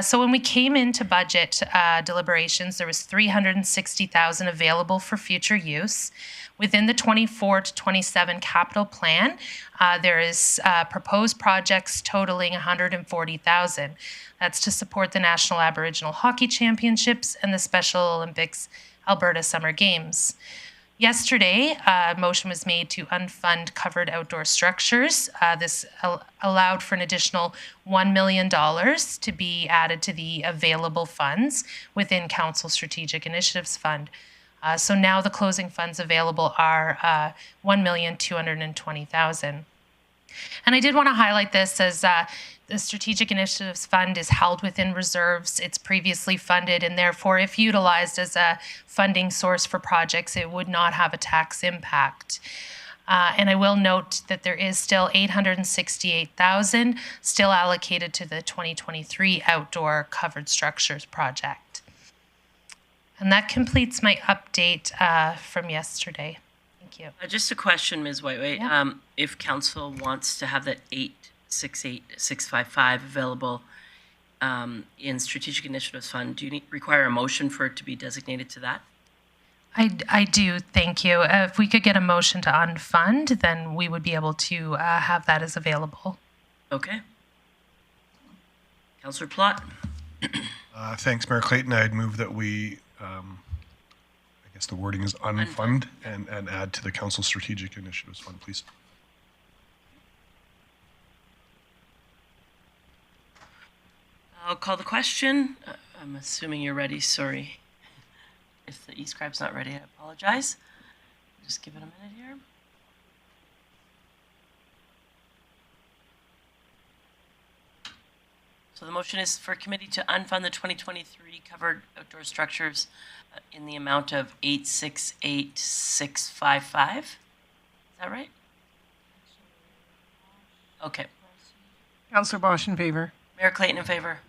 So when we came into budget deliberations, there was $360,000 available for future use. Within the 24 to 27 capital plan, there is proposed projects totaling $140,000. That's to support the National Aboriginal Hockey Championships and the Special Olympics Alberta Summer Games. Yesterday, a motion was made to unfund covered outdoor structures. This allowed for an additional $1 million to be added to the available funds within Council Strategic Initiatives Fund. So now the closing funds available are $1,220,000. And I did want to highlight this as the Strategic Initiatives Fund is held within reserves. It's previously funded, and therefore, if utilized as a funding source for projects, it would not have a tax impact. And I will note that there is still $868,000 still allocated to the 2023 outdoor covered structures project. And that completes my update from yesterday. Thank you. Just a question, Ms. Whiteway. Yeah. If council wants to have that 868,655 available in Strategic Initiatives Fund, do you require a motion for it to be designated to that? I do, thank you. If we could get a motion to unfund, then we would be able to have that as available. Okay. Councillor Plott. Thanks, Mayor Clayton. I'd move that we, I guess the wording is unfund and add to the Council Strategic Initiatives Fund, please. I'll call the question. I'm assuming you're ready. Sorry. If the e-scribe's not ready, I apologize. Just give it a minute here. So the motion is for committee to unfund the 2023 covered outdoor structures in the amount of 868,655. Is that right? Okay. Councillor Bosch in favor. Mayor Clayton in favor.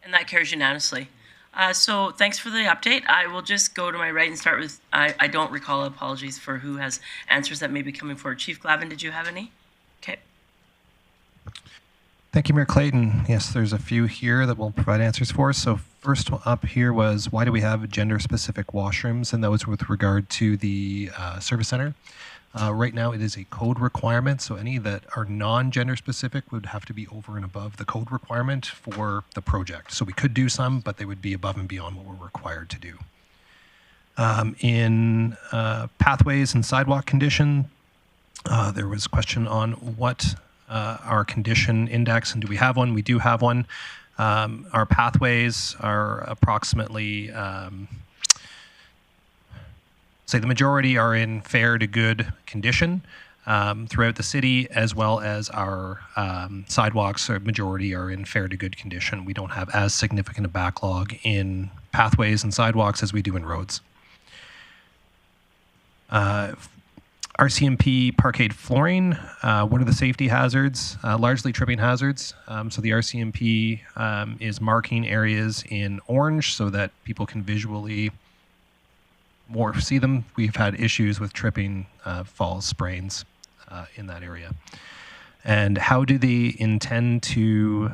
And that carries unanimously. So thanks for the update. I will just go to my right and start with, I don't recall, apologies for who has answers that may be coming forward. Chief Glavin, did you have any? Okay. Thank you, Mayor Clayton. Yes, there's a few here that we'll provide answers for. So first up here was, why do we have gender-specific washrooms? And that was with regard to the service center. Right now, it is a code requirement, so any that are non-gender specific would have to be over and above the code requirement for the project. So we could do some, but they would be above and beyond what we're required to do. In pathways and sidewalk condition, there was a question on what our condition index, and do we have one? We do have one. Our pathways are approximately say the majority are in fair to good condition throughout the city, as well as our sidewalks, a majority are in fair to good condition. We don't have as significant a backlog in pathways and sidewalks as we do in roads. RCMP parkade flooring, what are the safety hazards? Largely tripping hazards. So the RCMP is marking areas in orange so that people can visually more see them. We've had issues with tripping, falls, sprains in that area. And how do they intend to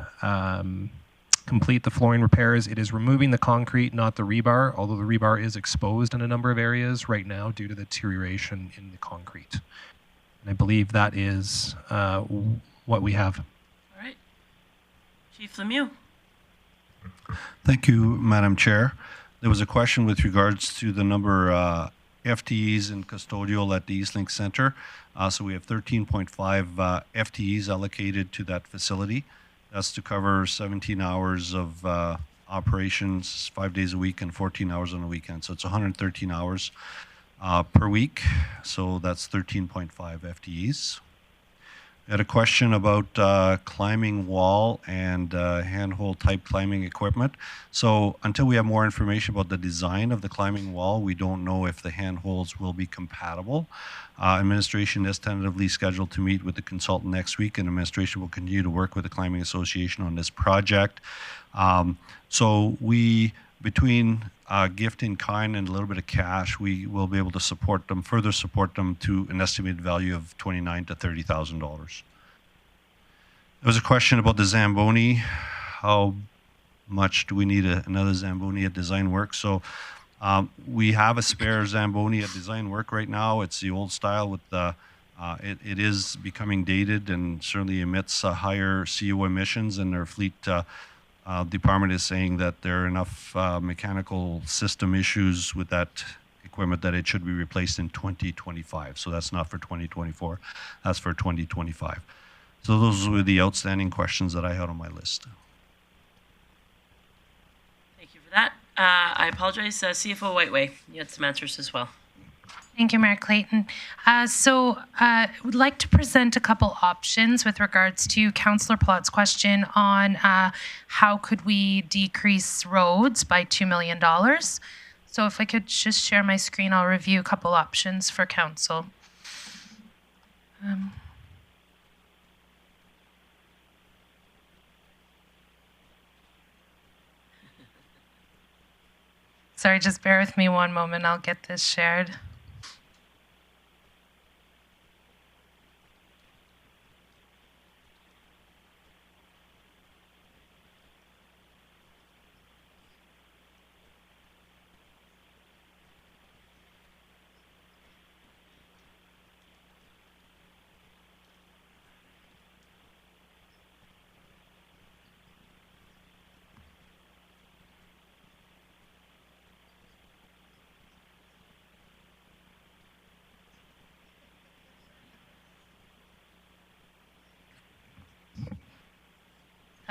complete the flooring repairs? It is removing the concrete, not the rebar, although the rebar is exposed in a number of areas right now due to the deterioration in the concrete. And I believe that is what we have. All right. Chief Lemieux. Thank you, Madam Chair. There was a question with regards to the number FTEs and custodial at the Eastlink Center. So we have 13.5 FTEs allocated to that facility. That's to cover 17 hours of operations, 5 days a week, and 14 hours on the weekend. So it's 113 hours per week. So that's 13.5 FTEs. We had a question about climbing wall and handhold type climbing equipment. So until we have more information about the design of the climbing wall, we don't know if the handholds will be compatible. Administration is tentatively scheduled to meet with the consultant next week, and administration will continue to work with the Climbing Association on this project. So we between gift in kind and a little bit of cash, we will be able to support them, further support them to an estimated value of $29,000 to $30,000. There was a question about the Zamboni. How much do we need another Zamboni at Design Work? So we have a spare Zamboni at Design Work right now. It's the old style with the, it is becoming dated and certainly emits higher CO emissions, and their fleet department is saying that there are enough mechanical system issues with that equipment that it should be replaced in 2025. So that's not for 2024, that's for 2025. So those were the outstanding questions that I had on my list. Thank you for that. I apologize, CFO Whiteway, you had some answers as well. Thank you, Mayor Clayton. I would like to present a couple options with regards to Councillor Plott's question on how could we decrease roads by $2 million. So if I could just share my screen, I'll review a couple options for Council. Sorry, just bear with me one moment. I'll get this shared.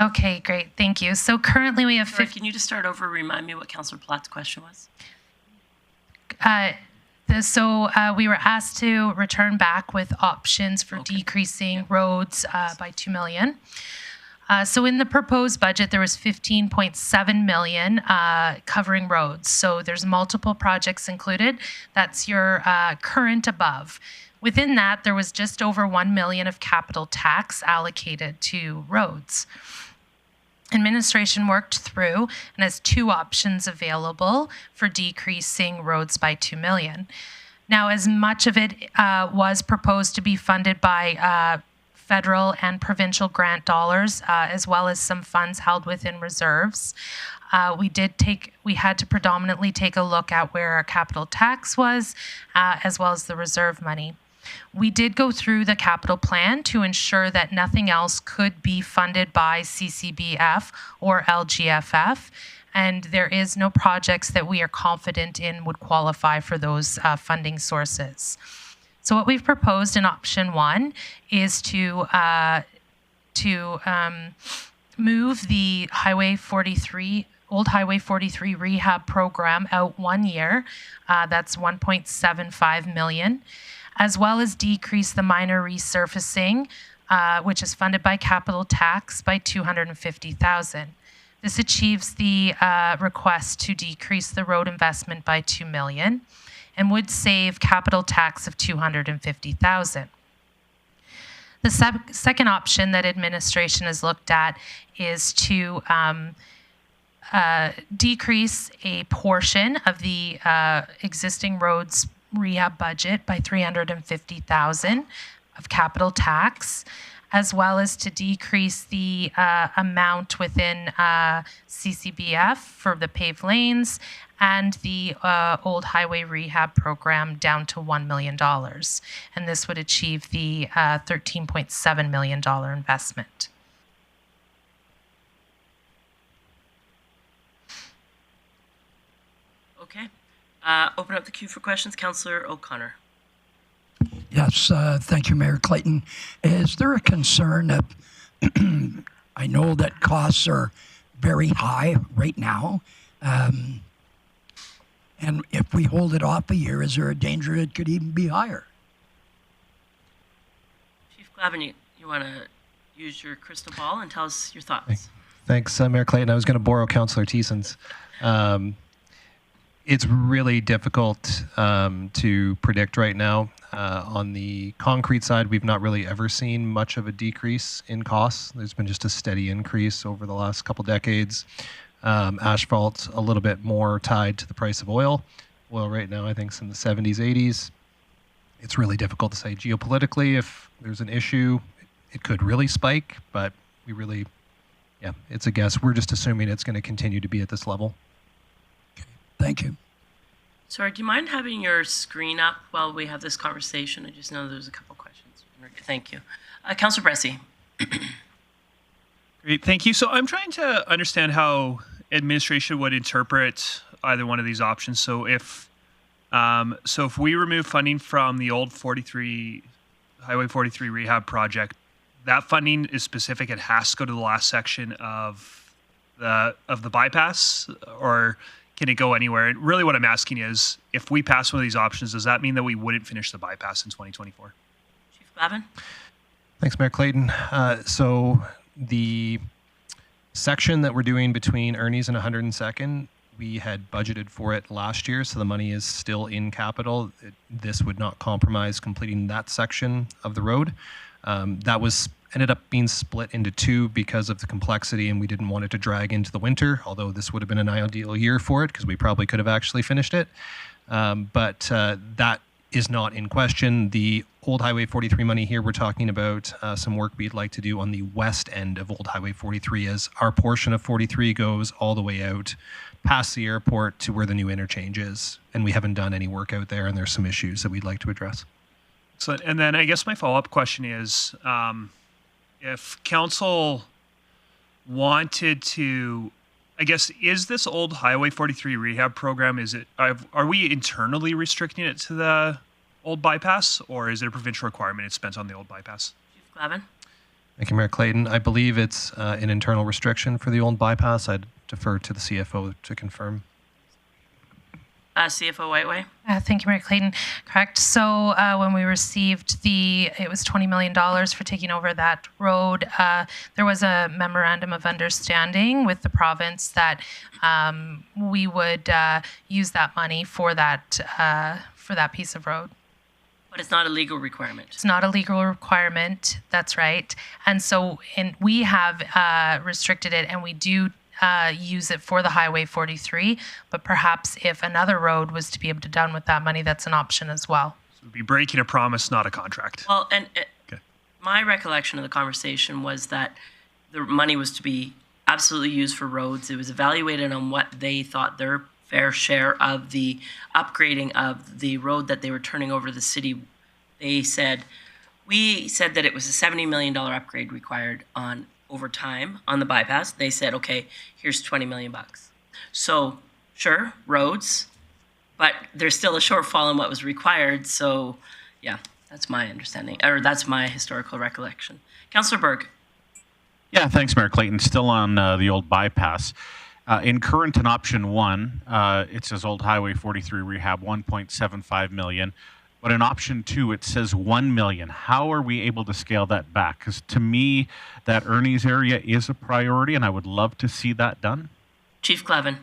Okay, great. Thank you. So currently we have Sorry, can you just start over, remind me what Councillor Plott's question was? We were asked to return back with options for decreasing roads by $2 million. So in the proposed budget, there was $15.7 million covering roads. So there's multiple projects included. That's your current above. Within that, there was just over $1 million of capital tax allocated to roads. Administration worked through and has two options available for decreasing roads by $2 million. Now, as much of it was proposed to be funded by federal and provincial grant dollars, as well as some funds held within reserves, we had to predominantly take a look at where our capital tax was, as well as the reserve money. We did go through the capital plan to ensure that nothing else could be funded by CCBF or LGFF, and there is no projects that we are confident in would qualify for those funding sources. So what we've proposed in option one is to move the Old Highway 43 rehab program out 1 year. That's $1.75 million. As well as decrease the minor resurfacing, which is funded by capital tax, by $250,000. This achieves the request to decrease the road investment by $2 million and would save capital tax of $250,000. The second option that administration has looked at is to decrease a portion of the existing roads rehab budget by $350,000 of capital tax, as well as to decrease the amount within CCBF for the paved lanes and the old highway rehab program down to $1 million. And this would achieve the $13.7 million investment. Okay. Open up the queue for questions. Councillor O'Connor. Yes, thank you, Mayor Clayton. Is there a concern that I know that costs are very high right now, and if we hold it off a year, is there a danger it could even be higher? Chief Glavin, you want to use your crystal ball and tell us your thoughts? Thanks, Mayor Clayton. I was going to borrow Councillor Thiessen's. It's really difficult to predict right now. On the concrete side, we've not really ever seen much of a decrease in costs. There's been just a steady increase over the last couple decades. Asphalt a little bit more tied to the price of oil. Oil right now, I think, is in the 70s, 80s. It's really difficult to say geopolitically if there's an issue. It could really spike, but it's a guess. We're just assuming it's going to continue to be at this level. Thank you. Sorry, do you mind having your screen up while we have this conversation? I just know there's a couple questions. Thank you. Councillor Bressie. Great, thank you. So I'm trying to understand how administration would interpret either one of these options. So if we remove funding from the old Highway 43 rehab project, that funding is specific. It has to go to the last section of the bypass, or can it go anywhere? And really what I'm asking is, if we pass one of these options, does that mean that we wouldn't finish the bypass in 2024? Chief Glavin. Thanks, Mayor Clayton. So the section that we're doing between Ernie's and 102nd, we had budgeted for it last year, so the money is still in capital. This would not compromise completing that section of the road. That ended up being split into two because of the complexity, and we didn't want it to drag into the winter, although this would have been an ideal year for it because we probably could have actually finished it. But that is not in question. The Old Highway 43 money here, we're talking about some work we'd like to do on the west end of Old Highway 43, as our portion of 43 goes all the way out past the airport to where the new interchange is. And we haven't done any work out there, and there's some issues that we'd like to address. So, and then I guess my follow-up question is, if council wanted to, I guess, is this Old Highway 43 rehab program, are we internally restricting it to the old bypass, or is it a provincial requirement it's spent on the old bypass? Chief Glavin. Thank you, Mayor Clayton. I believe it's an internal restriction for the old bypass. I'd defer to the CFO to confirm. CFO Whiteway. Thank you, Mayor Clayton. Correct. So when we received it was $20 million for taking over that road. There was a memorandum of understanding with the province that we would use that money for that piece of road. But it's not a legal requirement. It's not a legal requirement. That's right. And so we have restricted it, and we do use it for the Highway 43, but perhaps if another road was to be able to done with that money, that's an option as well. So it would be breaking a promise, not a contract. Well, and Okay. My recollection of the conversation was that the money was to be absolutely used for roads. It was evaluated on what they thought their fair share of the upgrading of the road that they were turning over to the city. We said that it was a $70 million upgrade required over time on the bypass. They said, okay, here's $20 million. So sure, roads, but there's still a shortfall in what was required. So yeah, that's my understanding, or that's my historical recollection. Councillor Berg. Yeah, thanks, Mayor Clayton. Still on the old bypass. In current and option one, it says Old Highway 43 rehab, 1.75 million. But in option two, it says 1 million. How are we able to scale that back? Because to me, that Ernie's area is a priority, and I would love to see that done. Chief Glavin.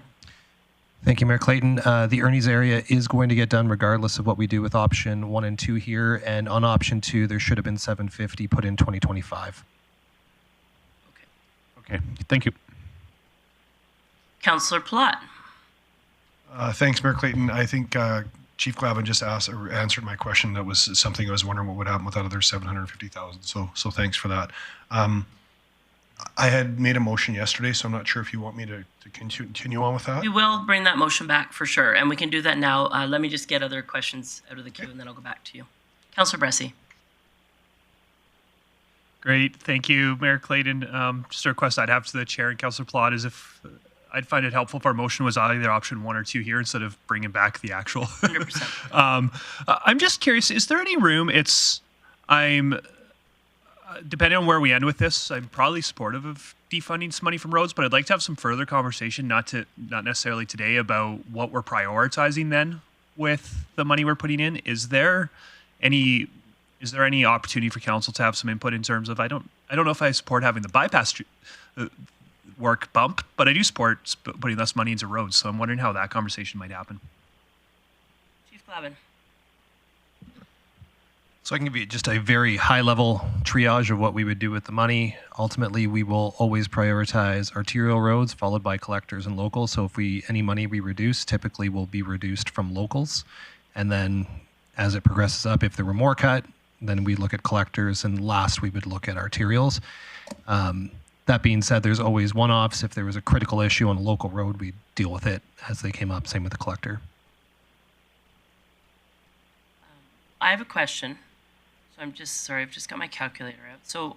Thank you, Mayor Clayton. The Ernie's area is going to get done regardless of what we do with option 1 and 2 here. And on option 2, there should have been 750 put in 2025. Okay, thank you. Councillor Plott. Thanks, Mayor Clayton. I think Chief Glavin just answered my question. That was something I was wondering what would happen with that other 750,000. So thanks for that. I had made a motion yesterday, so I'm not sure if you want me to continue on with that. We will bring that motion back for sure, and we can do that now. Let me just get other questions out of the queue, and then I'll go back to you. Councillor Bressie. Great, thank you, Mayor Clayton. Just a request I'd have to the chair and Councillor Plott is if I'd find it helpful if our motion was either option 1 or 2 here instead of bringing back the actual. 100%. I'm just curious, is there any room? Depending on where we end with this, I'm probably supportive of defunding some money from roads, but I'd like to have some further conversation, not necessarily today, about what we're prioritizing then with the money we're putting in. Is there any opportunity for council to have some input in terms of, I don't know if I support having the bypass work bump, but I do support putting less money into roads. So I'm wondering how that conversation might happen. Chief Glavin. So I can give you just a very high-level triage of what we would do with the money. Ultimately, we will always prioritize arterial roads, followed by collectors and locals. So if any money we reduce, typically will be reduced from locals. And then as it progresses up, if there were more cut, then we look at collectors, and last we would look at arterials. That being said, there's always one-offs. If there was a critical issue on a local road, we'd deal with it as they came up. Same with the collector. I have a question. So I'm just, sorry, I've just got my calculator out. So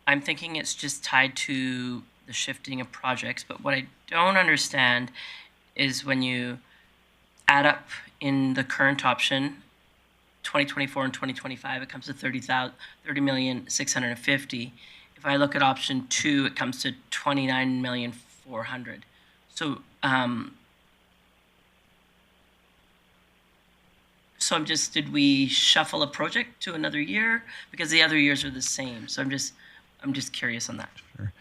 I'm thinking it's just tied to the shifting of projects, but what I don't understand is when you add up in the current option, 2024 and 2025, it comes to 30,650,000. If I look at option 2, it comes to 29,400,000. So so did we shuffle a project to another year? Because the other years are the same. So I'm just curious on that. Sure.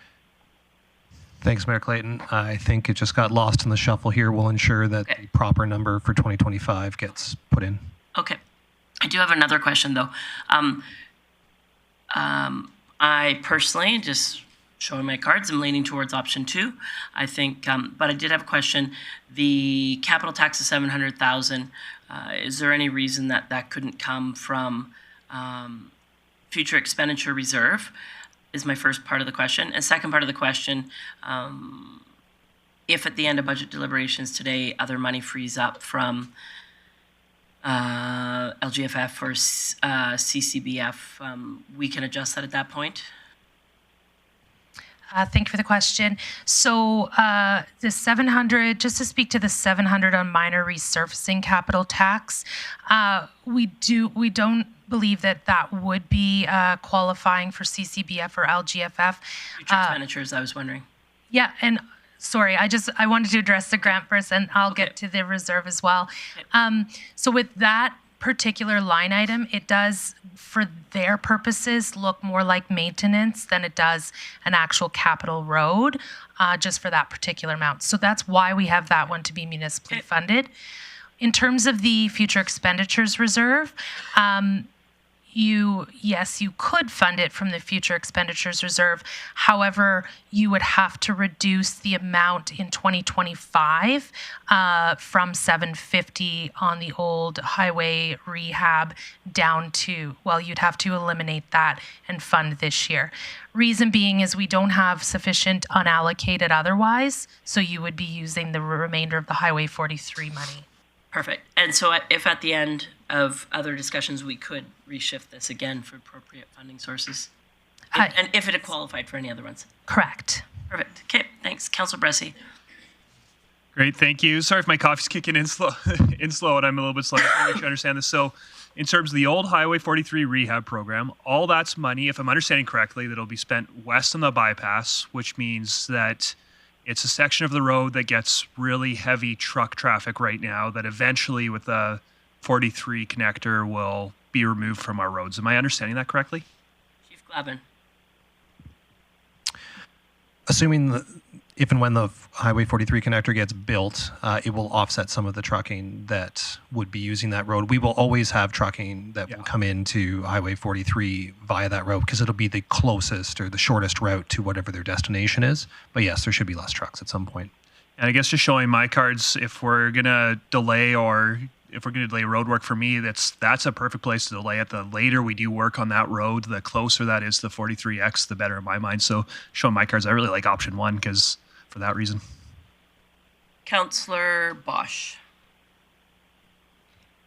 Thanks, Mayor Clayton. I think it just got lost in the shuffle here. We'll ensure that the proper number for 2025 gets put in. Okay. I do have another question, though. I personally, just showing my cards, I'm leaning towards option 2. I think, but I did have a question. The capital tax of 700,000. Is there any reason that couldn't come from future expenditure reserve? Is my first part of the question. And second part of the question, if at the end of budget deliberations today, other money frees up from LGFF or CCBF, we can adjust that at that point? Thank you for the question. So the 700, just to speak to the 700 on minor resurfacing capital tax, we don't believe that would be qualifying for CCBF or LGFF. Future expenditures, I was wondering. Yeah, and sorry, I wanted to address the grant first, and I'll get to the reserve as well. So with that particular line item, it does, for their purposes, look more like maintenance than it does an actual capital road, just for that particular amount. So that's why we have that one to be municipally funded. In terms of the future expenditures reserve, you could fund it from the future expenditures reserve. However, you would have to reduce the amount in 2025 from 750 on the old highway rehab down to, well, you'd have to eliminate that and fund this year. Reason being is we don't have sufficient unallocated otherwise, so you would be using the remainder of the Highway 43 money. Perfect. And so if at the end of other discussions, we could reshift this again for appropriate funding sources? And if it had qualified for any other ones? Correct. Perfect. Okay, thanks. Councillor Bressie. Great, thank you. Sorry if my coffee's kicking in slow, and I'm a little bit slow. I make sure I understand this. So in terms of the old Highway 43 rehab program, all that's money, if I'm understanding correctly, that'll be spent west on the bypass, which means that it's a section of the road that gets really heavy truck traffic right now that eventually with the 43 connector will be removed from our roads. Am I understanding that correctly? Chief Glavin. Assuming if and when the Highway 43 connector gets built, it will offset some of the trucking that would be using that road. We will always have trucking that will come into Highway 43 via that road because it'll be the closest or the shortest route to whatever their destination is. But yes, there should be less trucks at some point. And I guess just showing my cards, if we're going to delay road work, for me, that's a perfect place to delay it. The later we do work on that road, the closer that is to 43X, the better in my mind. So showing my cards, I really like option 1 because for that reason. Councillor Bosch.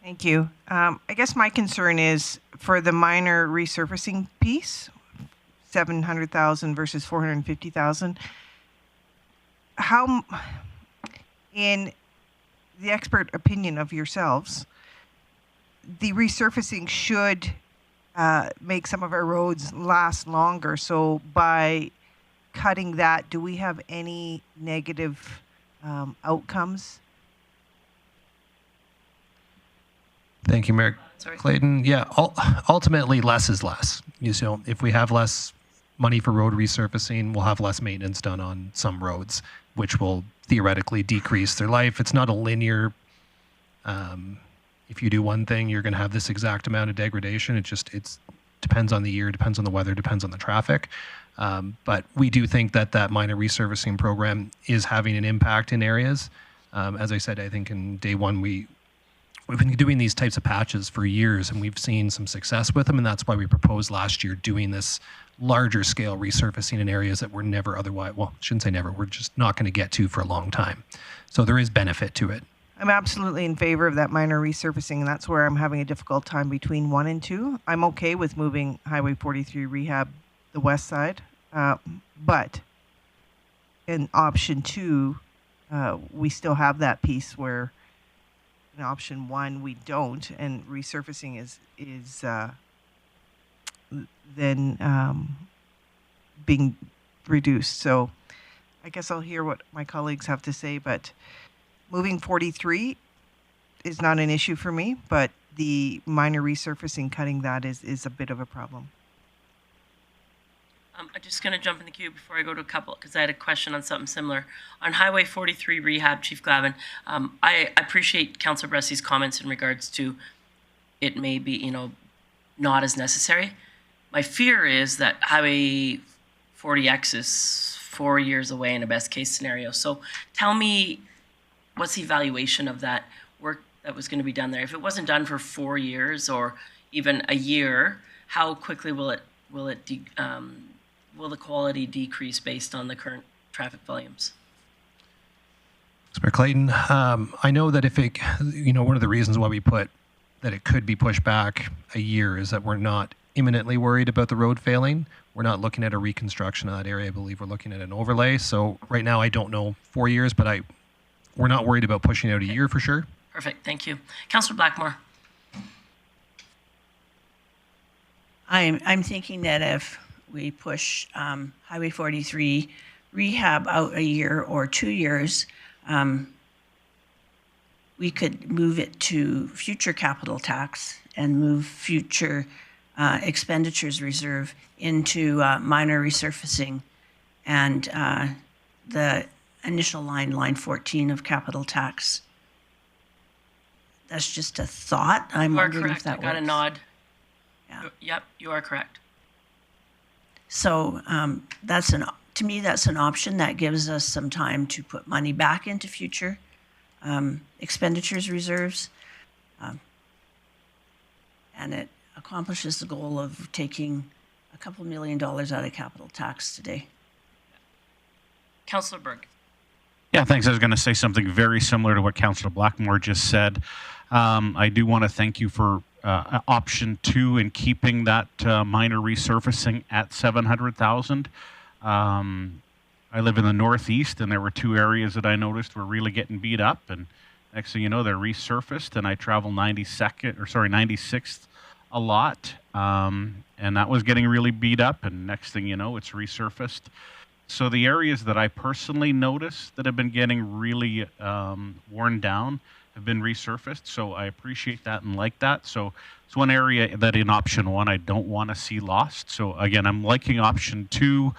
Thank you. I guess my concern is for the minor resurfacing piece, 700,000 versus 450,000. How, in the expert opinion of yourselves, the resurfacing should make some of our roads last longer. So by cutting that, do we have any negative outcomes? Thank you, Mayor Clayton. Yeah, ultimately, less is less. So if we have less money for road resurfacing, we'll have less maintenance done on some roads, which will theoretically decrease their life. It's not a linear if you do one thing, you're going to have this exact amount of degradation. It's depends on the year, depends on the weather, depends on the traffic. But we do think that that minor resurfacing program is having an impact in areas. As I said, I think in day one, we've been doing these types of patches for years, and we've seen some success with them, and that's why we proposed last year doing this larger scale resurfacing in areas that were never otherwise, well, I shouldn't say never, we're just not going to get to for a long time. So there is benefit to it. I'm absolutely in favor of that minor resurfacing, and that's where I'm having a difficult time between 1 and 2. I'm okay with moving Highway 43 rehab the west side, but in option 2, we still have that piece where in option 1 we don't, and resurfacing is then being reduced. So I guess I'll hear what my colleagues have to say, but moving 43 is not an issue for me, but the minor resurfacing, cutting that is a bit of a problem. I'm just going to jump in the queue before I go to a couple, because I had a question on something similar. On Highway 43 rehab, Chief Glavin, I appreciate Councillor Bressy's comments in regards to it may be, not as necessary. My fear is that Highway 40X is 4 years away in a best case scenario. So tell me, what's the evaluation of that work that was going to be done there? If it wasn't done for 4 years or even a year, how quickly will the quality decrease based on the current traffic volumes? Mayor Clayton, I know that if it, one of the reasons why we put that it could be pushed back a year is that we're not imminently worried about the road failing. We're not looking at a reconstruction of that area. I believe we're looking at an overlay. So right now, I don't know 4 years, but we're not worried about pushing out a year for sure. Perfect, thank you. Councillor Blackmore. I'm thinking that if we push Highway 43 rehab out a year or 2 years, we could move it to future capital tax and move future expenditures reserve into minor resurfacing, and the initial line 14 of capital tax. That's just a thought. I'm wondering if that works. I got a nod. Yeah. Yep, you are correct. So to me, that's an option that gives us some time to put money back into future expenditures reserves. And it accomplishes the goal of taking a couple $1 million out of capital tax today. Councillor Berg. Yeah, thanks. I was going to say something very similar to what Councillor Blackmore just said. I do want to thank you for option 2 in keeping that minor resurfacing at 700,000. I live in the Northeast, and there were 2 areas that I noticed were really getting beat up, and next thing you know, they're resurfaced, and I travel 96th a lot, and that was getting really beat up, and next thing you know, it's resurfaced. So the areas that I personally noticed that have been getting really worn down have been resurfaced, so I appreciate that and like that. So it's one area that in option 1 I don't want to see lost. So again, I'm liking option 2,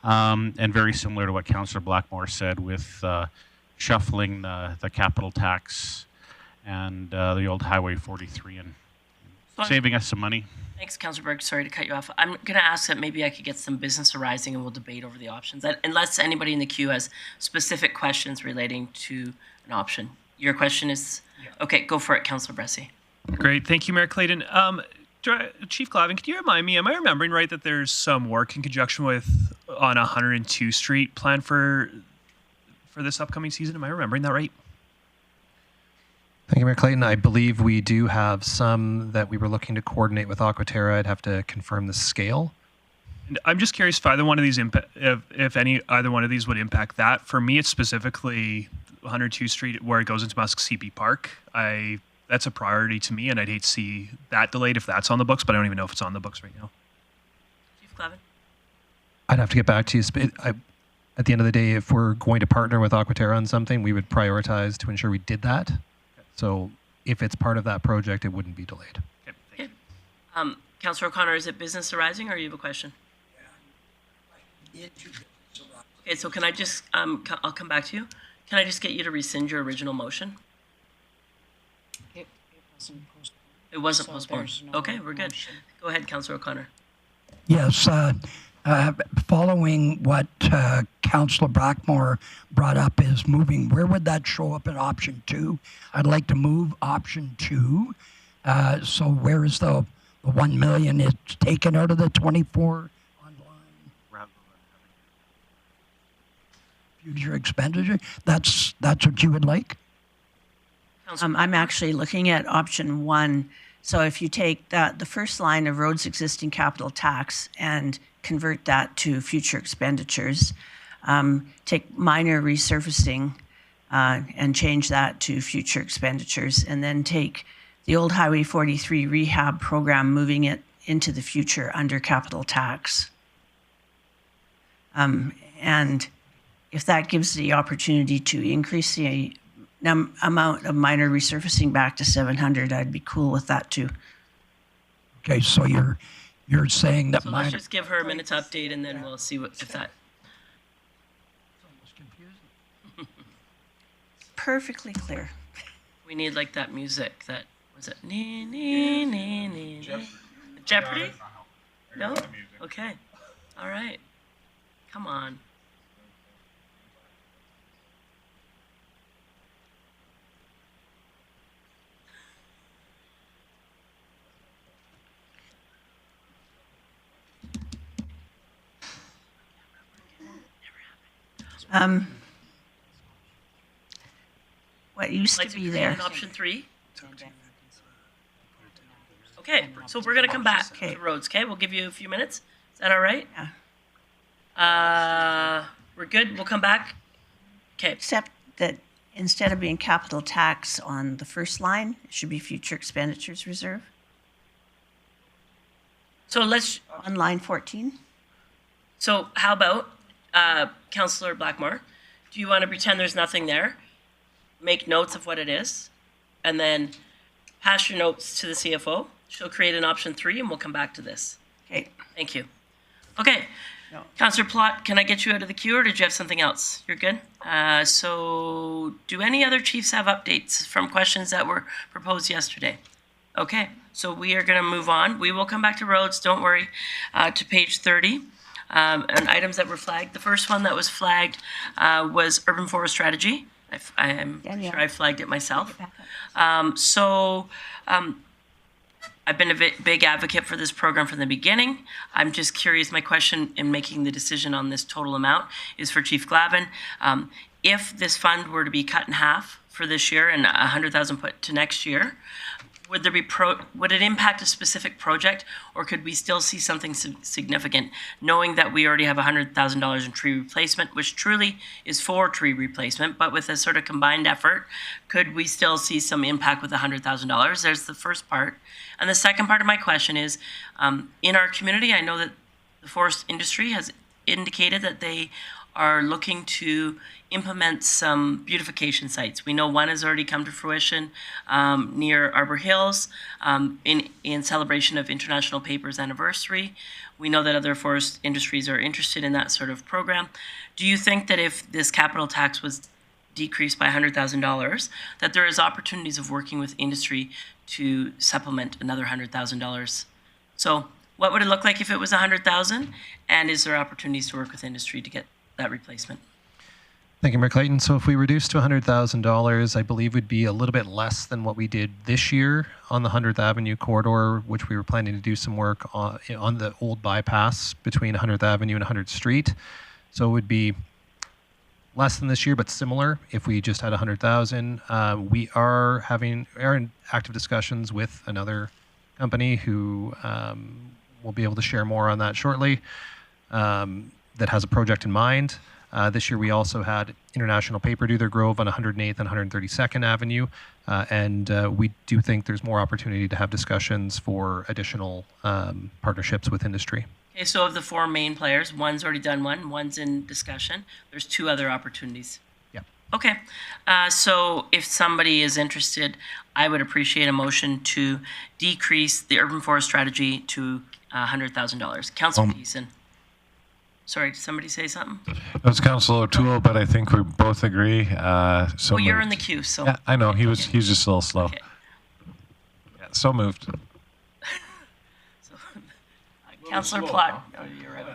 and very similar to what Councillor Blackmore said with shuffling the capital tax and the old Highway 43 and saving us some money. Thanks, Councillor Berg. Sorry to cut you off. I'm going to ask that maybe I could get some business arising and we'll debate over the options. Unless anybody in the queue has specific questions relating to an option. Your question is? Yeah. Okay, go for it, Councillor Bressy. Great. Thank you, Mayor Clayton. Chief Glavin, can you remind me, am I remembering right that there's some work in conjunction with on 102 Street planned for this upcoming season? Am I remembering that right? Thank you, Mayor Clayton. I believe we do have some that we were looking to coordinate with Aquaterra. I'd have to confirm the scale. And I'm just curious if either one of these either one of these would impact that. For me, it's specifically 102 Street where it goes into Muskogee Park. That's a priority to me, and I'd hate to see that delayed if that's on the books, but I don't even know if it's on the books right now. Chief Glavin. I'd have to get back to you. At the end of the day, if we're going to partner with Aquaterra on something, we would prioritize to ensure we did that. So if it's part of that project, it wouldn't be delayed. Okay. Councillor O'Connor, is it business arising or you have a question? Yeah. Okay, so can I just, I'll come back to you. Can I just get you to rescind your original motion? Okay. It wasn't postponed. Okay, we're good. Go ahead, Councillor O'Connor. Yes, following what Councillor Blackmore brought up is moving, where would that show up in option 2? I'd like to move option 2. So where is the 1 million? It's taken out of the 24 online future expenditure. That's what you would like? I'm actually looking at option 1. So if you take the first line of roads existing capital tax and convert that to future expenditures, take minor resurfacing and change that to future expenditures, and then take the old Highway 43 rehab program, moving it into the future under capital tax. And if that gives the opportunity to increase the amount of minor resurfacing back to 700, I'd be cool with that too. Okay, so you're saying that So let's just give her a minute to update, and then we'll see if that. Perfectly clear. We need like that music. That was it. Nee, nee, nee, nee, nee. Jeopardy? No? Okay. All right. Come on. What used to Like be there? Option 3. Okay, so we're gonna come back to roads. Okay, we'll give you a few minutes. Is that all right? Yeah. We're good. We'll come back. Okay. Except that instead of being capital tax on the first line, it should be future expenditures reserve So let's. on line 14. So how about Councillor Blackmore? Do you want to pretend there's nothing there? Make notes of what it is, and then pass your notes to the CFO. She'll create an option 3, and we'll come back to this. Okay. Thank you. Okay. No. Councillor Plott, can I get you out of the queue, or did you have something else? You're good? So do any other chiefs have updates from questions that were proposed yesterday? Okay, so we are going to move on. We will come back to roads, don't worry, to page 30. And items that were flagged. The first one that was flagged was urban forest strategy. I'm Danielle. sure I flagged it myself. I've been a big advocate for this program from the beginning. I'm just curious, my question in making the decision on this total amount is for Chief Glavin. If this fund were to be cut in half for this year and 100,000 put to next year, would there be would it impact a specific project, or could we still see something significant, knowing that we already have $100,000 in tree replacement, which truly is for tree replacement, but with a sort of combined effort, could we still see some impact with $100,000? There's the first part. And the second part of my question is, in our community, I know that the forest industry has indicated that they are looking to implement some beautification sites. We know one has already come to fruition near Arbor Hills in celebration of International Paper's anniversary. We know that other forest industries are interested in that sort of program. Do you think that if this capital tax was decreased by $100,000, that there is opportunities of working with industry to supplement another $100,000? So what would it look like if it was $100,000? And is there opportunities to work with industry to get that replacement? Thank you, Mayor Clayton. So if we reduce to $100,000, I believe would be a little bit less than what we did this year on the 100th Avenue corridor, which we were planning to do some work on the old bypass between 100th Avenue and 100th Street. So it would be less than this year, but similar if we just had 100,000. We are in active discussions with another company who will be able to share more on that shortly, that has a project in mind. This year we also had International Paper do their Grove on 108th and 132nd Avenue, and we do think there's more opportunity to have discussions for additional partnerships with industry. Okay, so of the 4 main players, one's already done one's in discussion. There's 2 other opportunities. Yeah. Okay, so if somebody is interested, I would appreciate a motion to decrease the urban forest strategy to $100,000. Councilor Thiessen. Sorry, did somebody say something? It was Councilor O'Toole, but I think we both agree. Well, you're in the queue, so. Yeah, I know. He's just a little slow. Okay. So moved. So, Councillor Plott, oh, you're right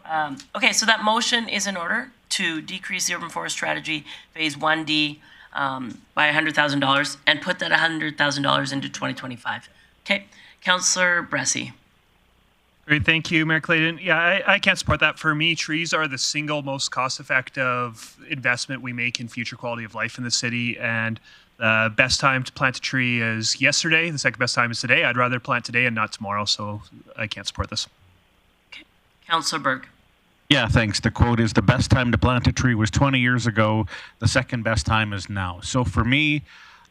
now. Okay, so that motion is in order to decrease the urban forest strategy phase 1D by $100,000 and put that $100,000 into 2025. Okay, Councillor Bressie. Great, thank you, Mayor Clayton. Yeah, I can't support that. For me, trees are the single most cost-effective investment we make in future quality of life in the city. And the best time to plant a tree is yesterday. The second best time is today. I'd rather plant today and not tomorrow, so I can't support this. Okay, Councillor Berg. Yeah, thanks. The quote is, the best time to plant a tree was 20 years ago. The second best time is now. So for me,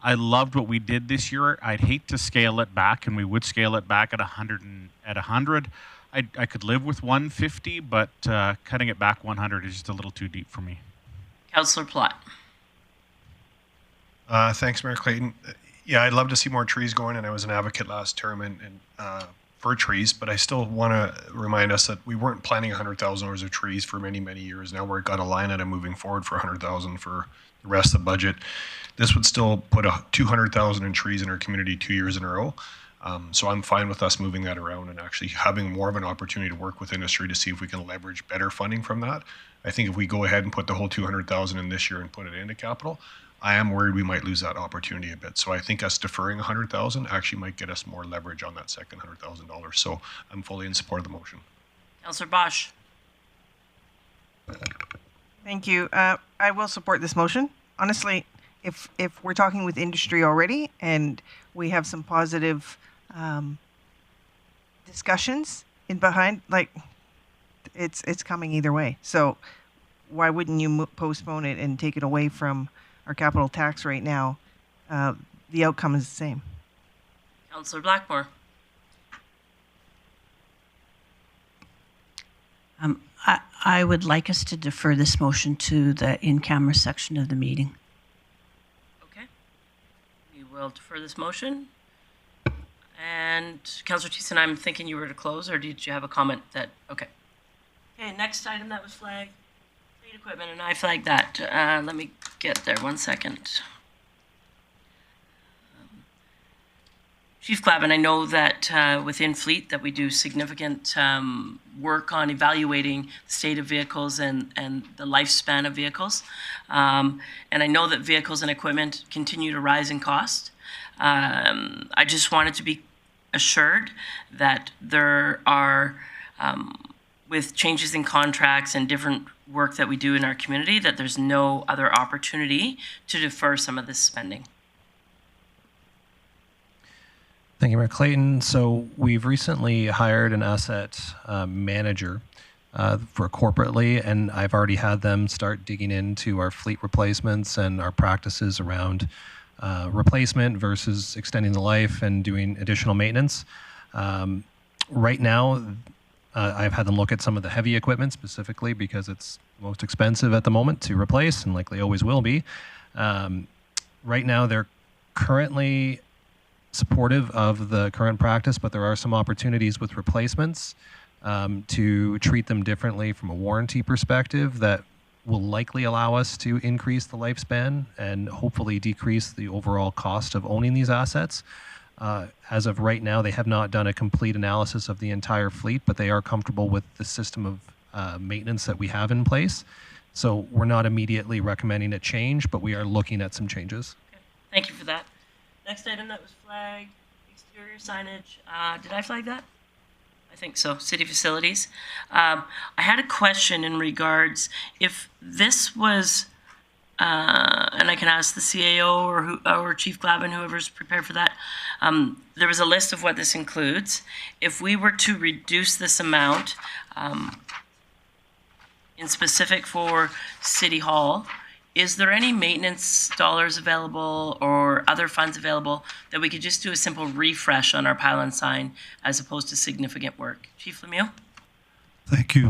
I loved what we did this year. I'd hate to scale it back, and we would scale it back at 100. I could live with 150, but cutting it back 100 is just a little too deep for me. Councillor Plott. Thanks, Mayor Clayton. Yeah, I'd love to see more trees going, and I was an advocate last term and for trees, but I still want to remind us that we weren't planning $100,000 of trees for many, many years. Now we've got a line item moving forward for $100,000 for the rest of the budget. This would still put $200,000 in trees in our community 2 years in a row. So I'm fine with us moving that around and actually having more of an opportunity to work with industry to see if we can leverage better funding from that. I think if we go ahead and put the whole $200,000 in this year and put it into capital, I am worried we might lose that opportunity a bit. So I think us deferring $100,000 actually might get us more leverage on that second $100,000. So I'm fully in support of the motion. Councillor Bosch. Thank you. I will support this motion. Honestly, if we're talking with industry already and we have some positive discussions in behind, like it's coming either way. So why wouldn't you postpone it and take it away from our capital tax right now? The outcome is the same. Councillor Blackmore. I would like us to defer this motion to the in-camera section of the meeting. Okay. We will defer this motion. And Councillor Thiessen, I'm thinking you were to close, or did you have a comment that, okay. Okay, next item that was flagged, fleet equipment, and I flagged that. Let me get there 1 second. Chief Glavin, I know that within fleet that we do significant work on evaluating the state of vehicles and the lifespan of vehicles. And I know that vehicles and equipment continue to rise in cost. I just wanted to be assured that there are, with changes in contracts and different work that we do in our community, that there's no other opportunity to defer some of this spending. Thank you, Mayor Clayton. So we've recently hired an asset manager for corporately, and I've already had them start digging into our fleet replacements and our practices around replacement versus extending the life and doing additional maintenance. Right now, I've had them look at some of the heavy equipment specifically because it's most expensive at the moment to replace and likely always will be. Right now, they're currently supportive of the current practice, but there are some opportunities with replacements to treat them differently from a warranty perspective that will likely allow us to increase the lifespan and hopefully decrease the overall cost of owning these assets. As of right now, they have not done a complete analysis of the entire fleet, but they are comfortable with the system of maintenance that we have in place. So we're not immediately recommending a change, but we are looking at some changes. Okay. Thank you for that. Next item that was flagged, exterior signage. Did I flag that? I think so. City facilities. I had a question in regards if this was, and I can ask the CAO or Chief Glavin, whoever's prepared for that. There was a list of what this includes. If we were to reduce this amount in specific for City Hall, is there any maintenance dollars available or other funds available that we could just do a simple refresh on our pylon sign as opposed to significant work? Chief Lemieux? Thank you,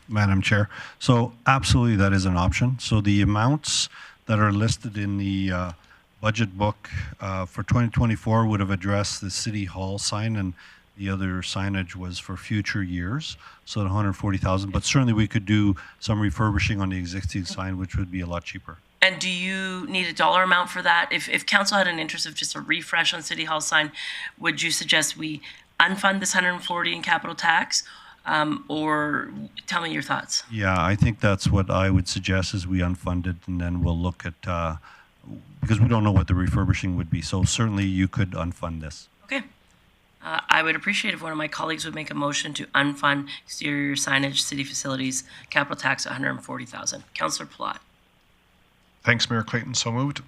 Madam Chair. So absolutely that is an option. So the amounts that are listed in the budget book for 2024 would have addressed the City Hall sign, and the other signage was for future years, so 140,000. But certainly we could do some refurbishing on the existing sign, which would be a lot cheaper. And do you need a dollar amount for that? If council had an interest of just a refresh on City Hall sign, would you suggest we unfund this 140 in capital tax? Or tell me your thoughts. Yeah, I think that's what I would suggest is we unfund it, and then we'll look at, because we don't know what the refurbishing would be. So certainly you could unfund this. Okay. I would appreciate if one of my colleagues would make a motion to unfund exterior signage, city facilities, capital tax 140,000. Councillor Plott. Thanks, Mayor Clayton. So moved.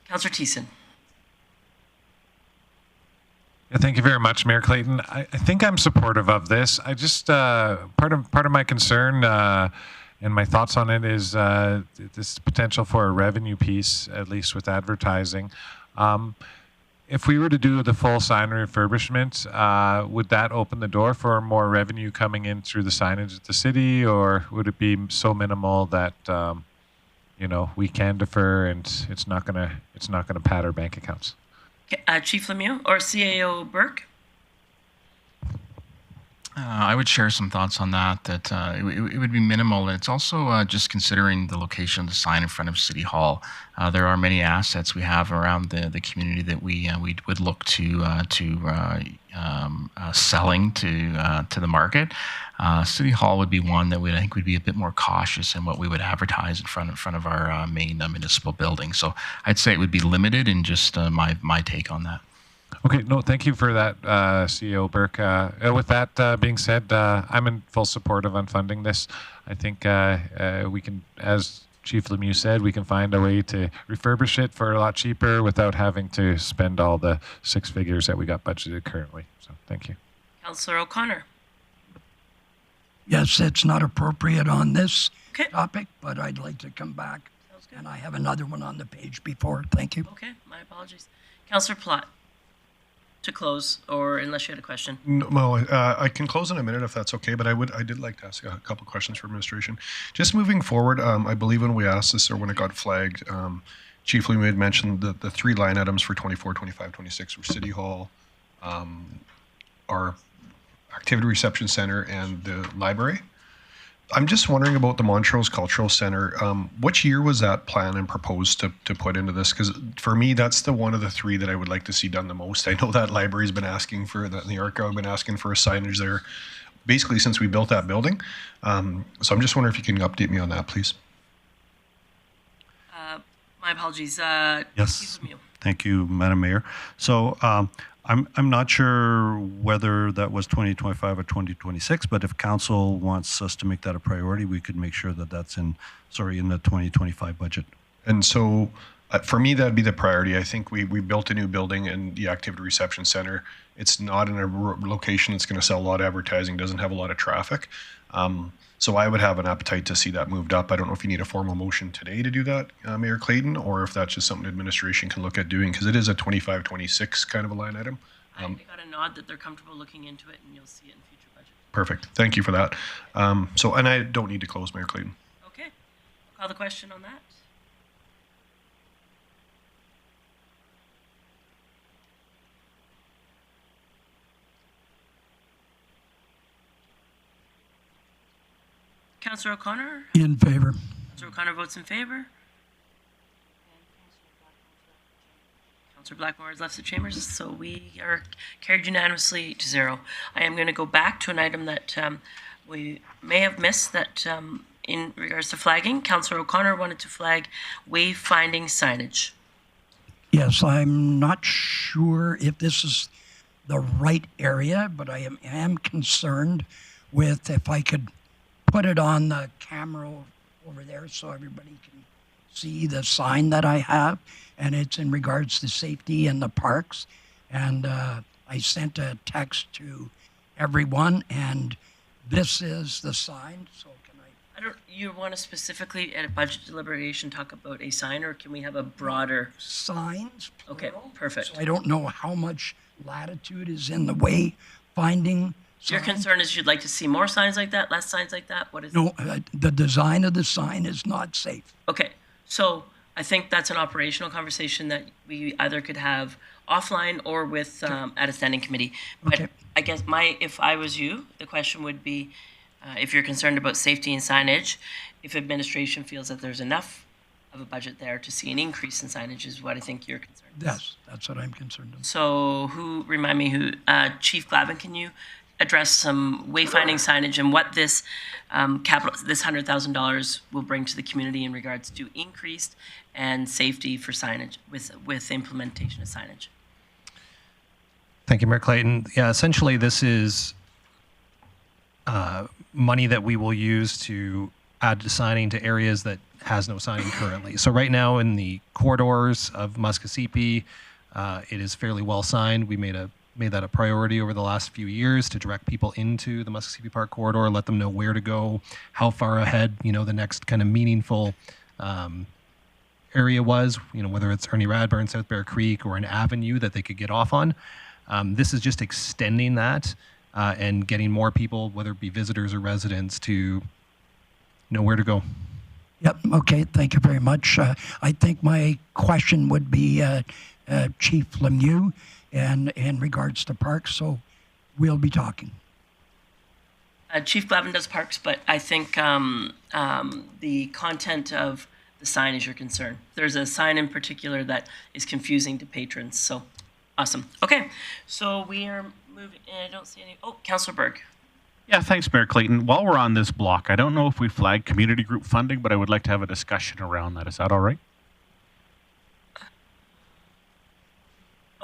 Councillor Thiessen. Yeah, thank you very much, Mayor Clayton. I think I'm supportive of this. I just part of my concern and my thoughts on it is this potential for a revenue piece, at least with advertising. If we were to do the full sign refurbishment, would that open the door for more revenue coming in through the signage at the city, or would it be so minimal that we can defer and it's not gonna pad our bank accounts? Chief Lemieux or CAO Burke? I would share some thoughts on that, it would be minimal. It's also just considering the location of the sign in front of City Hall. There are many assets we have around the community that we would look to selling to the market. City Hall would be one that I think would be a bit more cautious in what we would advertise in front of our main municipal building. So I'd say it would be limited in just my take on that. Okay, no, thank you for that, CEO Burke. With that being said, I'm in full support of unfunding this. I think we can, as Chief Lemieux said, we can find a way to refurbish it for a lot cheaper without having to spend all the six figures that we got budgeted currently. So thank you. Councillor O'Connor. Yes, it's not appropriate on this topic, but I'd like to come back. And I have another one on the page before. Thank you. Okay, my apologies. Councillor Plott. To close, or unless you had a question. No, I can close in a minute if that's okay, but I did like to ask a couple questions for administration. Just moving forward, I believe when we asked this or when it got flagged, Chief Lemieux had mentioned that the three line items for 24, 25, 26 were City Hall, our Activity Reception Center, and the library. I'm just wondering about the Montrose Cultural Center. Which year was that planned and proposed to put into this? Because for me, that's the one of the three that I would like to see done the most. I know that library's been asking for that, and the Art Gallery have been asking for a signage there, basically since we built that building. So I'm just wondering if you can update me on that, please. My apologies. Yes. Thank you, Madam Mayor. So I'm not sure whether that was 2025 or 2026, but if council wants us to make that a priority, we could make sure that that's in the 2025 budget. And so for me, that'd be the priority. I think we built a new building in the Activity Reception Center. It's not in a location that's going to sell a lot of advertising, doesn't have a lot of traffic. So I would have an appetite to see that moved up. I don't know if you need a formal motion today to do that, Mayor Clayton, or if that's just something administration can look at doing, because it is a 25, 26 kind of a line item. I got a nod that they're comfortable looking into it, and you'll see it in future budget. Perfect. Thank you for that. And I don't need to close, Mayor Clayton. Okay. I'll call the question on that. Councillor O'Connor? In favor. Councillor O'Connor votes in favor. Councillor Blackmore has left the chambers, so we are carried unanimously to 0. I am going to go back to an item that we may have missed that in regards to flagging. Councillor O'Connor wanted to flag wayfinding signage. Yes, I'm not sure if this is the right area, but I am concerned with if I could put it on the camera over there so everybody can see the sign that I have, and it's in regards to safety in the parks. And I sent a text to everyone, and this is the sign. So can I? You want to specifically at a budget deliberation talk about a sign, or can we have a broader signs? Plural. Okay, perfect. So I don't know how much latitude is in the way finding. Your concern is you'd like to see more signs like that, less signs like that? What is No, the design of the sign is not safe. Okay, so I think that's an operational conversation that we either could have offline or with at a standing committee. But Okay. I guess if I was you, the question would be, If you're concerned about safety and signage, if administration feels that there's enough of a budget there to see an increase in signage is what I think you're concerned with. Yes, that's what I'm concerned about. So remind me Chief Glavin, can you address some wayfinding signage and what this this $100,000 will bring to the community in regards to increased and safety for signage with implementation of signage? Thank you, Mayor Clayton. Yeah, essentially this is money that we will use to add signing to areas that has no signing currently. So right now in the corridors of Muskosipi, it is fairly well signed. We made that a priority over the last few years to direct people into the Muskosipi Park corridor, let them know where to go, how far ahead, the next kind of meaningful area was, whether it's Ernie Radburn, South Bear Creek, or an avenue that they could get off on. This is just extending that and getting more people, whether it be visitors or residents, to know where to go. Yep. Okay. Thank you very much. I think my question would be Chief Lemieux, and in regards to parks. So we'll be talking. Chief Glavin does parks, but I think the content of the sign is your concern. There's a sign in particular that is confusing to patrons. So awesome. Okay. So we are moving. I don't see any. Oh, Councillor Berg. Yeah, thanks, Mayor Clayton. While we're on this block, I don't know if we flagged community group funding, but I would like to have a discussion around that. Is that all right?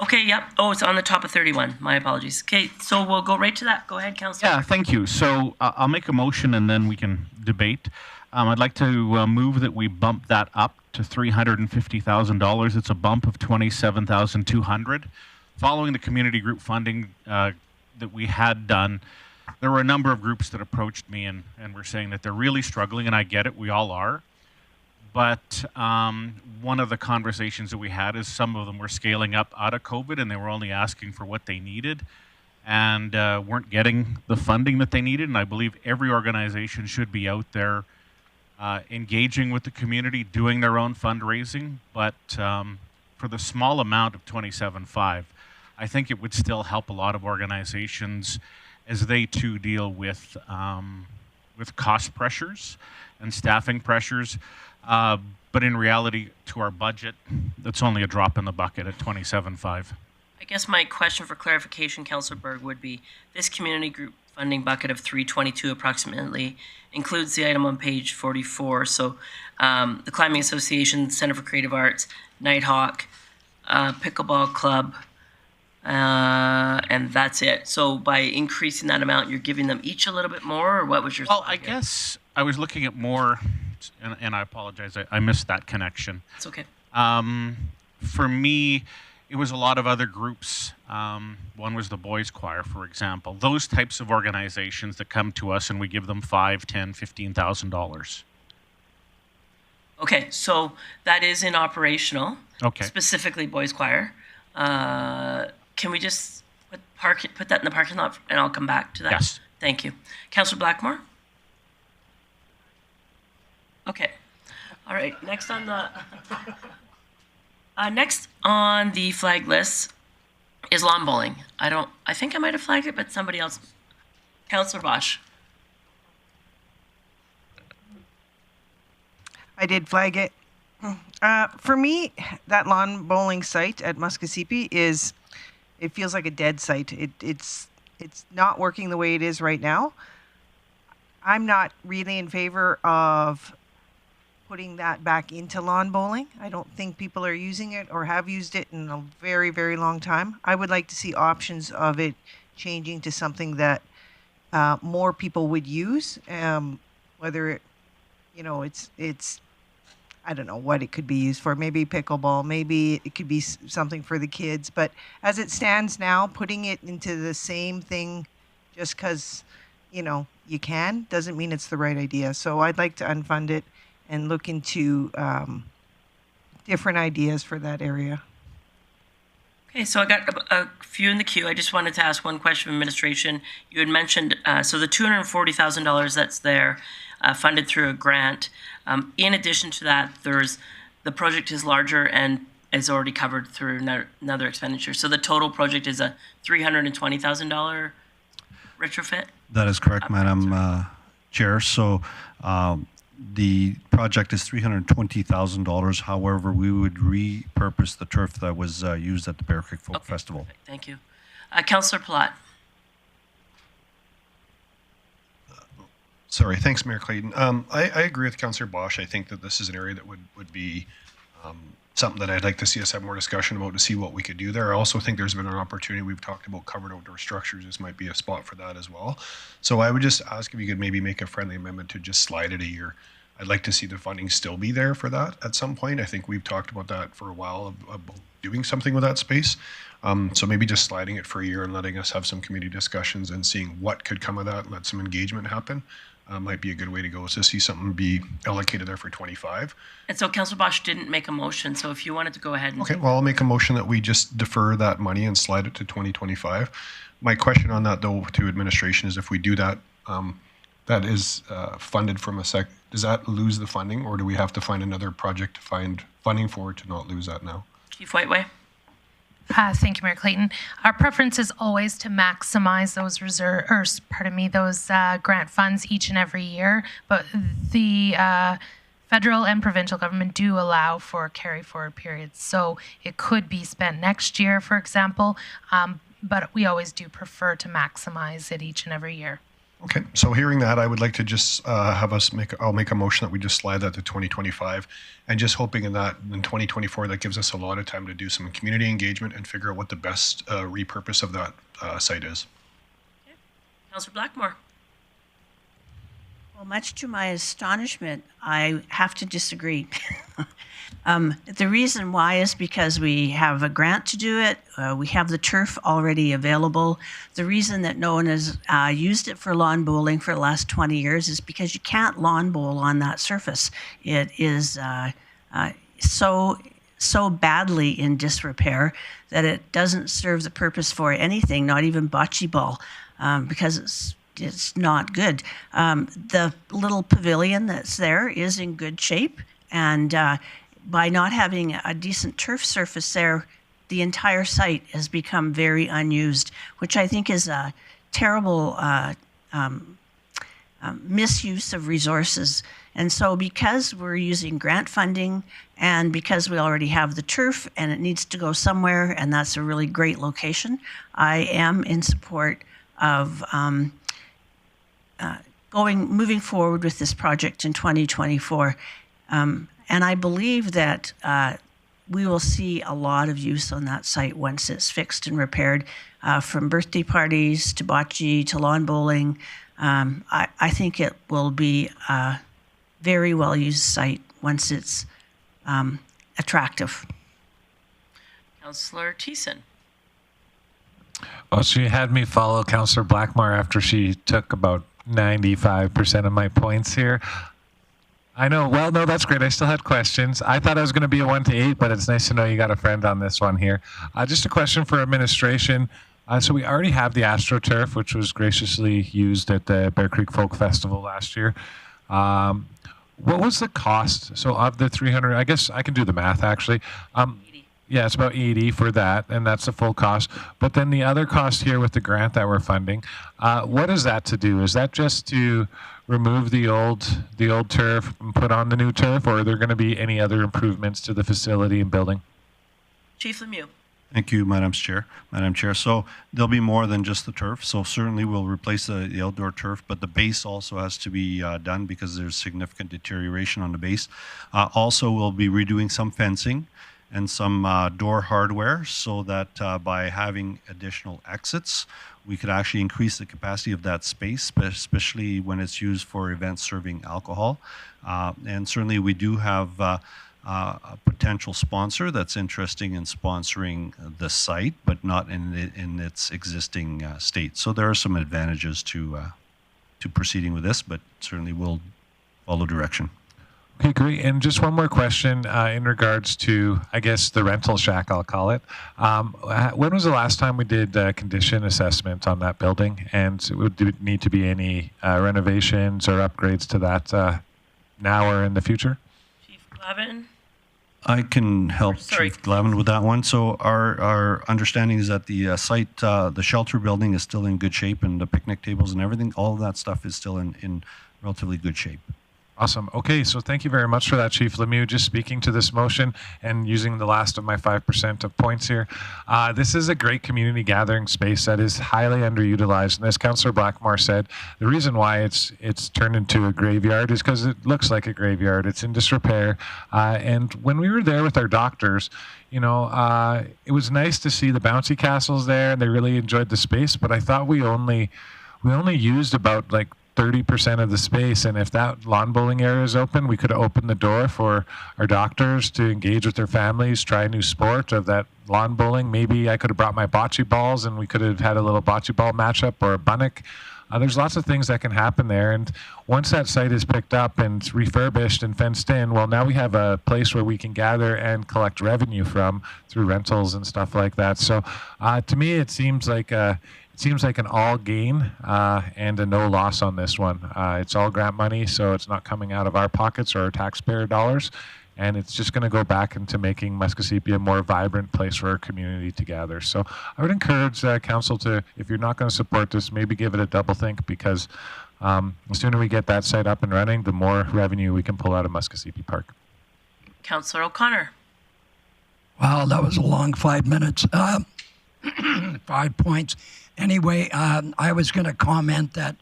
Okay, yep. Oh, it's on the top of 31. My apologies. Okay, so we'll go right to that. Go ahead, Councillor. Yeah, thank you. So I'll make a motion and then we can debate. I'd like to move that we bump that up to $350,000. It's a bump of $27,200. Following the community group funding that we had done, there were a number of groups that approached me and were saying that they're really struggling, and I get it, we all are. But one of the conversations that we had is some of them were scaling up out of COVID and they were only asking for what they needed and weren't getting the funding that they needed. And I believe every organization should be out there engaging with the community, doing their own fundraising. But for the small amount of $27,500, I think it would still help a lot of organizations as they too deal with cost pressures and staffing pressures. But in reality, to our budget, that's only a drop in the bucket at $27,500. I guess my question for clarification, Councillor Berg, would be this community group funding bucket of $322 approximately includes the item on page 44. So the Climbing Association, Center for Creative Arts, Nighthawk, Pickleball Club, and that's it. So by increasing that amount, you're giving them each a little bit more, or what was your thought I here? guess I was looking at more, and I apologize, I missed that connection. It's okay. For me, it was a lot of other groups. One was the Boys Choir, for example. Those types of organizations that come to us and we give them $5,000, $10,000, $15,000. Okay, so that is in operational. Okay. Specifically Boys Choir. Can we just put that in the parking lot and I'll come back to that? Yes. Thank you. Councillor Blackmore? Okay. All right. Next on the flag list is lawn bowling. I think I might have flagged it, but somebody else. Councillor Bosch. I did flag it. For me, that lawn bowling site at Muskosipi it feels like a dead site. It's not working the way it is right now. I'm not really in favor of putting that back into lawn bowling. I don't think people are using it or have used it in a very, very long time. I would like to see options of it changing to something that more people would use, whether it, it's I don't know what it could be used for. Maybe pickleball, maybe it could be something for the kids. But as it stands now, putting it into the same thing just because, you can, doesn't mean it's the right idea. So I'd like to unfund it and look into different ideas for that area. Okay, so I got a few in the queue. I just wanted to ask one question of administration. You had mentioned, so the $240,000 that's there, funded through a grant. In addition to that, the project is larger and is already covered through another expenditure. So the total project is a $320,000 retrofit? That is correct, Madam Chair. So the project is $320,000. However, we would repurpose the turf that was used at the Bear Creek Folk Festival. Perfect. Thank you. Councillor Palat. Sorry, thanks, Mayor Clayton. I agree with Councillor Bosch. I think that this is an area that would be something that I'd like to see us have more discussion about to see what we could do there. I also think there's been an opportunity. We've talked about covered outdoor structures. This might be a spot for that as well. So I would just ask if you could maybe make a friendly amendment to just slide it a year. I'd like to see the funding still be there for that at some point. I think we've talked about that for a while, about doing something with that space. So maybe just sliding it for a year and letting us have some community discussions and seeing what could come of that and let some engagement happen. Might be a good way to go, is to see something be allocated there for 25. And so Councillor Bosch didn't make a motion, so if you wanted to go ahead and... Okay, well, I'll make a motion that we just defer that money and slide it to 2025. My question on that, though, to administration is if we do that, that is funded from does that lose the funding, or do we have to find another project to find funding for to not lose that now? Chief Whiteway. Thank you, Mayor Clayton. Our preference is always to maximize those those grant funds each and every year. But the federal and provincial government do allow for carry forward periods. So it could be spent next year, for example, but we always do prefer to maximize it each and every year. Okay, so hearing that, I would like to just I'll make a motion that we just slide that to 2025, and just hoping in 2024, that gives us a lot of time to do some community engagement and figure out what the best repurpose of that site is. Okay. Councillor Blackmore. Well, much to my astonishment, I have to disagree. The reason why is because we have a grant to do it. We have the turf already available. The reason that no one has used it for lawn bowling for the last 20 years is because you can't lawn bowl on that surface. It is so badly in disrepair that it doesn't serve the purpose for anything, not even bocce ball, because it's not good. The little pavilion that's there is in good shape, and by not having a decent turf surface there, the entire site has become very unused, which I think is a terrible misuse of resources. And so because we're using grant funding and because we already have the turf and it needs to go somewhere, and that's a really great location, I am in support of moving forward with this project in 2024. And I believe that we will see a lot of use on that site once it's fixed and repaired, from birthday parties to bocce to lawn bowling. I think it will be a very well-used site once it's attractive. Councillor Thiessen. Well, she had me follow Councillor Blackmore after she took about 95% of my points here. I know. Well, no, that's great. I still had questions. I thought I was going to be a 1 to 8, but it's nice to know you got a friend on this one here. Just a question for administration. So we already have the AstroTurf, which was graciously used at the Bear Creek Folk Festival last year. What was the cost? So of the 300, I guess I can do the math actually. Yeah, it's about 80 for that, and that's the full cost. But then the other cost here with the grant that we're funding, what is that to do? Is that just to remove the old turf and put on the new turf, or are there going to be any other improvements to the facility and building? Chief Lemieux. Thank you, Madam Chair. So there'll be more than just the turf. So certainly we'll replace the outdoor turf, but the base also has to be done because there's significant deterioration on the base. Also, we'll be redoing some fencing and some door hardware so that by having additional exits, we could actually increase the capacity of that space, especially when it's used for events serving alcohol. And certainly we do have a potential sponsor that's interested in sponsoring the site, but not in its existing state. So there are some advantages to proceeding with this, but certainly we'll follow direction. Okay, great. And just one more question in regards to, I guess, the rental shack, I'll call it. When was the last time we did condition assessment on that building? And would there need to be any renovations or upgrades to that now or in the future? Chief Glavin. I can help Sorry. Chief Glavin with that one. So our understanding is that the site, the shelter building is still in good shape, and the picnic tables and everything, all of that stuff is still in relatively good shape. Awesome. Okay, so thank you very much for that, Chief Lemieux. Just speaking to this motion and using the last of my 5% of points here. This is a great community gathering space that is highly underutilized. And as Councillor Blackmore said, the reason why it's turned into a graveyard is because it looks like a graveyard. It's in disrepair. And when we were there with our doctors, you know, it was nice to see the bouncy castles there, and they really enjoyed the space. But I thought we only used about like 30% of the space, and if that lawn bowling area is open, we could open the door for our doctors to engage with their families, try a new sport of that lawn bowling. Maybe I could have brought my bocce balls and we could have had a little bocce ball matchup or a bunnock. There's lots of things that can happen there, and once that site is picked up and refurbished and fenced in, well, now we have a place where we can gather and collect revenue from through rentals and stuff like that. So to me, it seems like an all gain and a no loss on this one. It's all grant money, so it's not coming out of our pockets or our taxpayer dollars, and it's just going to go back into making Muskogee a more vibrant place for our community to gather. So I would encourage council to, if you're not going to support this, maybe give it a double think, because the sooner we get that site up and running, the more revenue we can pull out of Muskogee Park. Councillor O'Connor. Wow, that was a long 5 minutes. 5 points. Anyway, I was going to comment that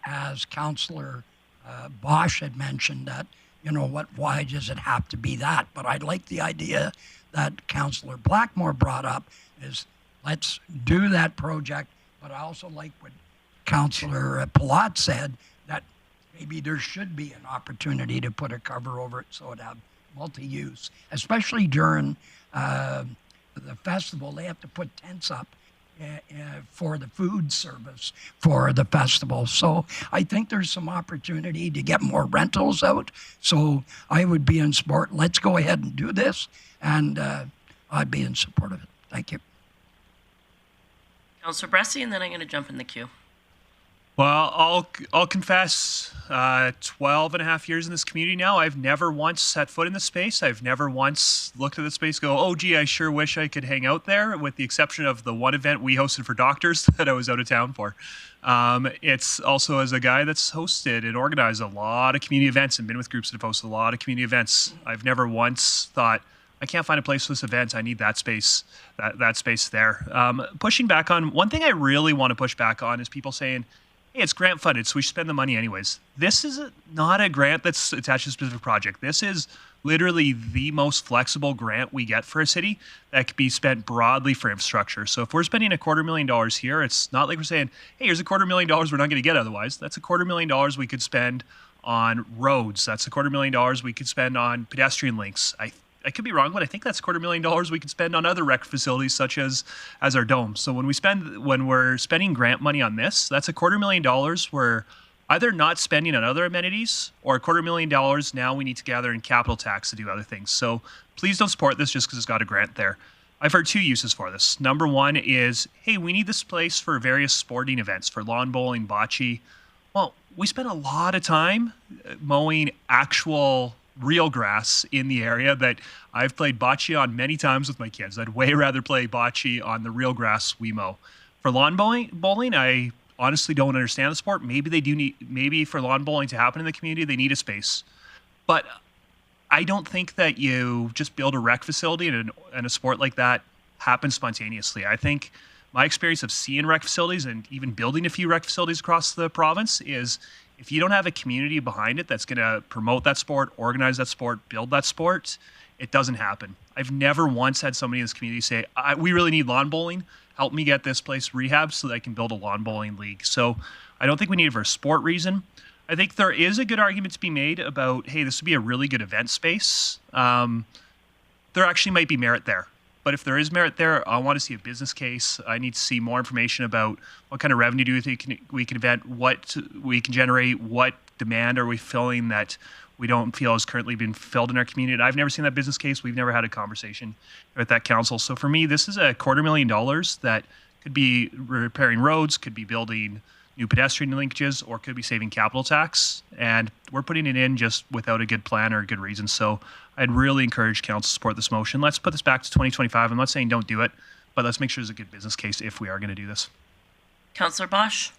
as Councillor Bosch had mentioned that, you know, why does it have to be that? But I like the idea that Councillor Blackmore brought up is let's do that project. But I also like what Councillor Palat said, that maybe there should be an opportunity to put a cover over it so it have multi-use, especially during the festival. They have to put tents up for the food service for the festival. So I think there's some opportunity to get more rentals out. So I would be in support. Let's go ahead and do this, and I'd be in support of it. Thank you. Councillor Bressie, and then I'm going to jump in the queue. Well, I'll confess, 12 and a half years in this community now, I've never once set foot in the space. I've never once looked at the space and go, oh, gee, I sure wish I could hang out there, with the exception of the one event we hosted for doctors that I was out of town for. It's also as a guy that's hosted and organized a lot of community events and been with groups that have hosted a lot of community events. I've never once thought, I can't find a place for this event. I need that space, that space there. Pushing back on, one thing I really want to push back on is people saying, hey, it's grant funded, so we should spend the money anyways. This is not a grant that's attached to a specific project. This is literally the most flexible grant we get for a city that could be spent broadly for infrastructure. So if we're spending $250,000 here, it's not like we're saying, hey, here's $250,000 we're not going to get otherwise. That's $250,000 we could spend on roads. That's $250,000 we could spend on pedestrian links. I could be wrong, but I think that's $250,000 we could spend on other rec facilities such as our dome. So when we're spending grant money on this, that's $250,000 we're either not spending on other amenities, or $250,000 now we need to gather in capital tax to do other things. So please don't support this just because it's got a grant there. I've heard two uses for this. Number one is, hey, we need this place for various sporting events, for lawn bowling, bocce. Well, we spend a lot of time mowing actual real grass in the area that I've played bocce on many times with my kids. I'd way rather play bocce on the real grass we mow. For lawn bowling, I honestly don't understand the sport. Maybe they do need, maybe for lawn bowling to happen in the community, they need a space. But I don't think that you just build a rec facility and a sport like that happens spontaneously. I think my experience of seeing rec facilities and even building a few rec facilities across the province is, if you don't have a community behind it that's going to promote that sport, organize that sport, build that sport, it doesn't happen. I've never once had somebody in this community say, we really need lawn bowling. Help me get this place rehabbed so that I can build a lawn bowling league. So I don't think we need it for a sport reason. I think there is a good argument to be made about, hey, this would be a really good event space. There actually might be merit there. But if there is merit there, I want to see a business case. I need to see more information about what kind of revenue do we think we can invent, what we can generate, what demand are we filling that we don't feel has currently been filled in our community. I've never seen that business case. We've never had a conversation with that council. So for me, this is $250,000 that could be repairing roads, could be building new pedestrian linkages, or could be saving capital tax. And we're putting it in just without a good plan or a good reason. So I'd really encourage council to support this motion. Let's put this back to 2025. I'm not saying don't do it, but let's make sure there's a good business case if we are going to do this. Councillor Bosch?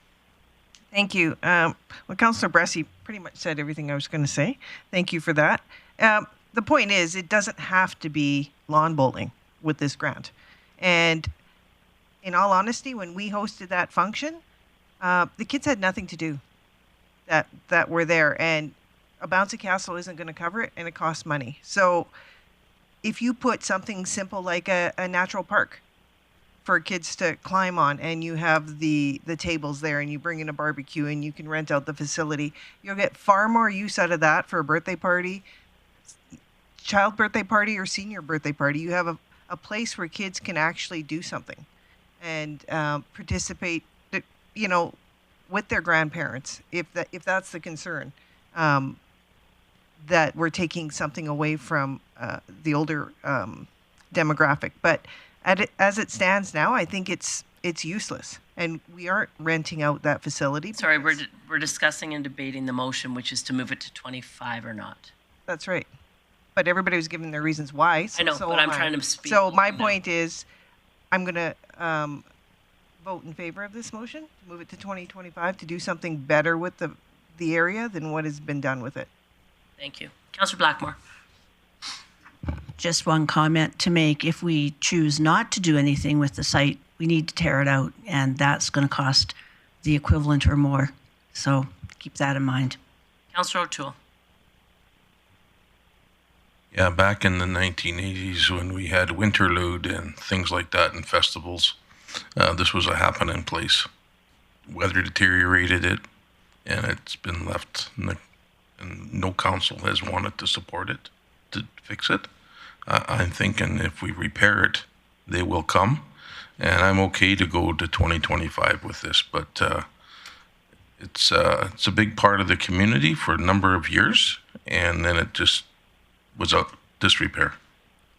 Thank you. Well, Councillor Bressie pretty much said everything I was going to say. Thank you for that. The point is, it doesn't have to be lawn bowling with this grant. And in all honesty, when we hosted that function, the kids had nothing to do that were there. And a bouncy castle isn't going to cover it, and it costs money. So if you put something simple like a natural park for kids to climb on, and you have the tables there, and you bring in a barbecue, and you can rent out the facility, you'll get far more use out of that for a birthday party, child birthday party, or senior birthday party. You have a place where kids can actually do something and participate, you know, with their grandparents, if that's the concern, that we're taking something away from the older demographic. But as it stands now, I think it's useless, and we aren't renting out that facility. Sorry, we're discussing and debating the motion, which is to move it to 25 or not. That's right. But everybody was giving their reasons why. So, I know, but I'm trying to speak. So my point is, I'm going to vote in favor of this motion, to move it to 2025, to do something better with the area than what has been done with it. Thank you. Councillor Blackmore? Just one comment to make. If we choose not to do anything with the site, we need to tear it out, and that's going to cost the equivalent or more. So keep that in mind. Councillor O'Toole? Yeah, back in the 1980s when we had Winterlude and things like that and festivals, this was a happening place. Weather deteriorated it, and it's been left, and no council has wanted to support it, to fix it. I'm thinking if we repair it, they will come, and I'm okay to go to 2025 with this, but it's a big part of the community for a number of years, and then it just was a disrepair.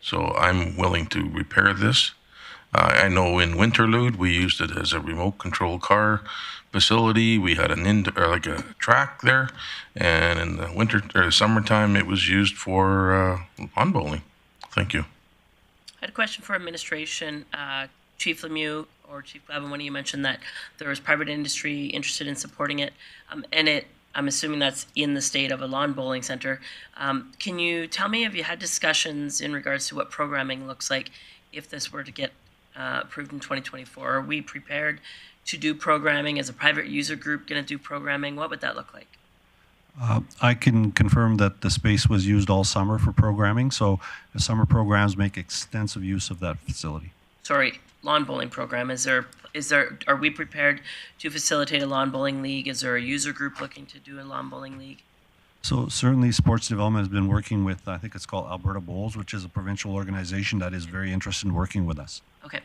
So I'm willing to repair this. I know in Winterlude we used it as a remote control car facility. We had like a track there, and in the winter or summertime it was used for lawn bowling. Thank you. I had a question for administration. Chief Lemieux or Chief Glavin, one of you mentioned that there was private industry interested in supporting it, and I'm assuming that's in the state of a lawn bowling center. Can you tell me, have you had discussions in regards to what programming looks like if this were to get approved in 2024? Are we prepared to do programming? Is a private user group going to do programming? What would that look like? I can confirm that the space was used all summer for programming, so the summer programs make extensive use of that facility. Sorry, lawn bowling program. Are we prepared to facilitate a lawn bowling league? Is there a user group looking to do a lawn bowling league? So certainly sports development has been working with, I think it's called Alberta Bowls, which is a provincial organization that is very interested in working with us. Okay.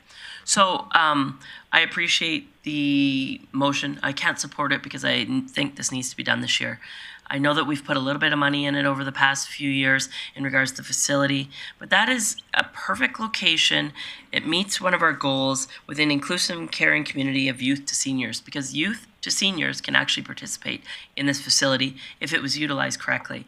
So I appreciate the motion. I can't support it because I think this needs to be done this year. I know that we've put a little bit of money in it over the past few years in regards to the facility, but that is a perfect location. It meets one of our goals with an inclusive and caring community of youth to seniors, because youth to seniors can actually participate in this facility if it was utilized correctly.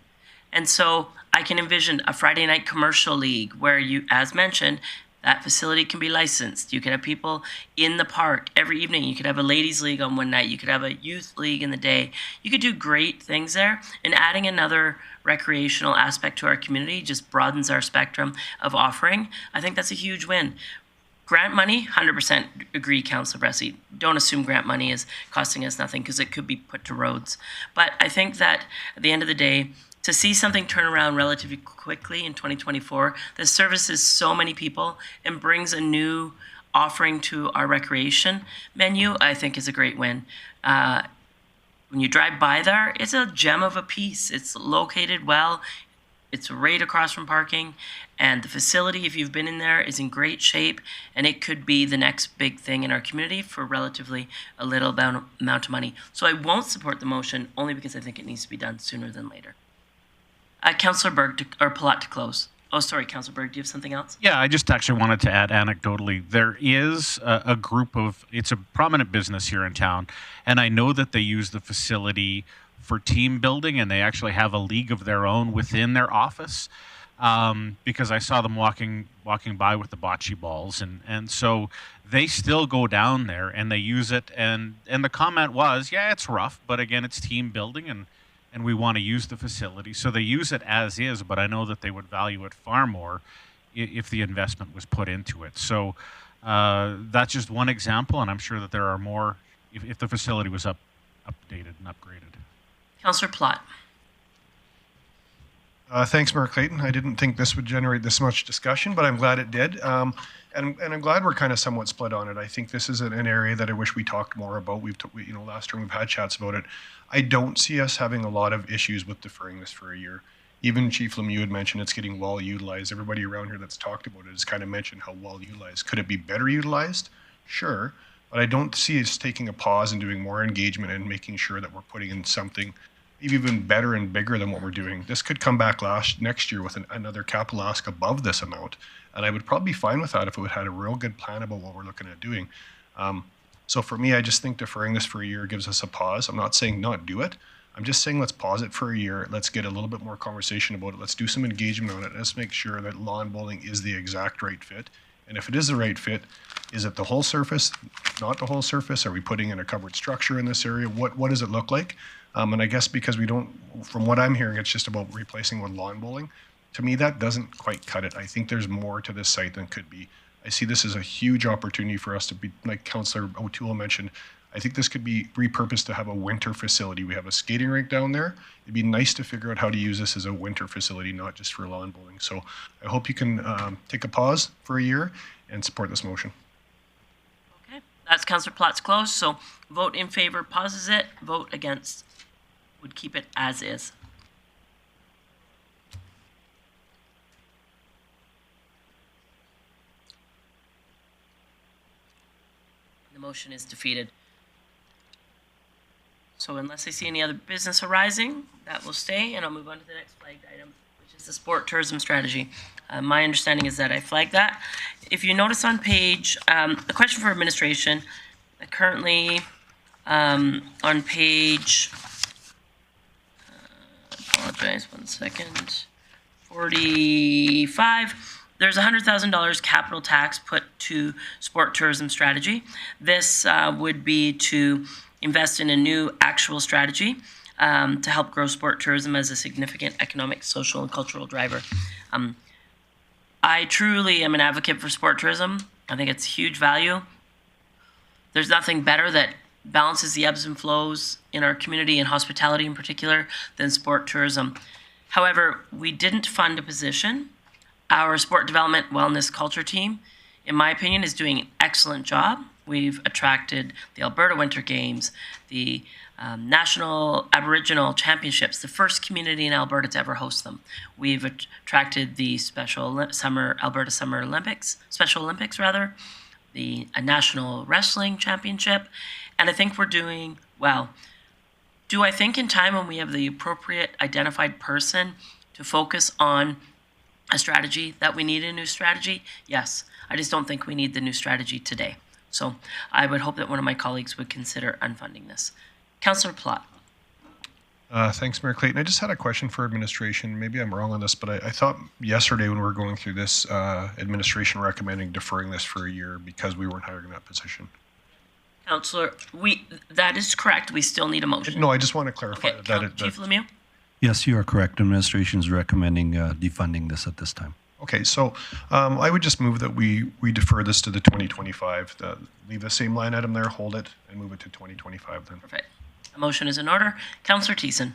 And so I can envision a Friday night commercial league where you, as mentioned, that facility can be licensed. You could have people in the park every evening. You could have a ladies' league on one night. You could have a youth league in the day. You could do great things there. And adding another recreational aspect to our community just broadens our spectrum of offering. I think that's a huge win. Grant money, 100% agree, Councillor Bressie. Don't assume grant money is costing us nothing, because it could be put to roads. But I think that at the end of the day, to see something turn around relatively quickly in 2024 that services so many people and brings a new offering to our recreation menu, I think is a great win. When you drive by there, it's a gem of a piece. It's located well. It's right across from parking. And the facility, if you've been in there, is in great shape. And it could be the next big thing in our community for relatively a little amount of money. So I won't support the motion only because I think it needs to be done sooner than later. Councillor Berg, or Palat, to close. Oh, sorry, Councillor Berg, do you have something else? Yeah, I just actually wanted to add anecdotally, there is a group of, it's a prominent business here in town, and I know that they use the facility for team building, and they actually have a league of their own within their office, because I saw them walking by with the bocce balls, and so they still go down there and they use it, and the comment was, yeah, it's rough, but again, it's team building, and we want to use the facility. So they use it as is, but I know that they would value it far more if the investment was put into it. So that's just one example, and I'm sure that there are more if the facility was updated and upgraded. Councillor Plott. Thanks, Mayor Clayton. I didn't think this would generate this much discussion, but I'm glad it did. And I'm glad we're kind of somewhat split on it. I think this is an area that I wish we talked more about. Last term we've had chats about it. I don't see us having a lot of issues with deferring this for a year. Even Chief Lemieux had mentioned it's getting well utilized. Everybody around here that's talked about it has kind of mentioned how well utilized. Could it be better utilized? Sure. But I don't see us taking a pause and doing more engagement and making sure that we're putting in something even better and bigger than what we're doing. This could come back next year with another capital ask above this amount. And I would probably be fine with that if it had a real good plan about what we're looking at doing. So for me, I just think deferring this for a year gives us a pause. I'm not saying not do it. I'm just saying let's pause it for a year. Let's get a little bit more conversation about it. Let's do some engagement on it. Let's make sure that lawn bowling is the exact right fit. And if it is the right fit, is it the whole surface, not the whole surface? Are we putting in a covered structure in this area? What does it look like? And I guess because we don't, from what I'm hearing, it's just about replacing with lawn bowling. To me, that doesn't quite cut it. I think there's more to this site than could be. I see this as a huge opportunity for us to be, like Councillor O'Toole mentioned, I think this could be repurposed to have a winter facility. We have a skating rink down there. It'd be nice to figure out how to use this as a winter facility, not just for lawn bowling. So I hope you can take a pause for a year and support this motion. Okay, that's Councillor Plott's close. So vote in favor pauses it, vote against would keep it as is. The motion is defeated. So unless I see any other business arising, that will stay, and I'll move on to the next flagged item, which is the sport tourism strategy. My understanding is that I flagged that. If you notice on page, the question for administration, currently on page, apologize, 1 second, 45, there's $100,000 capital tax put to sport tourism strategy. This would be to invest in a new actual strategy to help grow sport tourism as a significant economic, social, and cultural driver. I truly am an advocate for sport tourism. I think it's huge value. There's nothing better that balances the ebbs and flows in our community and hospitality in particular than sport tourism. However, we didn't fund a position. Our sport development wellness culture team, in my opinion, is doing an excellent job. We've attracted the Alberta Winter Games, the National Aboriginal Championships, the first community in Alberta to ever host them. We've attracted the Alberta Summer Olympics, Special Olympics rather, the National Wrestling Championship, and I think we're doing well. Do I think in time when we have the appropriate identified person to focus on a strategy that we need a new strategy? Yes. I just don't think we need the new strategy today. So I would hope that one of my colleagues would consider unfunding this. Councillor Plott. Thanks, Mayor Clayton. I just had a question for administration. Maybe I'm wrong on this, but I thought yesterday when we were going through this, administration recommending deferring this for a year because we weren't hiring that position. Councillor, that is correct. We still need a motion. No, I just want to clarify that. Chief Lemieux? Yes, you are correct. Administration is recommending defunding this at this time. Okay, so I would just move that we defer this to the 2025. Leave the same line item there, hold it, and move it to 2025 then. Perfect. A motion is in order. Councillor Thiessen.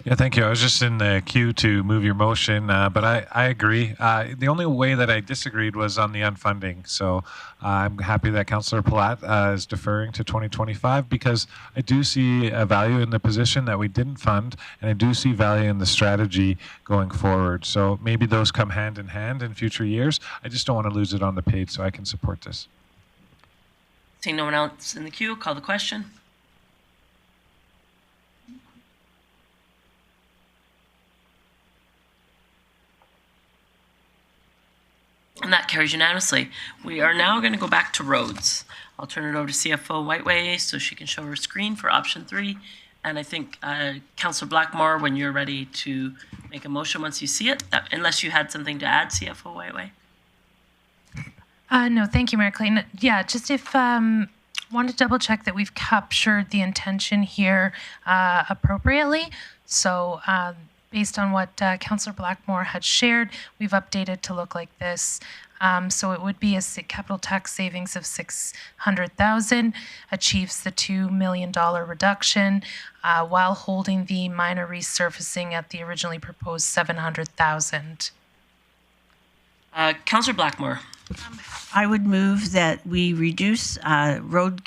Yeah, thank you. I was just in the queue to move your motion, but I agree. The only way that I disagreed was on the unfunding. So I'm happy that Councillor Platt is deferring to 2025 because I do see a value in the position that we didn't fund, and I do see value in the strategy going forward. So maybe those come hand in hand in future years. I just don't want to lose it on the page, so I can support this. Seeing no one else in the queue, call the question. carries unanimously. We are now going to go back to roads. I'll turn it over to CFO Whiteway so she can show her screen for option 3. And I think Councillor Blackmore, when you're ready to make a motion once you see it, unless you had something to add, CFO Whiteway. No, thank you, Mayor Clayton. Yeah, just if want to double check that we've captured the intention here appropriately. So based on what Councillor Blackmore had shared, we've updated to look like this. So it would be a capital tax savings of $600,000, achieves the $2 million reduction while holding the minor resurfacing at the originally proposed $700,000. Councillor Blackmore. I would move that we reduce road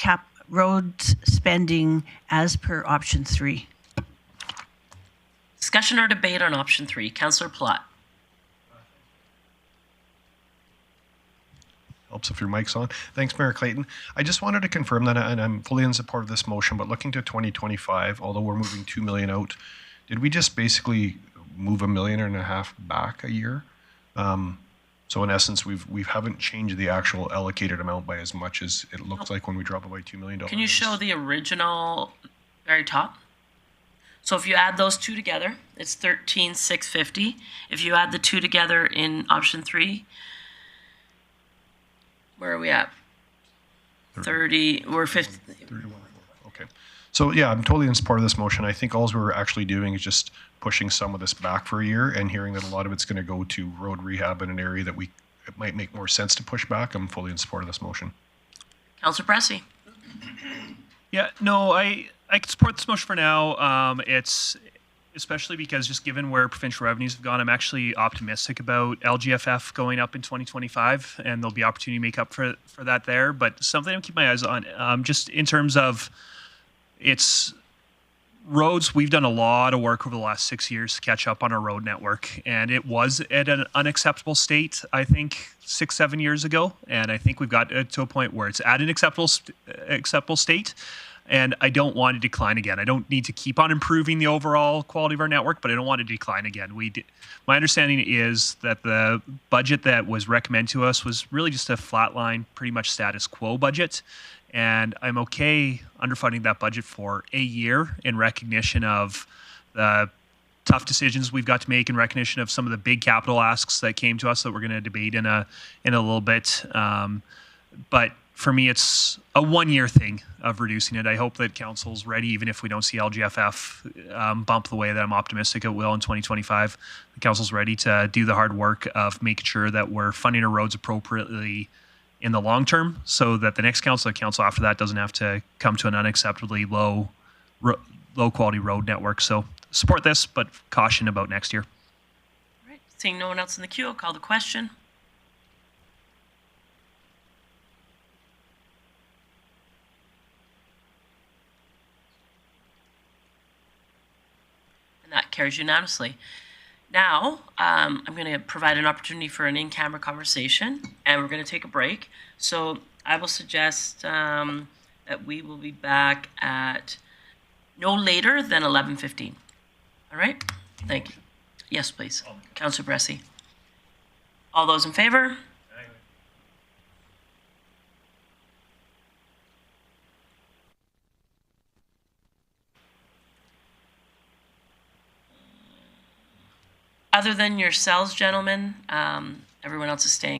spending as per option 3. Discussion or debate on option 3. Councillor Plott. Helps if your mic's on. Thanks, Mayor Clayton. I just wanted to confirm that, and I'm fully in support of this motion, but looking to 2025, although we're moving $2 million out, did we just basically move $1.5 million back a year? So in essence, we haven't changed the actual allocated amount by as much as it looks like when we drop it by $2 million. Can you show the original very top? So if you add those two together, it's 13,650. If you add the two together in option 3, where are we at? 30, we're 50. 31. Okay. So yeah, I'm totally in support of this motion. I think all we're actually doing is just pushing some of this back for a year and hearing that a lot of it's going to go to road rehab in an area that it might make more sense to push back. I'm fully in support of this motion. Councillor Pressy. Yeah, no, I can support this motion for now. It's especially because just given where provincial revenues have gone, I'm actually optimistic about LGFF going up in 2025, and there'll be opportunity to make up for that there. But something I'm keeping my eyes on, just in terms of its roads, we've done a lot of work over the last 6 years to catch up on our road network, and it was at an unacceptable state, I think, 6-7 years ago, and I think we've got to a point where it's at an acceptable state, and I don't want to decline again. I don't need to keep on improving the overall quality of our network, but I don't want to decline again. My understanding is that the budget that was recommended to us was really just a flatline, pretty much status quo budget, and I'm okay underfunding that budget for a year in recognition of the tough decisions we've got to make, in recognition of some of the big capital asks that came to us that we're going to debate in a little bit. But for me, it's a 1-year thing of reducing it. I hope that council's ready, even if we don't see LGFF bump the way that I'm optimistic it will in 2025. The council's ready to do the hard work of making sure that we're funding our roads appropriately in the long term, so that the next council after that doesn't have to come to an unacceptably low quality road network. So support this, but caution about next year. All right, seeing no one else in the queue, I'll call the question. And that carries unanimously. Now, I'm going to provide an opportunity for an in-camera conversation, and we're going to take a break. So I will suggest that we will be back at no later than 11:15. All right? Thank you. Yes, please. Councillor Pressy. All those in favor? Other than yourselves, gentlemen, everyone else is staying.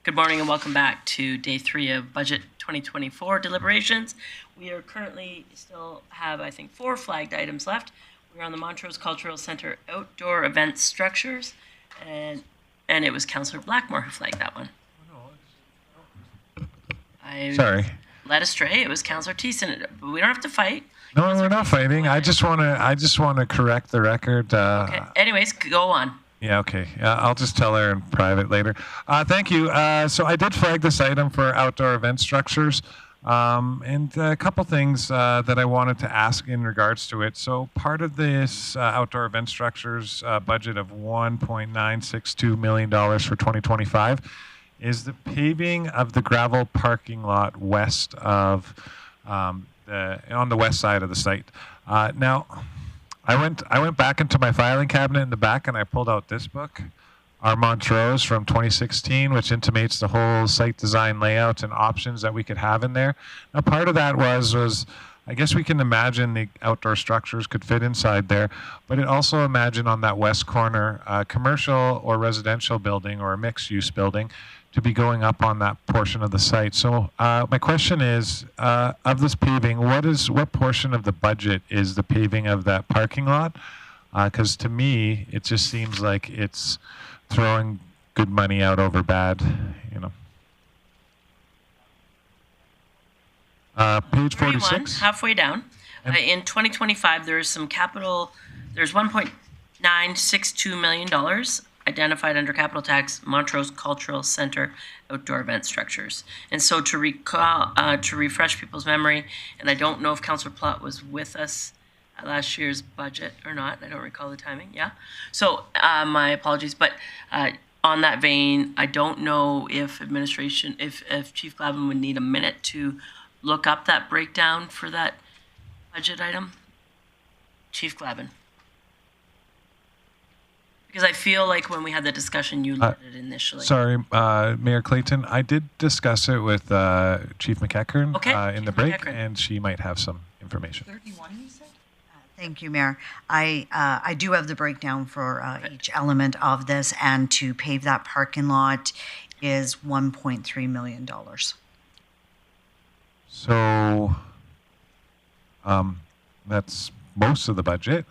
Good morning and welcome back to day 3 of Budget 2024 deliberations. We are currently still have, I think, 4 flagged items left. We're on the Montrose Cultural Centre outdoor event structures, and it was Councillor Blackmore who flagged that one. I Sorry. led astray. It was Councillor Thiessen, but we don't have to fight. No, we're not fighting. I just want to correct the record. Okay. Anyways, go on. Yeah, okay. I'll just tell her in private later. Thank you. So I did flag this item for outdoor event structures. And a couple things that I wanted to ask in regards to it. So part of this outdoor event structures budget of $1.962 million for 2025 is the paving of the gravel parking lot west of on the west side of the site. Now, I went back into my filing cabinet in the back and I pulled out this book, our Montrose from 2016, which intimates the whole site design layout and options that we could have in there. Now, part of that was I guess we can imagine the outdoor structures could fit inside there, but it also imagine on that west corner, a commercial or residential building or a mixed-use building to be going up on that portion of the site. So my question is, of this paving, what portion of the budget is the paving of that parking lot? Because to me, it just seems like it's throwing good money out over bad, you know. Page 46. Halfway down. In 2025, there's some capital, there's $1.962 million identified under capital tax Montrose Cultural Centre outdoor event structures. And so to recall, to refresh people's memory, and I don't know if Councillor Plott was with us at last year's budget or not. I don't recall the timing. Yeah. So my apologies, but on that vein, I don't know if administration, if Chief Glavin would need a minute to look up that breakdown for that budget item. Chief Glavin. Because I feel like when we had the discussion, you led it initially. Sorry, Mayor Clayton, I did discuss it with Chief McEachern in the break, and she might have some information. 31, you said? Thank you, Mayor. I do have the breakdown for each element of this, and to pave that parking lot is $1.3 million. So that's most of the budget.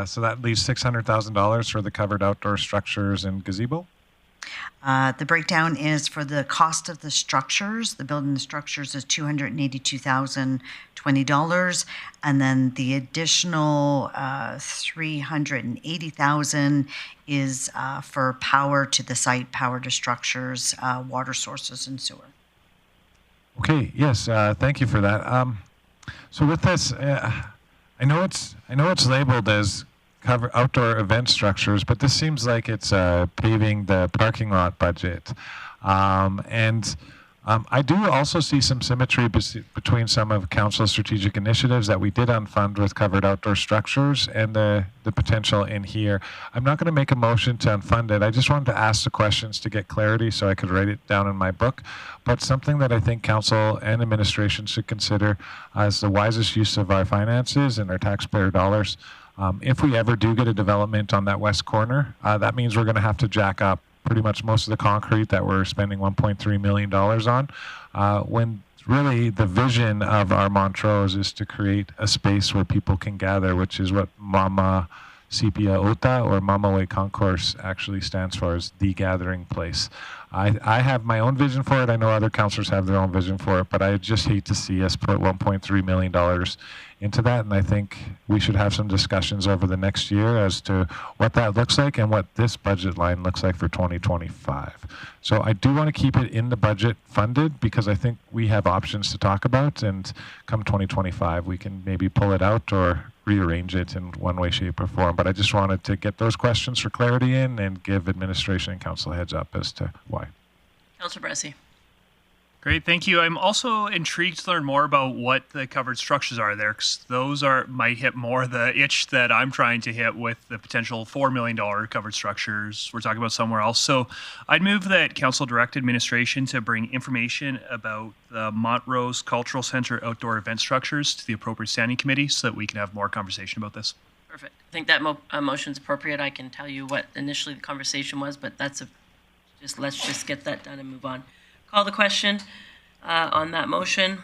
So that leaves $600,000 for the covered outdoor structures and gazebo. The breakdown is for the cost of the structures. The building the structures is $282,020, and then the additional $380,000 is for power to the site, power to structures, water sources, and sewer. Okay. Yes. Thank you for that. So with this, I know it's labeled as cover outdoor event structures, but this seems like it's paving the parking lot budget. I do also see some symmetry between some of Council's strategic initiatives that we did unfund with covered outdoor structures and the potential in here. I'm not going to make a motion to unfund it. I just wanted to ask the questions to get clarity so I could write it down in my book. But something that I think Council and administration should consider as the wisest use of our finances and our taxpayer dollars. If we ever do get a development on that west corner, that means we're going to have to jack up pretty much most of the concrete that we're spending $1.3 million on, when really the vision of our Montrose is to create a space where people can gather, which is what Mama Sepia Ota or Mama Way Concourse actually stands for, is the gathering place. I have my own vision for it. I know other councillors have their own vision for it, but I just hate to see us put $1.3 million into that, and I think we should have some discussions over the next year as to what that looks like and what this budget line looks like for 2025. So I do want to keep it in the budget funded because I think we have options to talk about, and come 2025 we can maybe pull it out or rearrange it in one way, shape, or form. But I just wanted to get those questions for clarity in and give administration and council a heads up as to why. Councillor Bressie. Great, thank you. I'm also intrigued to learn more about what the covered structures are there, because those might hit more the itch that I'm trying to hit with the potential $4 million covered structures we're talking about somewhere else. So I'd move that council direct administration to bring information about the Montrose Cultural Centre outdoor event structures to the appropriate standing committee so that we can have more conversation about this. Perfect. I think that motion's appropriate. I can tell you what initially the conversation was, but that's let's just get that done and move on. Call the question on that motion.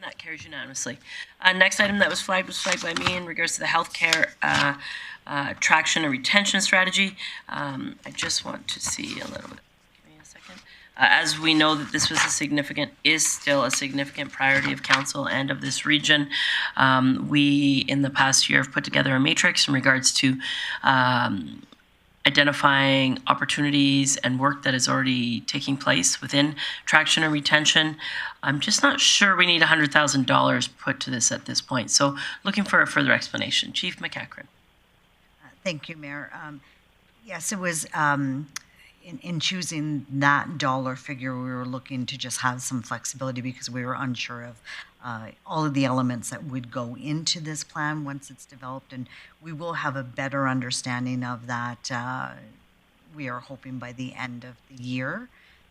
That carries unanimously. Next item that was flagged by me in regards to the healthcare attraction and retention strategy. I just want to see a little bit. Give me a second. As we know that this was still a significant priority of council and of this region. We, in the past year, have put together a matrix in regards to identifying opportunities and work that is already taking place within traction and retention. I'm just not sure we need $100,000 put to this at this point. So looking for a further explanation. Chief McEachran. Thank you, Mayor. Yes, it was in choosing that dollar figure, we were looking to just have some flexibility because we were unsure of all of the elements that would go into this plan once it's developed, and we will have a better understanding of that. We are hoping by the end of the year,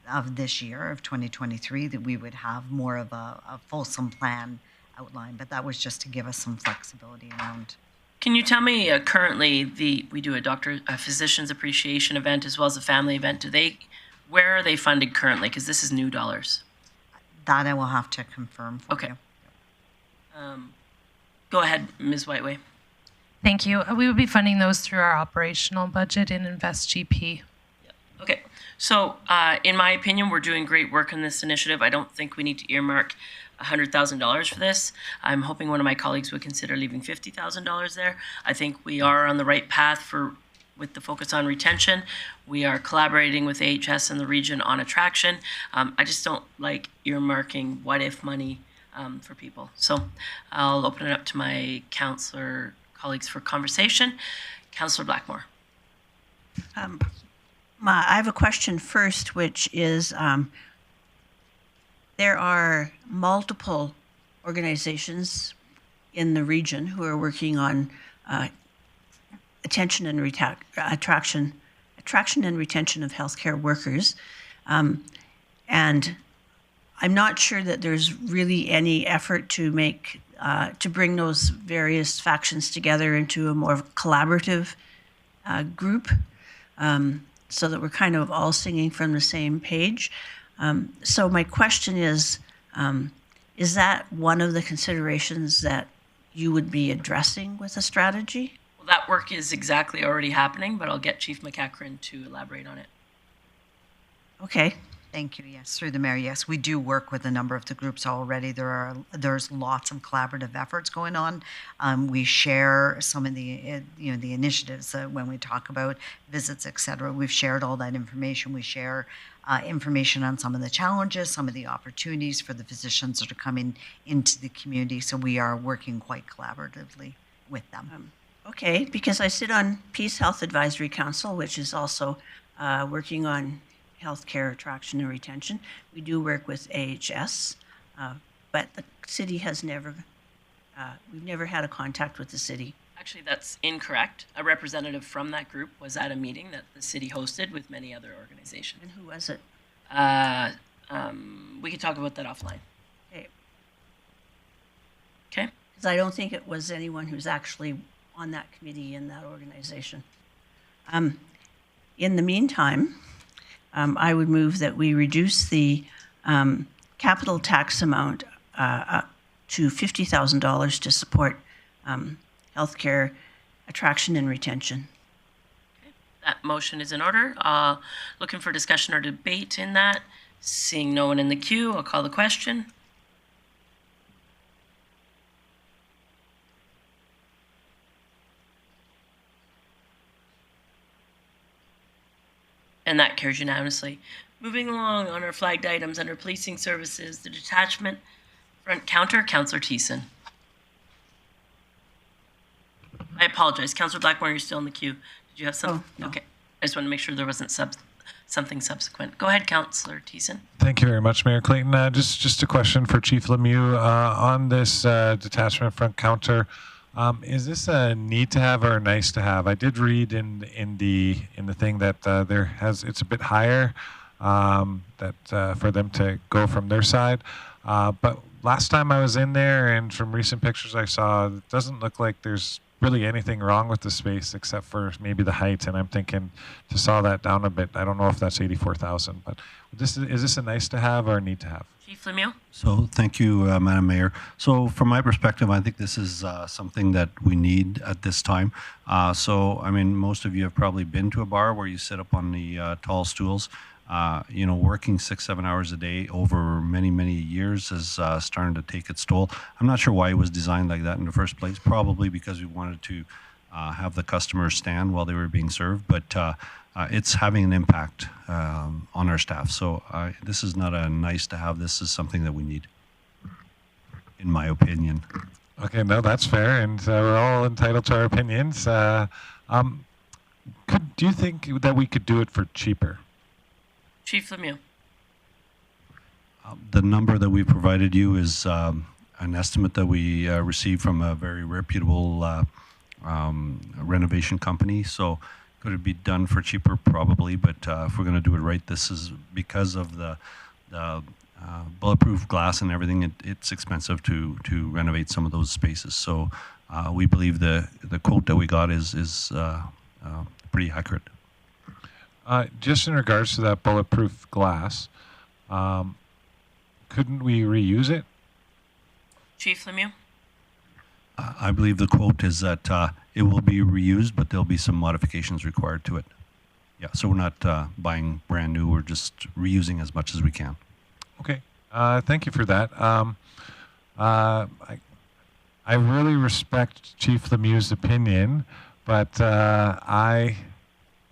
of this year, of 2023, that we would have more of a fulsome plan outlined, but that was just to give us some flexibility around. Can you tell me currently we do a physician's appreciation event as well as a family event. Where are they funded currently? Because this is new dollars. That I will have to confirm for okay. you. Go ahead, Ms. Whiteway. Thank you. We would be funding those through our operational budget in InvestGP. Okay, so in my opinion, we're doing great work on this initiative. I don't think we need to earmark $100,000 for this. I'm hoping one of my colleagues would consider leaving $50,000 there. I think we are on the right path with the focus on retention. We are collaborating with AHS and the region on attraction. I just don't like earmarking what-if money for people. So I'll open it up to my councillor colleagues for conversation. Councillor Blackmore. I have a question first, which is there are multiple organizations in the region who are working on attraction and retention of healthcare workers, and I'm not sure that there's really any effort to bring those various factions together into a more collaborative group, so that we're kind of all singing from the same page. So my question is that one of the considerations that you would be addressing with a strategy? Well, that work is exactly already happening, but I'll get Chief McEachran to elaborate on it. Okay. Thank you. Yes, through the mayor. Yes, we do work with a number of the groups already. There's lots of collaborative efforts going on. We share some of the the initiatives when we talk about visits, etc. We've shared all that information. We share information on some of the challenges, some of the opportunities for the physicians that are coming into the community. So we are working quite collaboratively with them. Okay, because I sit on Peace Health Advisory Council, which is also working on healthcare attraction and retention. We do work with AHS, but the city has we've never had a contact with the city. Actually, that's incorrect. A representative from that group was at a meeting that the city hosted with many other organizations. And who was it? We could talk about that offline. Okay. Okay. Because I don't think it was anyone who's actually on that committee in that organization. In the meantime, I would move that we reduce the capital tax amount up to $50,000 to support healthcare attraction and retention. Okay. That motion is in order. Looking for discussion or debate in that. Seeing no one in the queue, I'll call the question. And that carries unanimously. Moving along on our flagged items under policing services, the detachment front counter, Councillor Thiessen. I apologize. Councillor Blackmore, you're still in the queue. Did you have something? Oh, no. Okay. I just want to make sure there wasn't something subsequent. Go ahead, Councillor Thiessen. Thank you very much, Mayor Clayton. Just a question for Chief Lemieux on this detachment front counter. Is this a need to have or a nice to have? I did read in the thing that it's a bit higher that for them to go from their side. But last time I was in there, and from recent pictures I saw, it doesn't look like there's really anything wrong with the space except for maybe the height. And I'm thinking to saw that down a bit. I don't know if that's 84,000, but is this a nice to have or a need to have? Chief Lemieux? So thank you, Madam Mayor. So from my perspective, I think this is something that we need at this time. So, I mean, most of you have probably been to a bar where you sit up on the tall stools. Working 6-7 hours a day over many, many years is starting to take its toll. I'm not sure why it was designed like that in the first place. Probably because we wanted to have the customers stand while they were being served, but it's having an impact on our staff. So this is not a nice to have. This is something that we need, in my opinion. Okay, no, that's fair, and we're all entitled to our opinions. Do you think that we could do it for cheaper? Chief Lemieux? The number that we provided you is an estimate that we received from a very reputable renovation company. So could it be done for cheaper? Probably, but if we're going to do it right, this is because of the bulletproof glass and everything. It's expensive to renovate some of those spaces. So we believe the quote that we got is pretty accurate. Just in regards to that bulletproof glass, couldn't we reuse it? Chief Lemieux? I believe the quote is that it will be reused, but there'll be some modifications required to it. Yeah, so we're not buying brand new. We're just reusing as much as we can. Okay, thank you for that. I really respect Chief Lemieux's opinion, but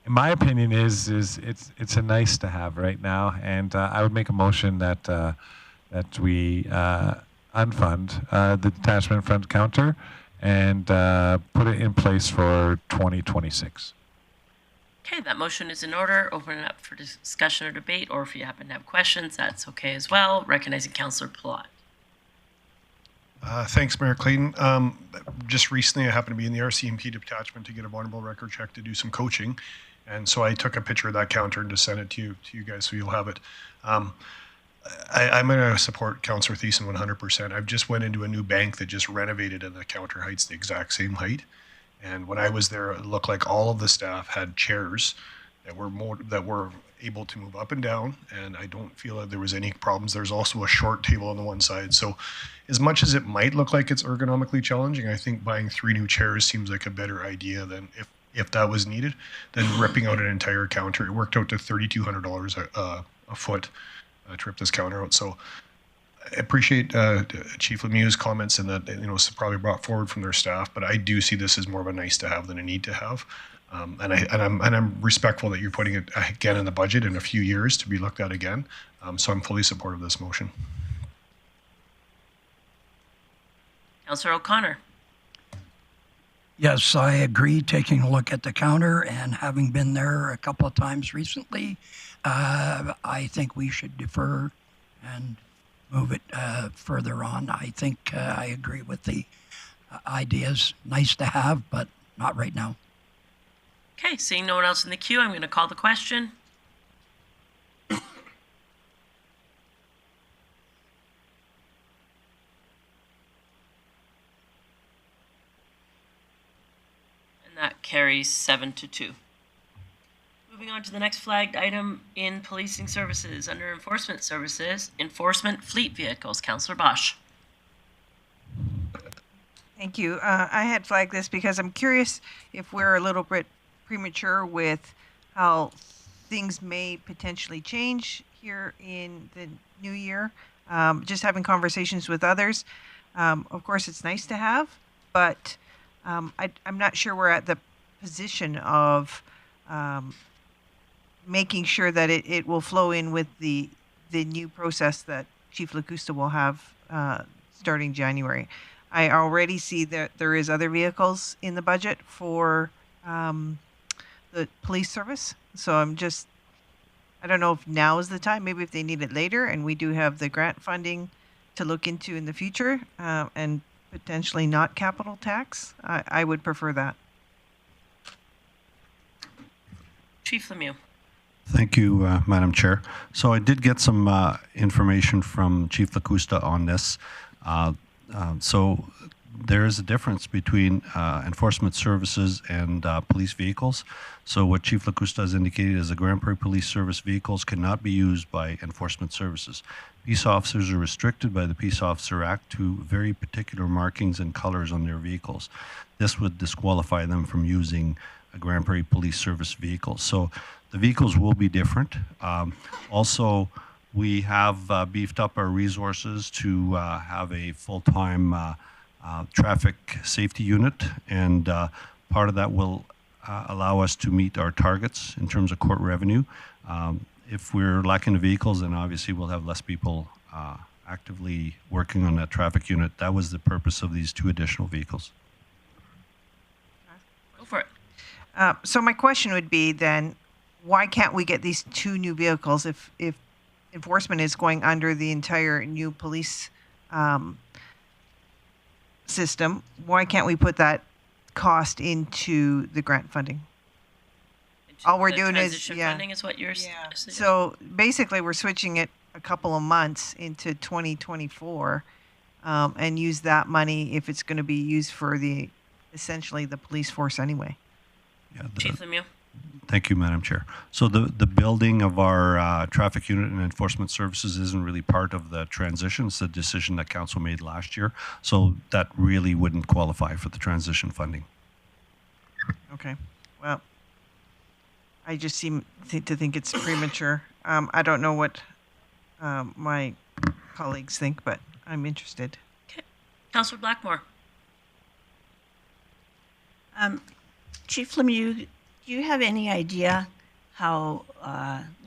in my opinion, is it's a nice to have right now, and I would make a motion that we unfund the detachment front counter and put it in place for 2026. Okay, that motion is in order. Open it up for discussion or debate, or if you happen to have questions, that's okay as well. Recognizing Councillor Plot. Thanks, Mayor Clayton. Just recently, I happened to be in the RCMP detachment to get a vulnerable record check to do some coaching. And so I took a picture of that counter and just sent it to you guys so you'll have it. I'm going to support Councillor Thiessen 100%. I've just went into a new bank that just renovated and the counter height's the exact same height. And when I was there, it looked like all of the staff had chairs that were able to move up and down, and I don't feel that there was any problems. There's also a short table on the one side. So as much as it might look like it's ergonomically challenging, I think buying 3 new chairs seems like a better idea than if that was needed, than ripping out an entire counter. It worked out to $3,200 a foot to rip this counter out. So I appreciate Chief Lemieux's comments, and that it's probably brought forward from their staff, but I do see this as more of a nice to have than a need to have. And I'm respectful that you're putting it again in the budget in a few years to be looked at again. So I'm fully supportive of this motion. Councillor O'Connor? Yes, I agree. Taking a look at the counter and having been there a couple of times recently, I think we should defer and move it further on. I think I agree with the ideas. Nice to have, but not right now. Okay, seeing no one else in the queue, I'm going to call the question. And that carries 7-2. Moving on to the next flagged item in policing services. Under enforcement services, enforcement fleet vehicles. Councillor Bosch. Thank you. I had flagged this because I'm curious if we're a little bit premature with how things may potentially change here in the new year. Just having conversations with others. Of course, it's nice to have, but I'm not sure we're at the position of making sure that it will flow in with the new process that Chief Lacusta will have starting January. I already see that there is other vehicles in the budget for the police service. So I don't know if now is the time, maybe if they need it later, and we do have the grant funding to look into in the future, and potentially not capital tax. I would prefer that. Chief Lemieux. Thank you, Madam Chair. So I did get some information from Chief Lacusta on this. So there is a difference between enforcement services and police vehicles. So what Chief Lacusta has indicated is the Grande Prairie Police Service vehicles cannot be used by enforcement services. Peace officers are restricted by the Peace Officer Act to very particular markings and colors on their vehicles. This would disqualify them from using a Grande Prairie Police Service vehicle. So the vehicles will be different. Also, we have beefed up our resources to have a full-time traffic safety unit, and part of that will allow us to meet our targets in terms of court revenue. If we're lacking the vehicles, then obviously we'll have less people actively working on that traffic unit. That was the purpose of these 2 additional vehicles. Go for it. So my question would be then, why can't we get these 2 new vehicles if enforcement is going under the entire new police system? Why can't we put that cost into the grant funding? All we're doing is transition funding is what you're suggesting? So basically, we're switching it a couple of months into 2024, and use that money if it's going to be used for essentially the police force anyway. Yeah, Chief Lemieux. Thank you, Madam Chair. So the building of our traffic unit and enforcement services isn't really part of the transition. It's a decision that council made last year. So that really wouldn't qualify for the transition funding. Okay. Well, I just seem to think it's premature. I don't know what my colleagues think, but I'm interested. Okay. Councillor Blackmore. Chief Lemieux, do you have any idea how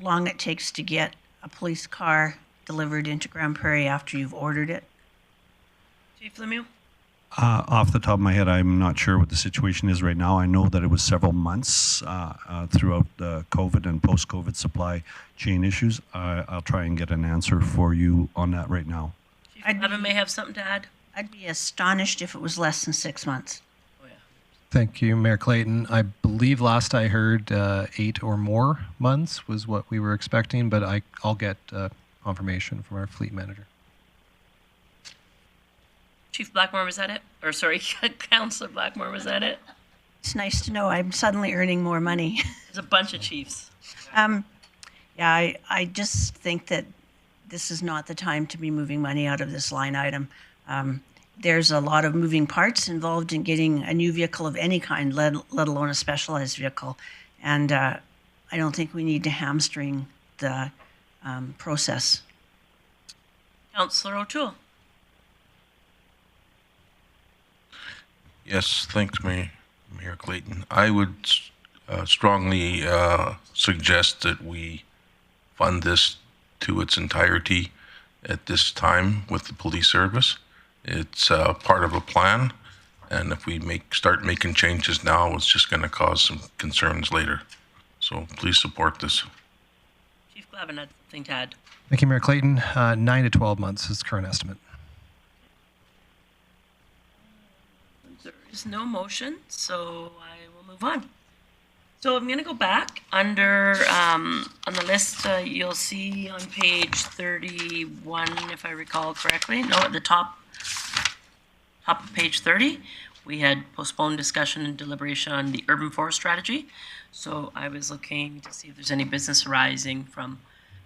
long it takes to get a police car delivered into Grande Prairie after you've ordered it? Chief Lemieux. Off the top of my head, I'm not sure what the situation is right now. I know that it was several months throughout the COVID and post-COVID supply chain issues. I'll try and get an answer for you on that right now. Chief Evan may have something to add. I'd be astonished if it was less than 6 months. Thank you, Mayor Clayton. I believe last I heard 8 or more months was what we were expecting, but I'll get confirmation from our fleet manager. Chief Blackmore, was that it? Or sorry, Councillor Blackmore, was that it? It's nice to know I'm suddenly earning more money. There's a bunch of chiefs. Yeah, I just think that this is not the time to be moving money out of this line item. There's a lot of moving parts involved in getting a new vehicle of any kind, let alone a specialized vehicle. And I don't think we need to hamstring the process. Councillor O'Toole. Yes, thanks, Mayor Clayton. I would strongly suggest that we fund this to its entirety at this time with the police service. It's part of a plan, and if we start making changes now, it's just going to cause some concerns later. So please support this. Chief Glavin had something to add. Thank you, Mayor Clayton. 9 to 12 months is the current estimate. There is no motion, so I will move on. So I'm going to go back under, on the list, you'll see on page 31, if I recall correctly. No, at the top of page 30, we had postponed discussion and deliberation on the urban forest strategy. So I was looking to see if there's any business arising from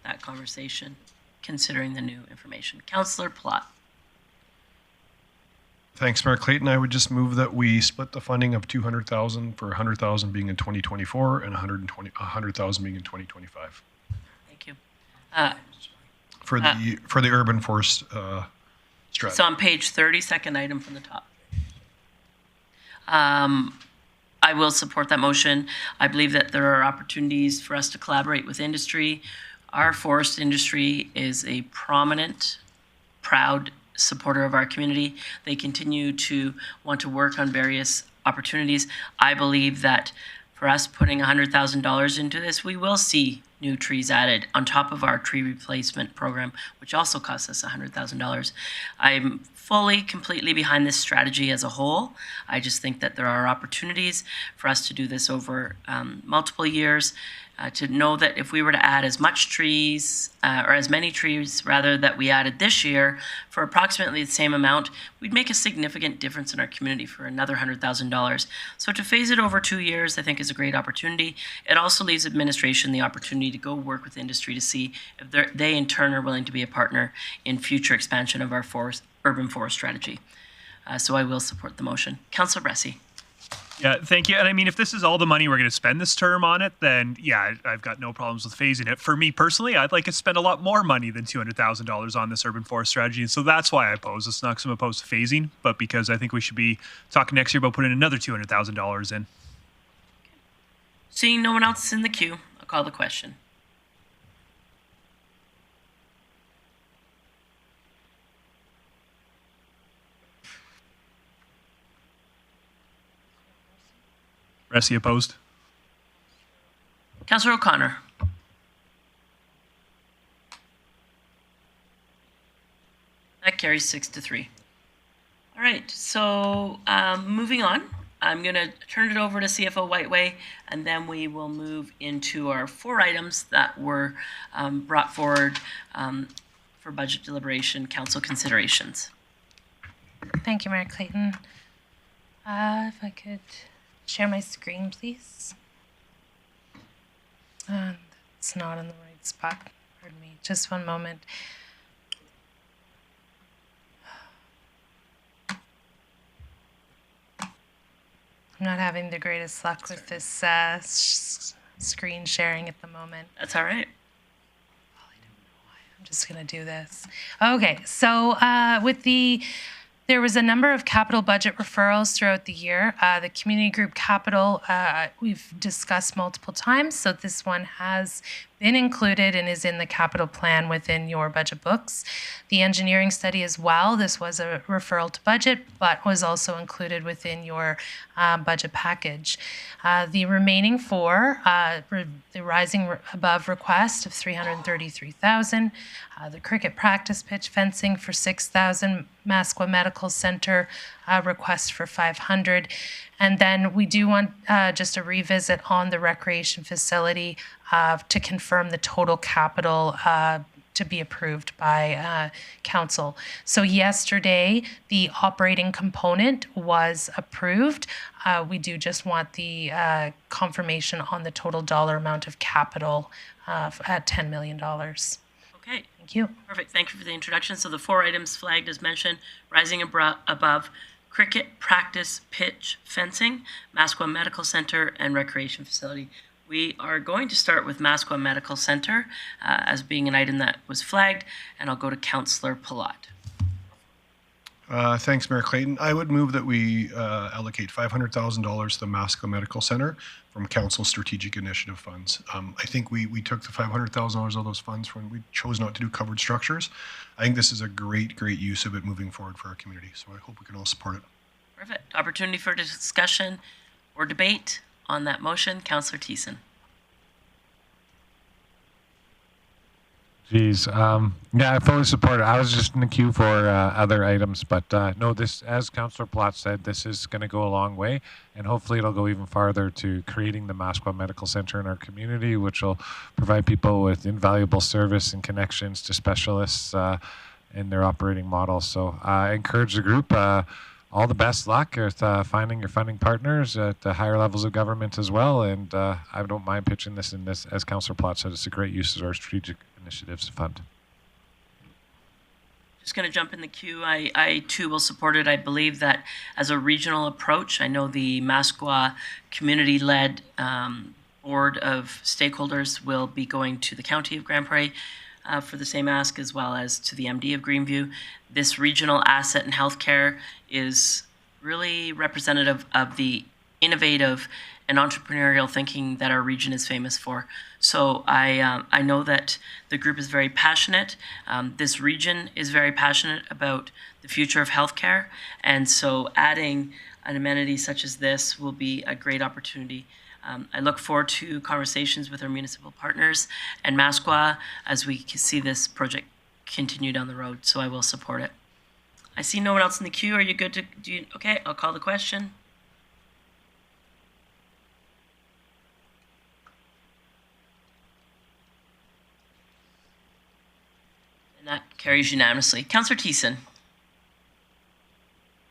that conversation, considering the new information. Councillor Plott. Thanks, Mayor Clayton. I would just move that we split the funding of 200,000 for 100,000 being in 2024 and 100,000 being in 2025. Thank you. For the urban forest strategy. It's on page 30, second item from the top. I will support that motion. I believe that there are opportunities for us to collaborate with industry. Our forest industry is a prominent, proud supporter of our community. They continue to want to work on various opportunities. I believe that for us putting $100,000 into this, we will see new trees added on top of our tree replacement program, which also costs us $100,000. I'm fully, completely behind this strategy as a whole. I just think that there are opportunities for us to do this over multiple years. To know that if we were to add as much trees, or as many trees rather, that we added this year for approximately the same amount, we'd make a significant difference in our community for another $100,000. So to phase it over 2 years, I think is a great opportunity. It also leaves administration the opportunity to go work with industry to see if they in turn are willing to be a partner in future expansion of our urban forest strategy. So I will support the motion. Councillor Bressie. Yeah, thank you. And I mean, if this is all the money we're going to spend this term on it, then yeah, I've got no problems with phasing it. For me personally, I'd like to spend a lot more money than $200,000 on this urban forest strategy. And so that's why I oppose. It's not because I'm opposed to phasing, but because I think we should be talking next year about putting another $200,000 in. Seeing no one else in the queue, I'll call the question. Bressie opposed. Councillor O'Connor. That carries 6-3. All right, so moving on, I'm going to turn it over to CFO Whiteway, and then we will move into our 4 items that were brought forward for budget deliberation council considerations. Thank you, Mayor Clayton. If I could share my screen, please. It's not in the right spot. Pardon me. Just one moment. I'm not having the greatest luck with this screen sharing at the moment. That's all right. I'm just going to do this. Okay, so there was a number of capital budget referrals throughout the year. The community group capital, we've discussed multiple times, so this one has been included and is in the capital plan within your budget books. The engineering study as well, this was a referral to budget, but was also included within your budget package. The remaining 4, the rising above request of $333,000, the cricket practice pitch fencing for $6,000, Masqua Medical Center request for $500, and then we do want just a revisit on the recreation facility to confirm the total capital to be approved by council. So yesterday, the operating component was approved. We do just want the confirmation on the total dollar amount of capital at $10 million. Okay. Thank you. Perfect. Thank you for the introduction. So the 4 items flagged as mentioned, rising above, cricket practice pitch fencing, Masqua Medical Center, and recreation facility. We are going to start with Masqua Medical Center as being an item that was flagged, and I'll go to Councillor Palat. Thanks, Mayor Clayton. I would move that we allocate $500,000 to the Masqua Medical Center from Council Strategic Initiative funds. I think we took the $500,000 of those funds when we chose not to do covered structures. I think this is a great use of it moving forward for our community, so I hope we can all support it. Perfect. Opportunity for discussion or debate on that motion. Councillor Thiessen. Geez, yeah, I fully support it. I was just in the queue for other items, but no, this, as Councillor Platt said, this is going to go a long way, and hopefully it'll go even farther to creating the Masqua Medical Center in our community, which will provide people with invaluable service and connections to specialists in their operating model. So I encourage the group, all the best luck with finding your funding partners at the higher levels of government as well, and I don't mind pitching this in this, as Councillor Platt said, it's a great use of our strategic initiatives fund. Just going to jump in the queue. I too will support it. I believe that as a regional approach, I know the Masqua community-led board of stakeholders will be going to the county of Grande Prairie for the same ask, as well as to the MD of Greenview. This regional asset in healthcare is really representative of the innovative and entrepreneurial thinking that our region is famous for. So I know that the group is very passionate. This region is very passionate about the future of healthcare, and so adding an amenity such as this will be a great opportunity I look forward to conversations with our municipal partners and Masqua as we see this project continue down the road, so I will support it. I see no one else in the queue. Are you good to do you, okay, I'll call the question. And that carries unanimously. Councillor Thiessen.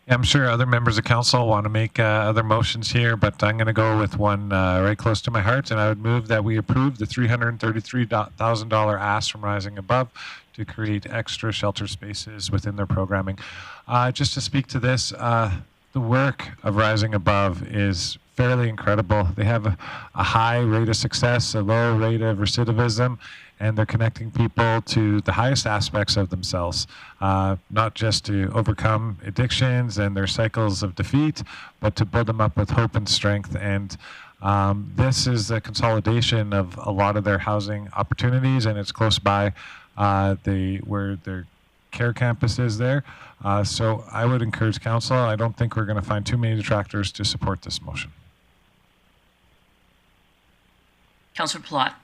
Yeah, I'm sure other members of council want to make other motions here, but I'm going to go with one right close to my heart, and I would move that we approve the $333,000 ask from Rising Above to create extra shelter spaces within their programming. Just to speak to this, the work of Rising Above is fairly incredible. They have a high rate of success, a low rate of recidivism, and they're connecting people to the highest aspects of themselves, not just to overcome addictions and their cycles of defeat, but to build them up with hope and strength. And this is a consolidation of a lot of their housing opportunities, and it's close by where their care campus is there. So I would encourage council. I don't think we're going to find too many detractors to support this motion. Councillor Plot.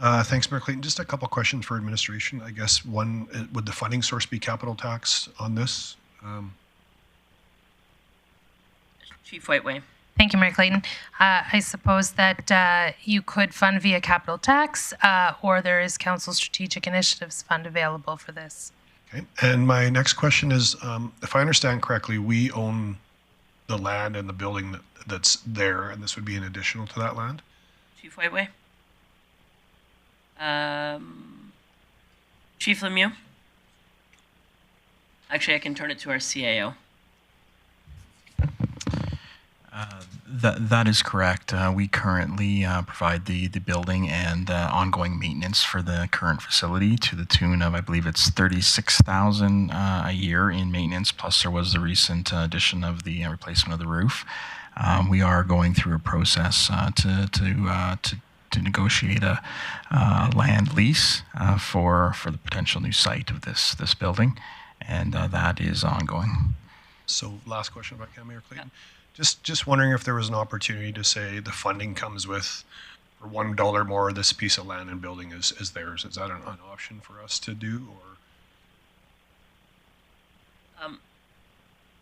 Thanks, Mayor Clayton. Just a couple questions for administration. I guess one, would the funding source be capital tax on this? Chief Whiteway. Thank you, Mayor Clayton. I suppose that you could fund via capital tax, or there is Council Strategic Initiatives Fund available for this. Okay. And my next question is, if I understand correctly, we own the land and the building that's there, and this would be an additional to that land? Chief Whiteway. Chief Lemieux. Actually, I can turn it to our CAO. That is correct. We currently provide the building and ongoing maintenance for the current facility to the tune of, I believe it's $36,000 a year in maintenance. Plus, there was the recent addition of the replacement of the roof. We are going through a process to negotiate a land lease for the potential new site of this building, and that is ongoing. So, last question about Mayor Clayton. Yeah. Just wondering if there was an opportunity to say the funding comes with, for $1 more, this piece of land and building is theirs. Is that an option for us to do, or?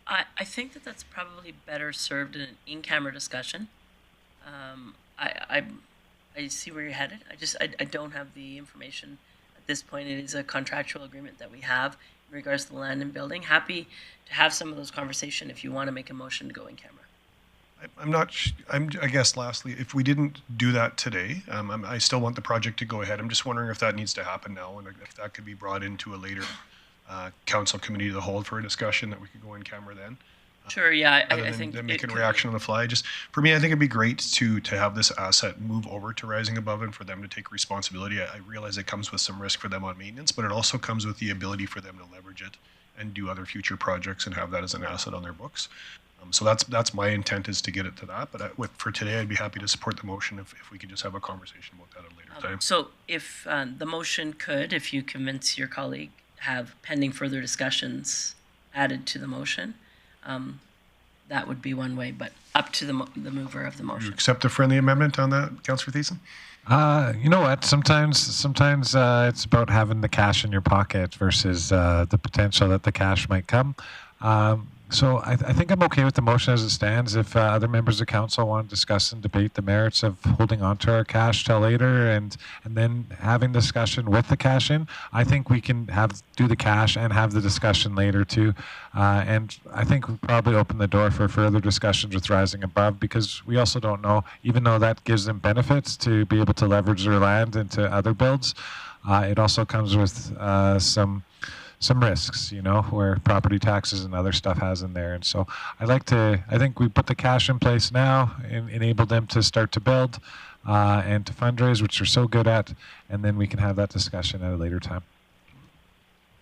I think that's probably better served in an in-camera discussion. I see where you're headed. I don't have the information at this point. It is a contractual agreement that we have in regards to the land and building. Happy to have some of those conversations if you want to make a motion to go in camera. I guess lastly, if we didn't do that today, I still want the project to go ahead. I'm just wondering if that needs to happen now, and if that could be brought into a later council committee of the whole for a discussion that we could go in camera then. Sure, yeah, I think making a reaction on the fly. Just for me, I think it'd be great to have this asset move over to Rising Above and for them to take responsibility. I realize it comes with some risk for them on maintenance, but it also comes with the ability for them to leverage it and do other future projects and have that as an asset on their books. So that's my intent, is to get it to that. But for today, I'd be happy to support the motion if we could just have a conversation about that at a later time. So if the motion could, if you convince your colleague, have pending further discussions added to the motion, that would be one way, but up to the mover of the motion. You accept a friendly amendment on that, Councillor Thiessen? You know what? Sometimes it's about having the cash in your pocket versus the potential that the cash might come. So I think I'm okay with the motion as it stands. If other members of council want to discuss and debate the merits of holding on to our cash till later and then having discussion with the cash in, I think we can do the cash and have the discussion later too. And I think we'll probably open the door for further discussions with Rising Above, because we also don't know, even though that gives them benefits to be able to leverage their land into other builds, it also comes with some risks, where property taxes and other stuff has in there. And so I think we put the cash in place now and enable them to start to build and to fundraise, which they're so good at, and then we can have that discussion at a later time.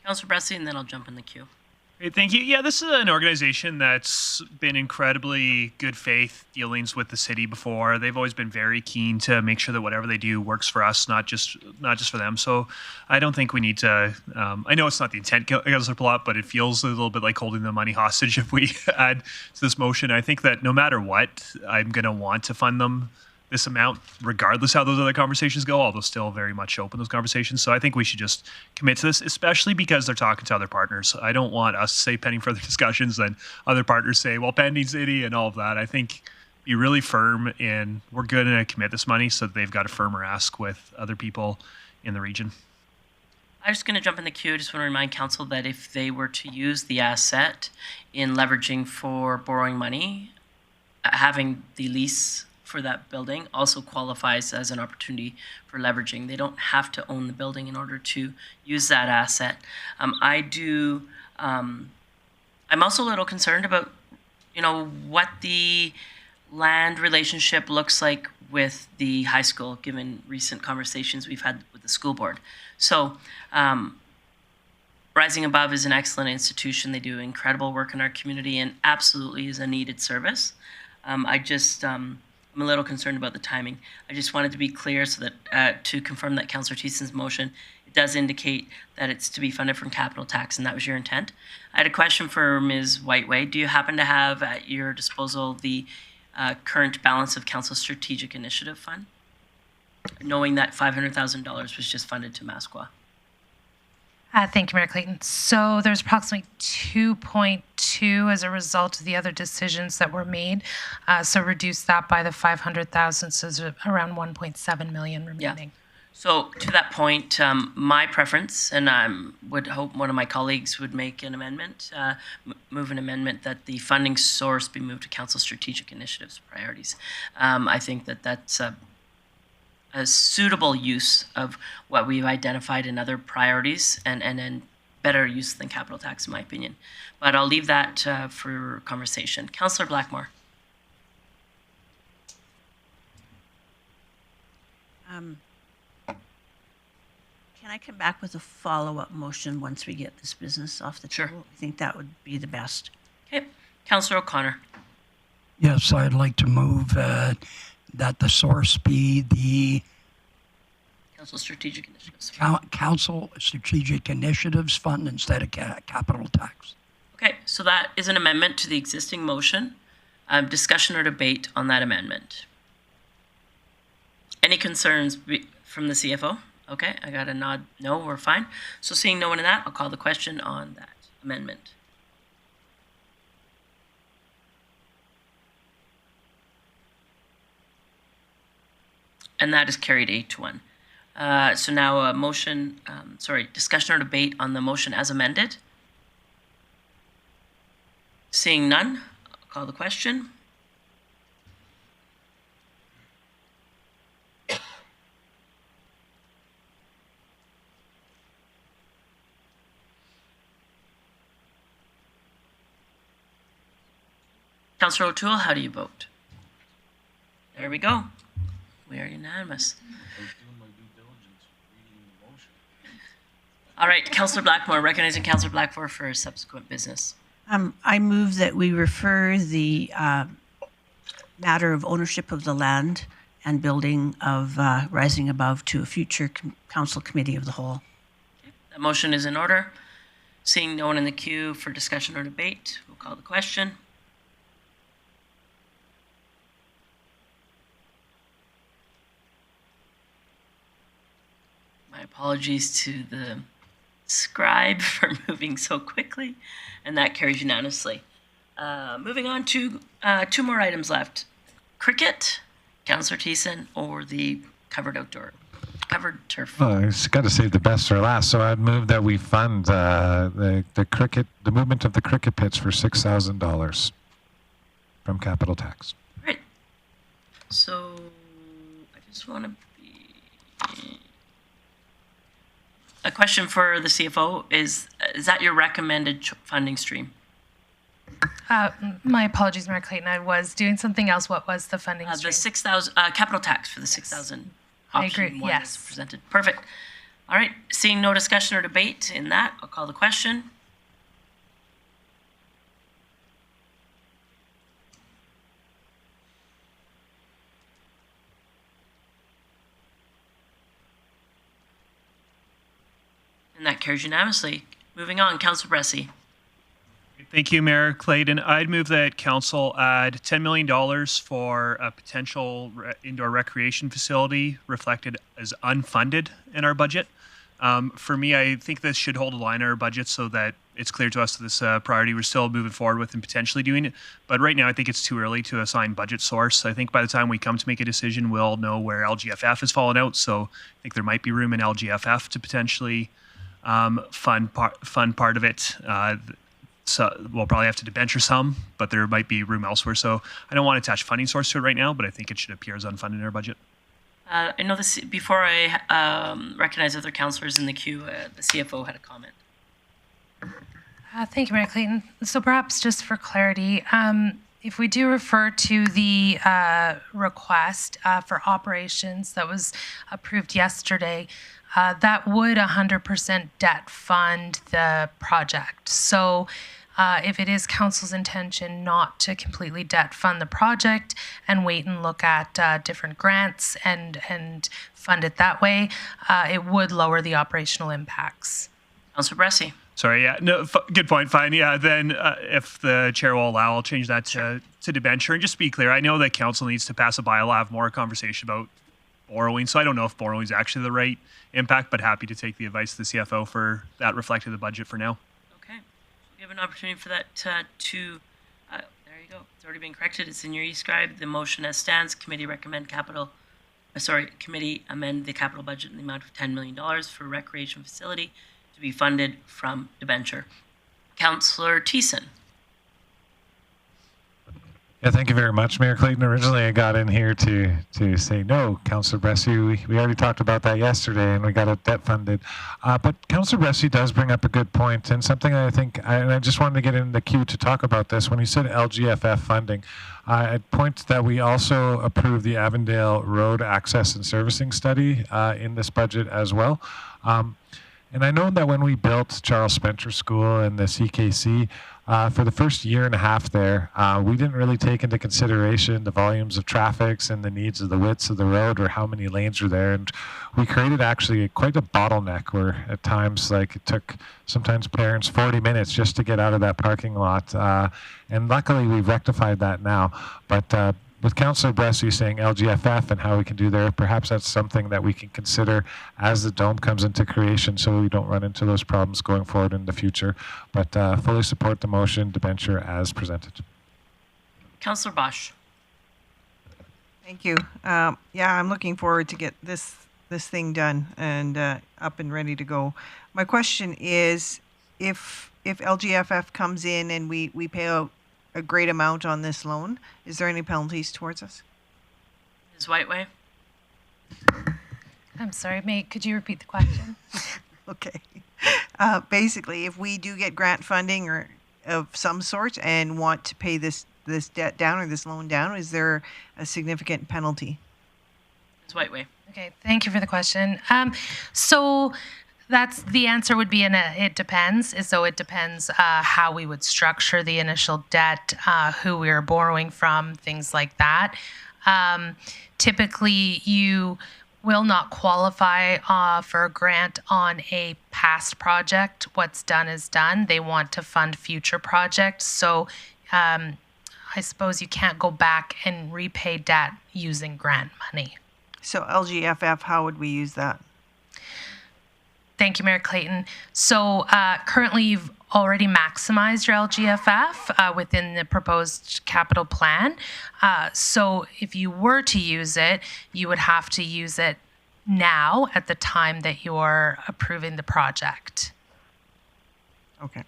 Councillor Bressy, and then I'll jump in the queue. Great, thank you. Yeah, this is an organization that's been incredibly good faith dealings with the city before. They've always been very keen to make sure that whatever they do works for us, not just for them. So I don't think we need to. I know it's not the intent, Councillor Palat, but it feels a little bit like holding the money hostage if we add to this motion. I think that no matter what, I'm going to want to fund them this amount, regardless how those other conversations go, although still very much open those conversations. So I think we should just commit to this, especially because they're talking to other partners. I don't want us to say pending further discussions and other partners say, well, pending city and all of that. I think be really firm in we're going to commit this money so that they've got a firmer ask with other people in the region. I'm just going to jump in the queue. I just want to remind council that if they were to use the asset in leveraging for borrowing money, having the lease for that building also qualifies as an opportunity for leveraging. They don't have to own the building in order to use that asset. I'm also a little concerned about, what the land relationship looks like with the high school, given recent conversations we've had with the school board. So, Rising Above is an excellent institution. They do incredible work in our community and absolutely is a needed service. I'm a little concerned about the timing. I just wanted to be clear so that to confirm that Councillor Thiessen's motion, it does indicate that it's to be funded from capital tax, and that was your intent. I had a question for Ms. Whiteway. Do you happen to have at your disposal the current balance of Council's Strategic Initiative Fund, knowing that $500,000 was just funded to Masqua? Thank you, Mayor Clayton. So there's approximately 2.2 as a result of the other decisions that were made. So reduce that by the 500,000, so there's around 1.7 million remaining. Yeah. So to that point, my preference, and I would hope one of my colleagues would make an amendment, move an amendment that the funding source be moved to Council Strategic Initiatives Priorities. I think that that's a suitable use of what we've identified in other priorities and better use than capital tax, in my opinion. But I'll leave that for conversation. Councillor Blackmore. Can I come back with a follow-up motion once we get this business off the table? Sure. I think that would be the best. Okay. Councillor O'Connor. Yes, I'd like to move that the source be the Council Strategic Initiatives. Council Strategic Initiatives Fund instead of capital tax. Okay, so that is an amendment to the existing motion. Discussion or debate on that amendment? Any concerns from the CFO? Okay, I got a nod. No, we're fine. So seeing no one in that, I'll call the question on that amendment. And that is carried 8-1. So now a motion, discussion or debate on the motion as amended. Seeing none, I'll call the question. Councillor O'Toole, how do you vote? There we go. We are unanimous. All right, Councillor Blackmore, recognizing Councillor Blackmore for subsequent business. I move that we refer the matter of ownership of the land and building of Rising Above to a future council committee of the whole. Okay. That motion is in order. Seeing no one in the queue for discussion or debate, we'll call the question. My apologies to the scribe for moving so quickly, and that carries unanimously. Moving on to two more items left. Cricket, Councillor Thiessen, or the covered turf. Oh, I've got to save the best for last. So I'd move that we fund the movement of the cricket pitch for $6,000 from capital tax. Right. So I just want to be. A question for the CFO is that your recommended funding stream? My apologies, Mayor Clayton. I was doing something else. What was the funding stream? The 6,000 capital tax for the 6,000. I agree. One yes. that's presented. Perfect. All right. Seeing no discussion or debate in that, I'll call the question. And that carries unanimously. Moving on, Councillor Bressie. Thank you, Mayor Clayton. I'd move that council add $10 million for a potential indoor recreation facility reflected as unfunded in our budget. For me, I think this should hold a line in our budget so that it's clear to us that this priority we're still moving forward with and potentially doing it. But right now, I think it's too early to assign budget source. I think by the time we come to make a decision, we'll know where LGFF has fallen out. So I think there might be room in LGFF to potentially fund part of it. So we'll probably have to debenture some, but there might be room elsewhere. So I don't want to attach funding source to it right now, but I think it should appear as unfunded in our budget. I know this before I recognize other councillors in the queue. The CFO had a comment. Thank you, Mayor Clayton. So perhaps just for clarity, if we do refer to the request for operations that was approved yesterday, that would 100% debt fund the project. So if it is council's intention not to completely debt fund the project and wait and look at different grants and fund it that way, it would lower the operational impacts. Councillor Bressie. Sorry, yeah, no, good point, fine. Yeah, then if the chair will allow, I'll change that to debenture. And just to be clear, I know that council needs to pass a bylaw, have more conversation about borrowing. So I don't know if borrowing is actually the right impact, but happy to take the advice of the CFO for that reflected in the budget for now. Okay. We have an opportunity for that there you go. It's already been corrected. It's in your e-scribe. The motion as stands. Committee amend the capital budget in the amount of $10 million for recreation facility to be funded from debenture. Councillor Thiessen. Yeah, thank you very much, Mayor Clayton. Originally, I got in here to say no, Councillor Bressie. We already talked about that yesterday, and we got it debt funded. But Councillor Bressie does bring up a good point, and something I think, and I just wanted to get in the queue to talk about this. When he said LGFF funding, I'd point that we also approved the Avondale Road Access and Servicing Study in this budget as well. And I know that when we built Charles Spencer School and the CKC, for the first year and a half there, we didn't really take into consideration the volumes of traffic and the needs of the widths of the road or how many lanes are there. And we created actually quite a bottleneck where at times, like it took sometimes parents 40 minutes just to get out of that parking lot. And luckily we've rectified that now. But with Councillor Bressie saying LGFF and how we can do there, perhaps that's something that we can consider as the dome comes into creation so we don't run into those problems going forward in the future. But fully support the motion, debenture as presented. Councillor Bosch. Thank you. Yeah, I'm looking forward to get this thing done and up and ready to go. My question is, if LGFF comes in and we pay out a great amount on this loan, is there any penalties towards us? Ms. Whiteway. I'm sorry, May, could you repeat the question? Okay. Basically, if we do get grant funding or of some sort and want to pay this debt down or this loan down, is there a significant penalty? Ms. Whiteway. Okay, thank you for the question. So that's the answer would be it depends. So it depends how we would structure the initial debt, who we are borrowing from, things like that. Typically, you will not qualify for a grant on a past project. What's done is done. They want to fund future projects. So I suppose you can't go back and repay debt using grant money. So LGFF, how would we use that? Thank you, Mayor Clayton. So currently you've already maximized your LGFF within the proposed capital plan. So if you were to use it, you would have to use it now at the time that you're approving the project. Okay.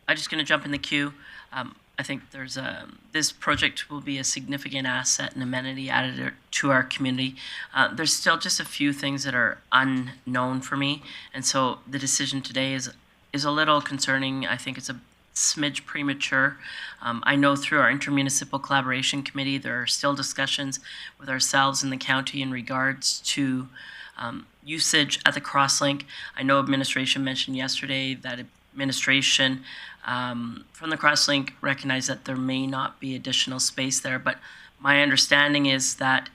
I'm just going to jump in the queue. I think this project will be a significant asset and amenity added to our community. There's still just a few things that are unknown for me, and so the decision today is a little concerning. I think it's a smidge premature. I know through our intermunicipal collaboration committee, there are still discussions with ourselves in the county in regards to usage at the crosslink. I know administration mentioned yesterday that administration from the crosslink recognize that there may not be additional space there, but my understanding is that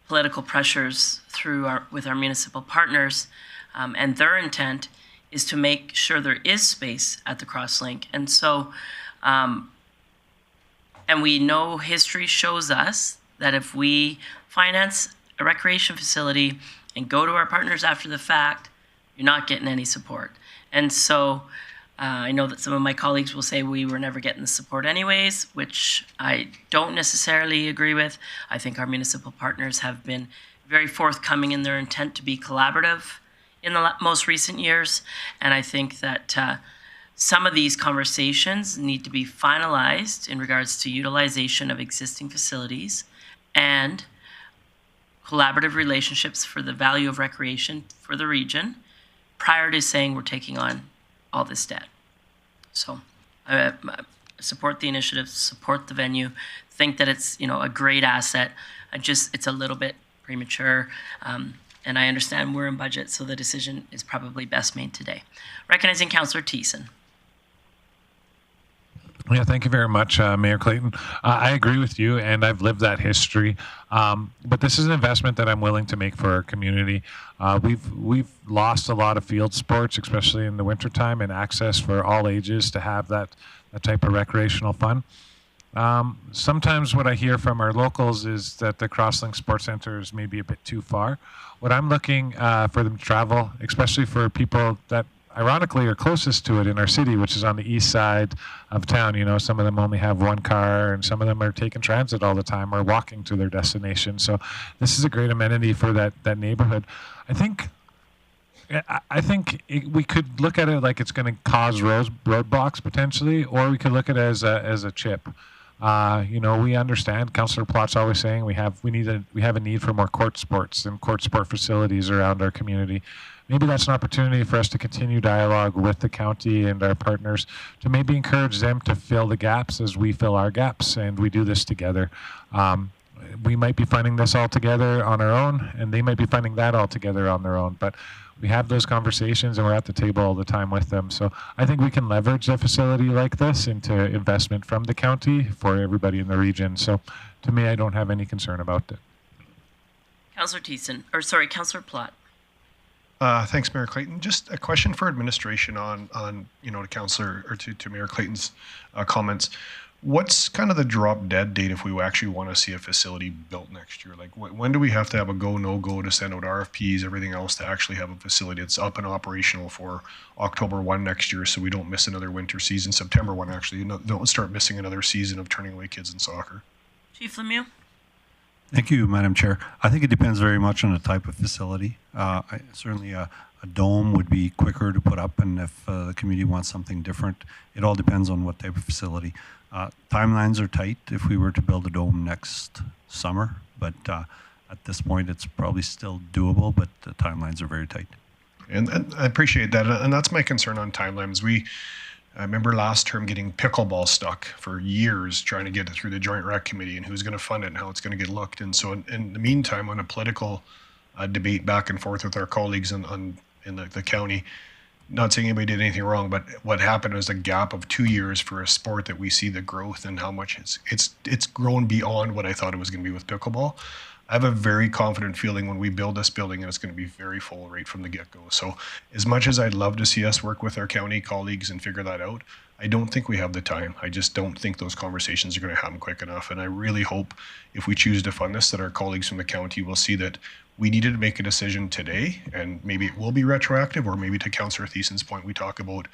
political pressures with our municipal partners, and their intent is to make sure there is space at the Crosslink. And so, and we know history shows us that if we finance a recreation facility and go to our partners after the fact, you're not getting any support. And so I know that some of my colleagues will say we were never getting the support anyways, which I don't necessarily agree with. I think our municipal partners have been very forthcoming in their intent to be collaborative in the most recent years. And I think that some of these conversations need to be finalized in regards to utilization of existing facilities and collaborative relationships for the value of recreation for the region prior to saying we're taking on all this debt. So I support the initiative, support the venue, think that it's, you know, a great asset. It's a little bit premature. And I understand we're in budget, so the decision is probably best made today. Recognizing Councillor Thiessen. Yeah, thank you very much, Mayor Clayton. I agree with you, and I've lived that history. But this is an investment that I'm willing to make for our community. We've lost a lot of field sports, especially in the wintertime, and access for all ages to have that type of recreational fun. Sometimes what I hear from our locals is that the Crosslink Sports Center is maybe a bit too far. What I'm looking for them to travel, especially for people that ironically are closest to it in our city, which is on the east side of town. You know, some of them only have one car, and some of them are taking transit all the time or walking to their destination. So this is a great amenity for that neighborhood. I think we could look at it like it's going to cause roadblocks potentially, or we could look at it as a chip. You know, we understand. Councillor Plott's always saying we have a need for more court sports and court sport facilities around our community. Maybe that's an opportunity for us to continue dialogue with the county and our partners to maybe encourage them to fill the gaps as we fill our gaps, and we do this together. We might be finding this all together on our own, and they might be finding that all together on their own, but we have those conversations and we're at the table all the time with them. So I think we can leverage a facility like this into investment from the county for everybody in the region. So to me, I don't have any concern about it. Councillor Plott. Thanks, Mayor Clayton. Just a question for administration on to Councillor or to Mayor Clayton's comments. What's kind of the drop dead date if we actually want to see a facility built next year? Like when do we have to have a go, no go to send out RFPs, everything else to actually have a facility that's up and operational for October 1 next year, so we don't miss another winter season, September 1 actually, don't start missing another season of turning away kids in soccer? Chief Lemieux. Thank you, Madam Chair. I think it depends very much on the type of facility. Certainly a dome would be quicker to put up, and if the community wants something different, it all depends on what type of facility. Timelines are tight if we were to build a dome next summer, but at this point it's probably still doable, but the timelines are very tight. And I appreciate that, and that's my concern on timelines. I remember last term getting pickleball stuck for years trying to get it through the Joint Rec Committee and who's going to fund it and how it's going to get looked. And so in the meantime, on a political debate back and forth with our colleagues in the county, not saying anybody did anything wrong, but what happened was a gap of 2 years for a sport that we see the growth and how much it's grown beyond what I thought it was going to be with pickleball. I have a very confident feeling when we build this building and it's going to be very full right from the get-go. So as much as I'd love to see us work with our county colleagues and figure that out, I don't think we have the time. I just don't think those conversations are going to happen quick enough. And I really hope if we choose to fund this, that our colleagues from the county will see that we needed to make a decision today, and maybe it will be retroactive, or maybe to Councillor Thiessen's point, we talk about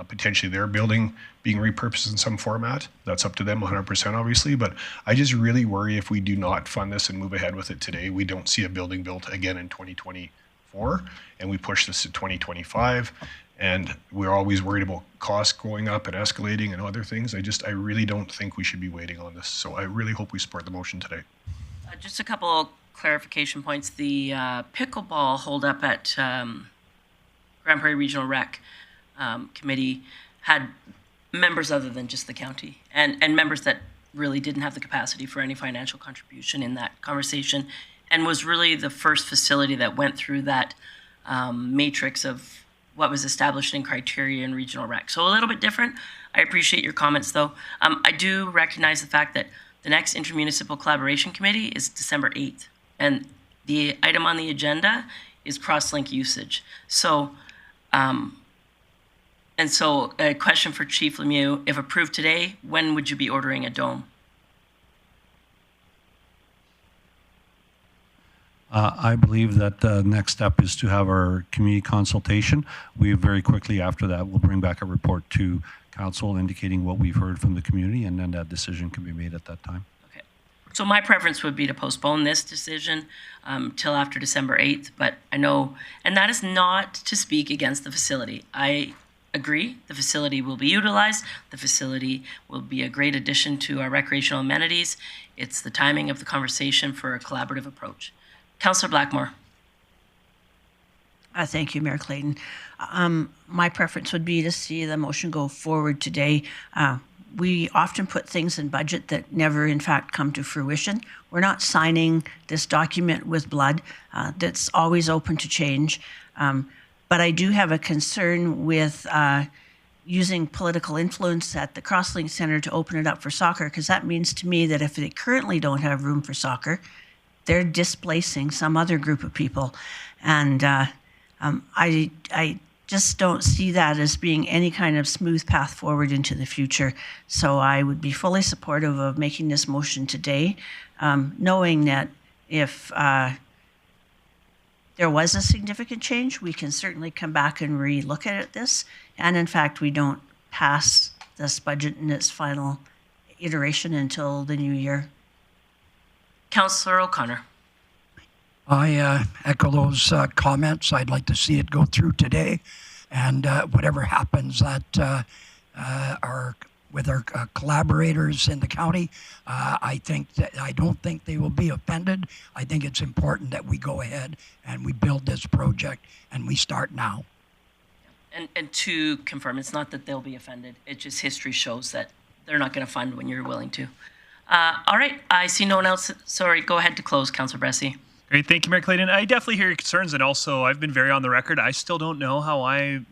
potentially their building being repurposed in some format. That's up to them 100%, obviously. But I just really worry if we do not fund this and move ahead with it today, we don't see a building built again in 2024, and we push this to 2025. And we're always worried about costs going up and escalating and other things. I really don't think we should be waiting on this. So I really hope we support the motion today. Just a couple clarification points. The pickleball holdup at Grande Prairie Regional Rec Committee had members other than just the county, and members that really didn't have the capacity for any financial contribution in that conversation, and was really the first facility that went through that matrix of what was established in criteria in regional rec. So a little bit different. I appreciate your comments, though. I do recognize the fact that the next intermunicipal collaboration committee is December 8th. And the item on the agenda is cross-link usage. So, and so a question for Chief Lemieux, if approved today, when would you be ordering a dome? I believe that the next step is to have our community consultation. We very quickly after that will bring back a report to council indicating what we've heard from the community, and then that decision can be made at that time. Okay. So my preference would be to postpone this decision till after December 8th, but I know, and that is not to speak against the facility. I agree, the facility will be utilized. The facility will be a great addition to our recreational amenities. It's the timing of the conversation for a collaborative approach. Councillor Blackmore. Thank you, Mayor Clayton. My preference would be to see the motion go forward today. We often put things in budget that never, in fact, come to fruition. We're not signing this document with blood. That's always open to change. But I do have a concern with using political influence at the Crosslink Centre to open it up for soccer, because that means to me that if they currently don't have room for soccer, they're displacing some other group of people. And I just don't see that as being any kind of smooth path forward into the future. So I would be fully supportive of making this motion today, knowing that if there was a significant change, we can certainly come back and re-look at this. And in fact, we don't pass this budget in its final iteration until the new year. Councillor O'Connor. I echo those comments. I'd like to see it go through today, and whatever happens that with our collaborators in the county, I don't think they will be offended. I think it's important that we go ahead and we build this project, and we start now. And to confirm, it's not that they'll be offended. It just history shows that they're not going to fund when you're willing to. All right, I see no one else. Sorry, go ahead to close, Councillor Bressie. Great, thank you, Mayor Clayton. I definitely hear your concerns, and also I've been very on the record. I still don't know how I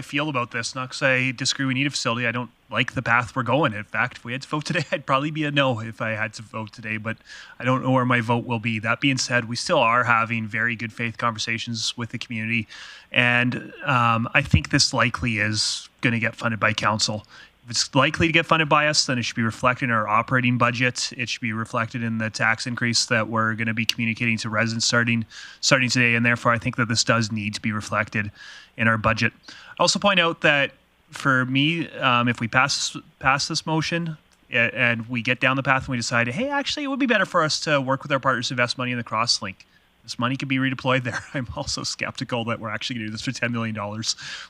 feel about this. Not because I disagree we need a facility. I don't like the path we're going. In fact, if we had to vote today, I'd probably be a no if I had to vote today, but I don't know where my vote will be. That being said, we still are having very good faith conversations with the community, and I think this likely is going to get funded by council. If it's likely to get funded by us, then it should be reflected in our operating budget. It should be reflected in the tax increase that we're going to be communicating to residents starting today, and therefore I think that this does need to be reflected in our budget. I also point out that for me, if we pass this motion and we get down the path and we decide, hey, actually it would be better for us to work with our partners to invest money in the Crosslink, this money could be redeployed there. I'm also skeptical that we're actually going to do this for $10 million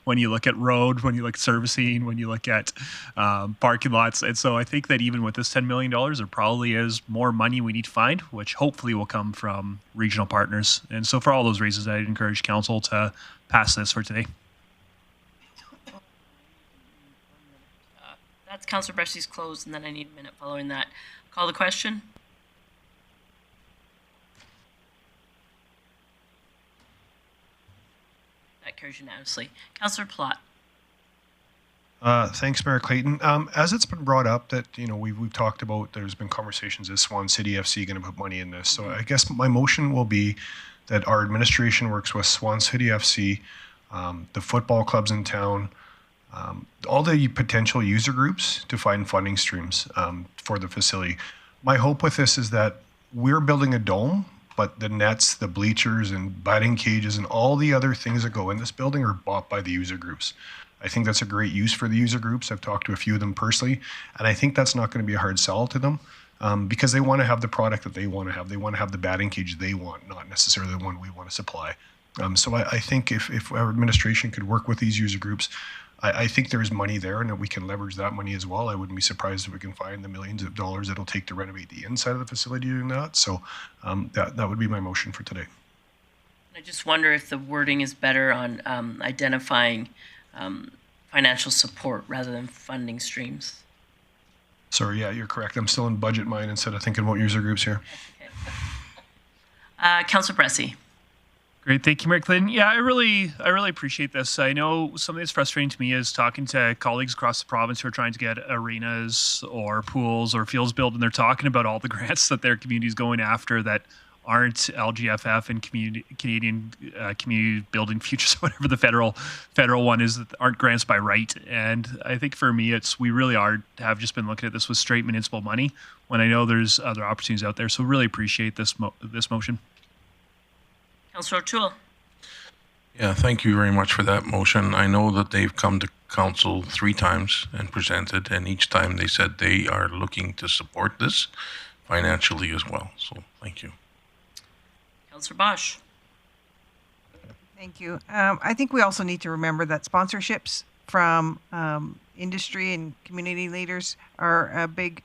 when you look at road, when you look at servicing, when you look at parking lots. And so I think that even with this $10 million, there probably is more money we need to find, which hopefully will come from regional partners. And so for all those reasons, I'd encourage council to pass this for today. That's Councillor Bressie's closed, and then I need a minute following that. Call the question. That carries unanimously. Councillor Plott. Thanks, Mayor Clayton. As it's been brought up that, we've talked about, there's been conversations, is Swan City FC going to put money in this? So I guess my motion will be that our administration works with Swan City FC, the football clubs in town, all the potential user groups to find funding streams for the facility. My hope with this is that we're building a dome, but the nets, the bleachers, and batting cages, and all the other things that go in this building are bought by the user groups. I think that's a great use for the user groups. I've talked to a few of them personally, and I think that's not going to be a hard sell to them because they want to have the product that they want to have. They want to have the batting cage they want, not necessarily the one we want to supply. So I think if our administration could work with these user groups, I think there's money there and that we can leverage that money as well. I wouldn't be surprised if we can find the millions of dollars it'll take to renovate the inside of the facility doing that. So that would be my motion for today. I just wonder if the wording is better on identifying financial support rather than funding streams. Sorry, yeah, you're correct. I'm still in budget mind instead of thinking about user groups here. Okay. Councillor Bressie. Great, thank you, Mayor Clinton. Yeah, I really appreciate this. I know something that's frustrating to me is talking to colleagues across the province who are trying to get arenas or pools or fields built, and they're talking about all the grants that their community is going after that aren't LGFF and Canadian Community Building Futures, whatever the federal one is, that aren't grants by right. And I think for me, we really have just been looking at this with straight municipal money when I know there's other opportunities out there. So really appreciate this motion. Councillor O'Toole. Yeah, thank you very much for that motion. I know that they've come to council 3 times and presented, and each time they said they are looking to support this financially as well. So thank you. Councillor Bosch. Thank you. I think we also need to remember that sponsorships from industry and community leaders are a big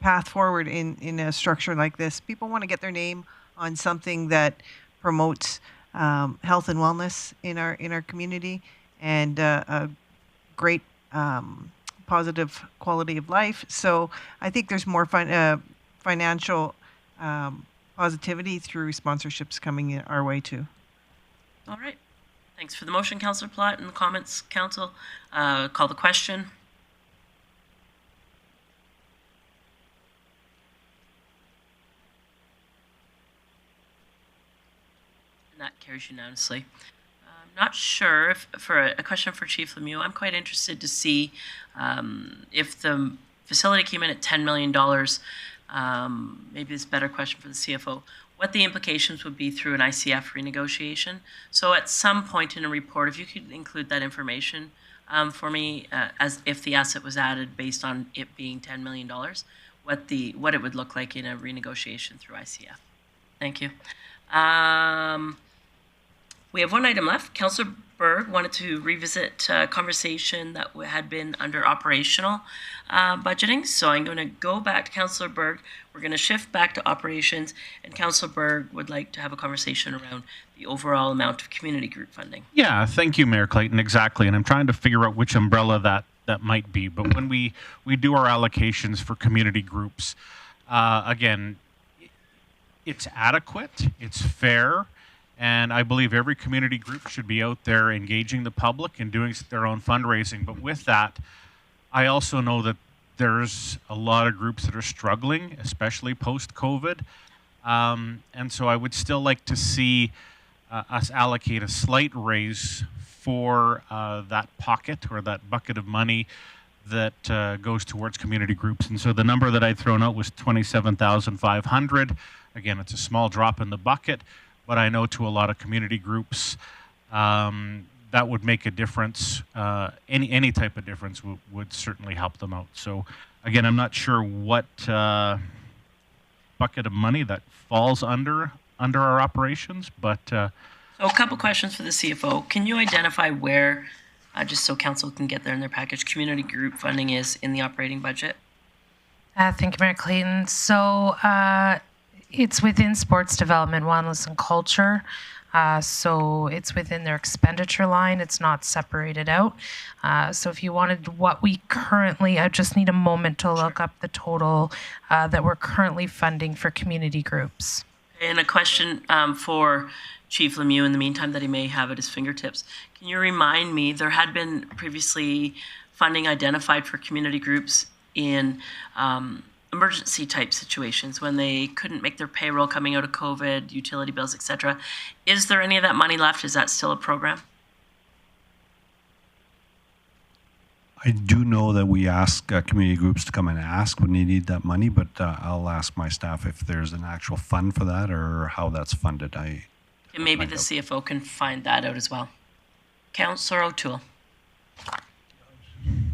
path forward in a structure like this. People want to get their name on something that promotes health and wellness in our community, and a great positive quality of life. So I think there's more financial positivity through sponsorships coming our way too. All right. Thanks for the motion, Councillor Platt, and the comments, Council. Call the question. And that carries unanimously. I'm not sure if, for a question for Chief Lemieux, I'm quite interested to see if the facility came in at $10 million, maybe it's a better question for the CFO, what the implications would be through an ICF renegotiation. So at some point in a report, if you could include that information for me, as if the asset was added based on it being $10 million, what it would look like in a renegotiation through ICF. Thank you. We have one item left. Councillor Berg wanted to revisit a conversation that had been under operational budgeting. So I'm going to go back to Councillor Berg. We're going to shift back to operations, and Councillor Berg would like to have a conversation around the overall amount of community group funding. Yeah, thank you, Mayor Clayton. Exactly, and I'm trying to figure out which umbrella that might be. But when we do our allocations for community groups, again, it's adequate, it's fair. And I believe every community group should be out there engaging the public and doing their own fundraising. But with that, I also know that there's a lot of groups that are struggling, especially post-COVID. And so I would still like to see us allocate a slight raise for that pocket or that bucket of money that goes towards community groups. And so the number that I'd thrown out was $27,500. Again, it's a small drop in the bucket. But I know to a lot of community groups, that would make a difference. Any type of difference would certainly help them out. So again, I'm not sure what bucket of money that falls under our operations, but so a couple questions for the CFO. Can you identify where, just so council can get there in their package, community group funding is in the operating budget? Thank you, Mayor Clayton. So it's within sports development, wellness, and culture. So it's within their expenditure line. It's not separated out. So if you wanted what we currently, I just need a moment to look up the total that we're currently funding for community groups. And a question for Chief Lemieux in the meantime that he may have at his fingertips. Can you remind me, there had been previously funding identified for community groups in emergency type situations when they couldn't make their payroll coming out of COVID, utility bills, etc. Is there any of that money left? Is that still a program? I do know that we ask community groups to come and ask when they need that money, but I'll ask my staff if there's an actual fund for that or how that's funded. And maybe the CFO can find that out as well. Councillor O'Toole. I'm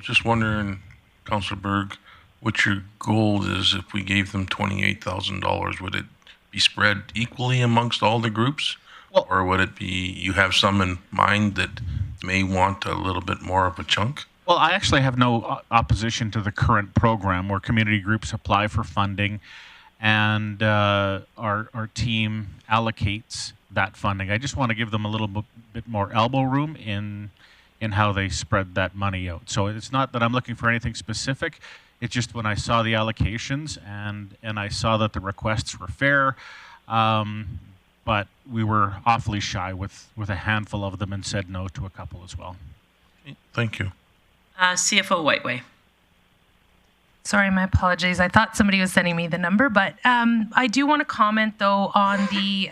just wondering, Councillor Berg, what your goal is if we gave them $28,000? Would it be spread equally amongst all the groups? Well, or would it be you have some in mind that may want a little bit more of a chunk? Well, I actually have no opposition to the current program where community groups apply for funding and our team allocates that funding. I just want to give them a little bit more elbow room in how they spread that money out. So it's not that I'm looking for anything specific. It's just when I saw the allocations and I saw that the requests were fair, but we were awfully shy with a handful of them and said no to a couple as well. Thank you. CFO Whiteway. Sorry, my apologies. I thought somebody was sending me the number, but I do want to comment though on the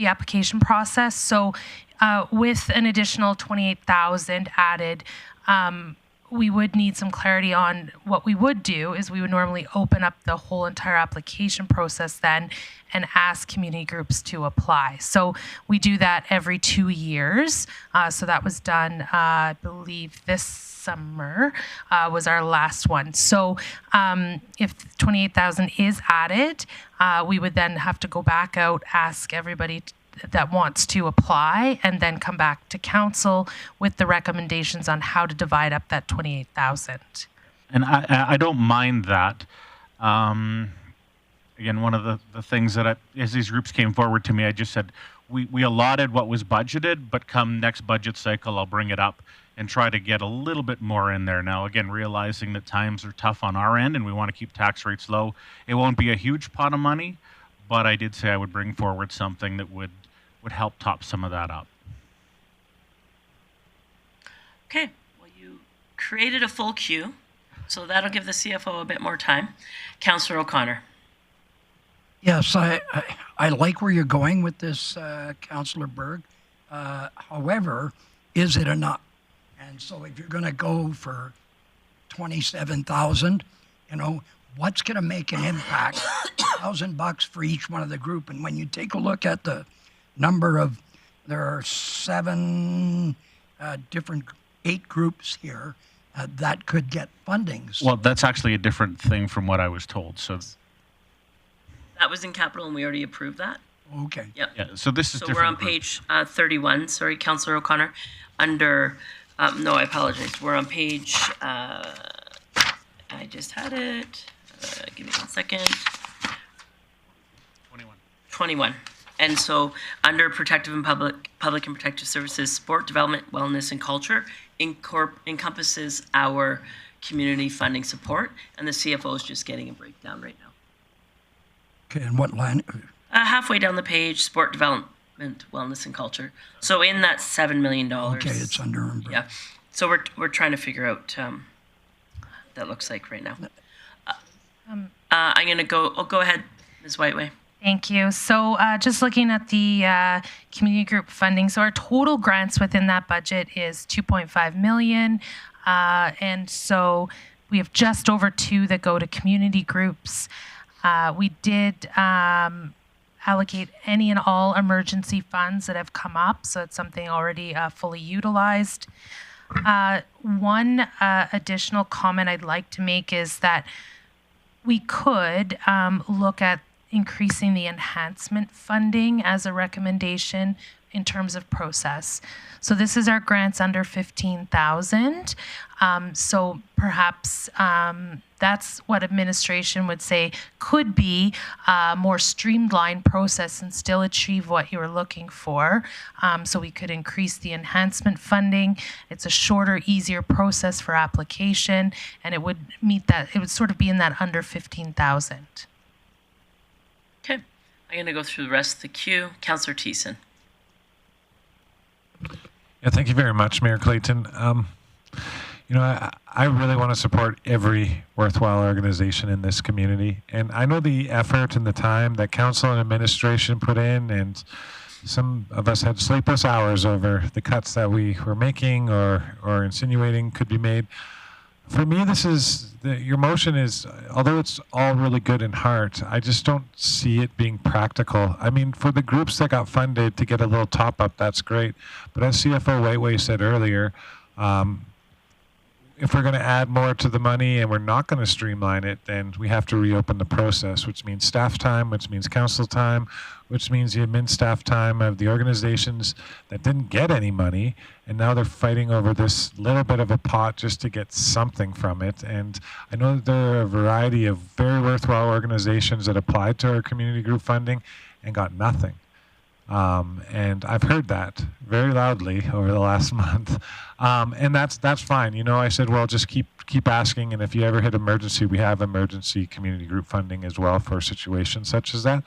application process. So, with an additional 28,000 added, we would need some clarity on what we would do. Is we would normally open up the whole entire application process then and ask community groups to apply. So we do that every 2 years. So that was done, I believe, this summer was our last one. So if 28,000 is added, we would then have to go back out, ask everybody that wants to apply, and then come back to council with the recommendations on how to divide up that 28,000. And I don't mind that. Again, one of the things that as these groups came forward to me, I just said, we allotted what was budgeted, but come next budget cycle, I'll bring it up and try to get a little bit more in there. Now, again, realizing that times are tough on our end and we want to keep tax rates low. It won't be a huge pot of money, but I did say I would bring forward something that would help top some of that up. Okay, well, you created a full queue, so that'll give the CFO a bit more time. Councillor O'Connor. Yes, I like where you're going with this, Councillor Berg. However, is it enough? And so if you're going to go for 27,000, what's going to make an impact? $1,000 for each one of the group. And when you take a look at the number of, there are 8 groups here that could get fundings. Well, that's actually a different thing from what I was told. So That was in capital and we already approved that. Okay. Yep. yeah, so this is So different. we're on page 31. Sorry, Councillor O'Connor. Under, no, I apologize. We're on page, I just had it. Give me 1 second. 21. And so under protective and public and protective services, sport, development, wellness, and culture encompasses our community funding support. And the CFO is just getting a breakdown right now. Okay, and what line? Halfway down the page, sport, development, wellness, and culture. So in that $7 million. Okay, it's under umbrella. Yeah. So we're trying to figure out what that looks like right now. I'm going to go, go ahead, Ms. Whiteway. Thank you. So just looking at the community group funding, so our total grants within that budget is 2.5 million. And so we have just over 2 that go to community groups. We did allocate any and all emergency funds that have come up. So it's something already fully utilized. One additional comment I'd like to make is that we could look at increasing the enhancement funding as a recommendation in terms of process. So this is our grants under 15,000. So perhaps that's what administration would say could be a more streamlined process and still achieve what you were looking for. So we could increase the enhancement funding. It's a shorter, easier process for application, and it would meet that. It would sort of be in that under 15,000. Okay. I'm going to go through the rest of the queue. Councillor Thiessen. Yeah, thank you very much, Mayor Clayton. I really want to support every worthwhile organization in this community. And I know the effort and the time that council and administration put in, and some of us had sleepless hours over the cuts that we were making or insinuating could be made. For me, your motion is, although it's all really good in heart, I just don't see it being practical. I mean, for the groups that got funded to get a little top up, that's great. But as CFO Whiteway said earlier, if we're going to add more to the money and we're not going to streamline it, then we have to reopen the process, which means staff time, which means council time, which means the admin staff time of the organizations that didn't get any money, and now they're fighting over this little bit of a pot just to get something from it. And I know that there are a variety of very worthwhile organizations that applied to our community group funding and got nothing. And I've heard that very loudly over the last month. And that's fine. I said, well, just keep asking. And if you ever hit emergency, we have emergency community group funding as well for situations such as that.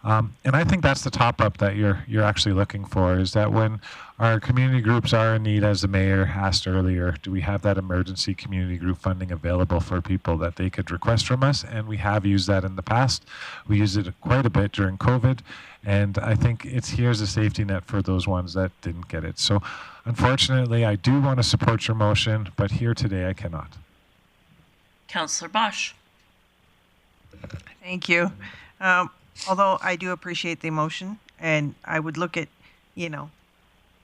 And I think that's the top up that you're actually looking for, is that when our community groups are in need, as the mayor asked earlier, do we have that emergency community group funding available for people that they could request from us? And we have used that in the past. We used it quite a bit during COVID. And I think here's a safety net for those ones that didn't get it. So unfortunately, I do want to support your motion, but here today I cannot. Councillor Bosch. Thank you. Although I do appreciate the motion, and I would look at,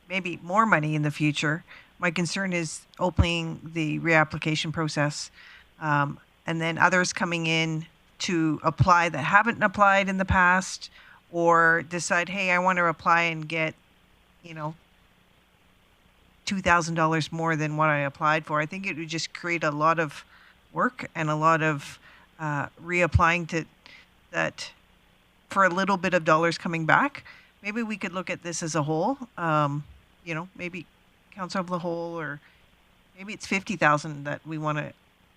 maybe more money in the future. My concern is opening the reapplication process, and then others coming in to apply that haven't applied in the past, or decide, hey, I want to apply and get, $2,000 more than what I applied for. I think it would just create a lot of work and a lot of reapplying to that for a little bit of dollars coming back. Maybe we could look at this as a whole. Maybe council of the whole, or maybe it's 50,000 that we want to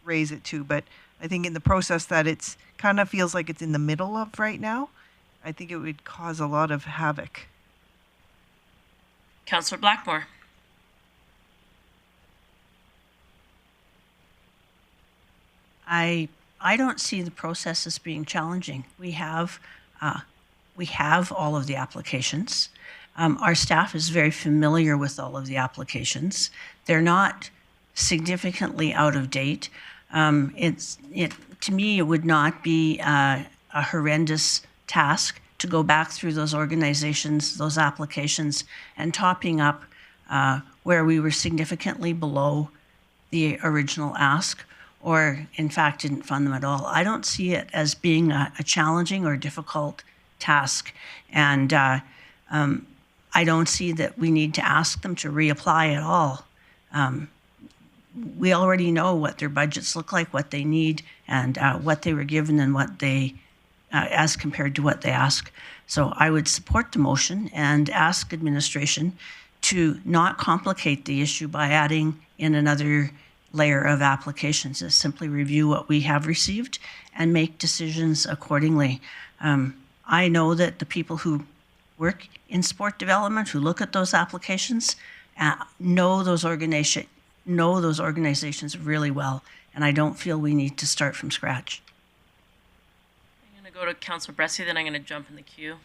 raise it to. But I think in the process that it's kind of feels like it's in the middle of right now, I think it would cause a lot of havoc. Councillor Blackmore. I don't see the process as being challenging. We have all of the applications. Our staff is very familiar with all of the applications. They're not significantly out of date. To me, it would not be a horrendous task to go back through those organizations, those applications, and topping up where we were significantly below the original ask, or in fact didn't fund them at all. I don't see it as being a challenging or difficult task. And I don't see that we need to ask them to reapply at all. We already know what their budgets look like, what they need, and what they were given, and what they, as compared to what they ask. So I would support the motion and ask administration to not complicate the issue by adding in another layer of applications. Is simply review what we have received and make decisions accordingly. I know that the people who work in sport development, who look at those applications, know those organizations really well, and I don't feel we need to start from scratch. I'm going to go to Councillor Bressie, then I'm going to jump in the queue.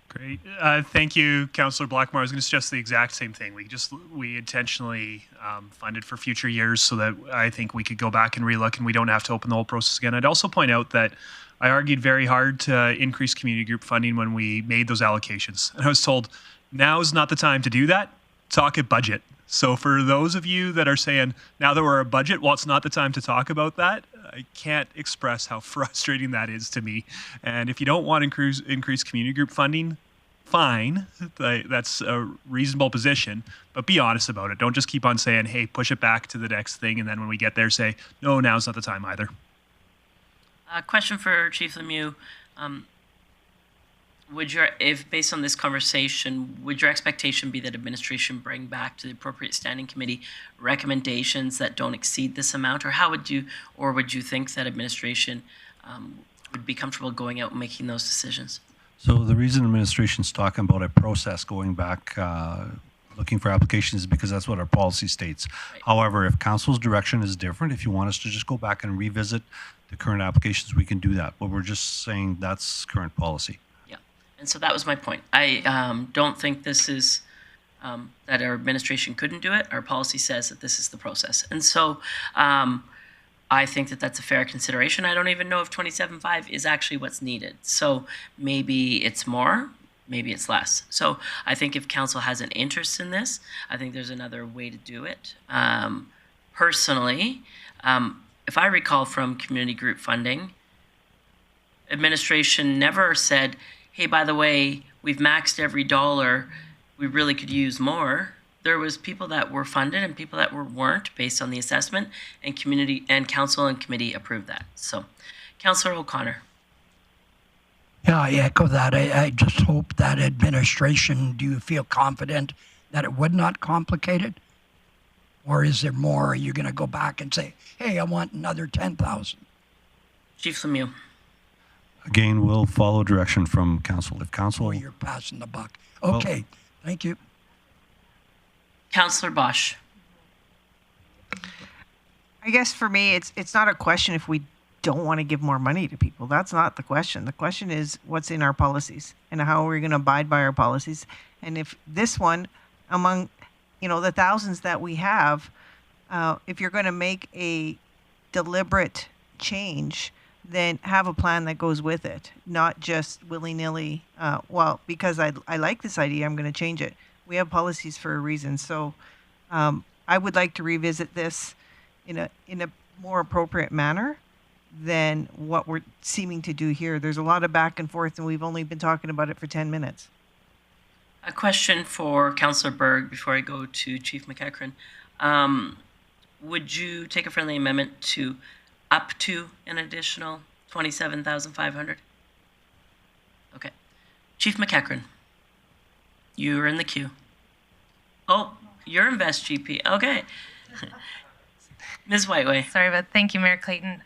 Great. Thank you, Councillor Blackmore. I was going to suggest the exact same thing. We intentionally funded for future years so that I think we could go back and relook and we don't have to open the whole process again. I'd also point out that I argued very hard to increase community group funding when we made those allocations. And I was told, now's not the time to do that. Talk at budget. So for those of you that are saying, now that we're a budget, well, it's not the time to talk about that, I can't express how frustrating that is to me. And if you don't want to increase community group funding, fine. That's a reasonable position, but be honest about it. Don't just keep on saying, hey, push it back to the next thing, and then when we get there, say, no, now's not the time either. Question for Chief Lemieux. If based on this conversation, would your expectation be that administration bring back to the appropriate standing committee recommendations that don't exceed this amount, or would you think that administration would be comfortable going out and making those decisions? So the reason administration's talking about a process going back, looking for applications, is because that's what our policy states. Right. However, if council's direction is different, if you want us to just go back and revisit the current applications, we can do that. But we're just saying that's current policy. And so that was my point. I don't think this is that our administration couldn't do it. Our policy says that this is the process. And so I think that that's a fair consideration. I don't even know if 27.5 is actually what's needed. So maybe it's more, maybe it's less. So I think if council has an interest in this, I think there's another way to do it. Personally, if I recall from community group funding, administration never said, hey, by the way, we've maxed every dollar, we really could use more. There was people that were funded and people that weren't based on the assessment, and community and council and committee approved that. So, Councillor O'Connor. Yeah, I echo that. I just hope that administration, do you feel confident that it would not complicate it? Or is there more? Are you going to go back and say, hey, I want another 10,000? Chief Lemieux. Again, we'll follow direction from council. If council, Oh, you're passing the buck. Okay, thank you. Councillor Bosch. I guess for me, it's not a question if we don't want to give more money to people. That's not the question. The question is what's in our policies and how are we going to abide by our policies. And if this one, among the thousands that we have, if you're going to make a deliberate change, then have a plan that goes with it, not just willy-nilly. Well, because I like this idea, I'm going to change it. We have policies for a reason. So I would like to revisit this in a more appropriate manner than what we're seeming to do here. There's a lot of back and forth, and we've only been talking about it for 10 minutes. A question for Councillor Berg before I go to Chief McEachran. Would you take a friendly amendment to up to an additional 27,500? Okay. Chief McEachran, you're in the queue. Oh, you're Invest GP. Okay. Ms. Whiteway. Sorry, but thank you, Mayor Clayton.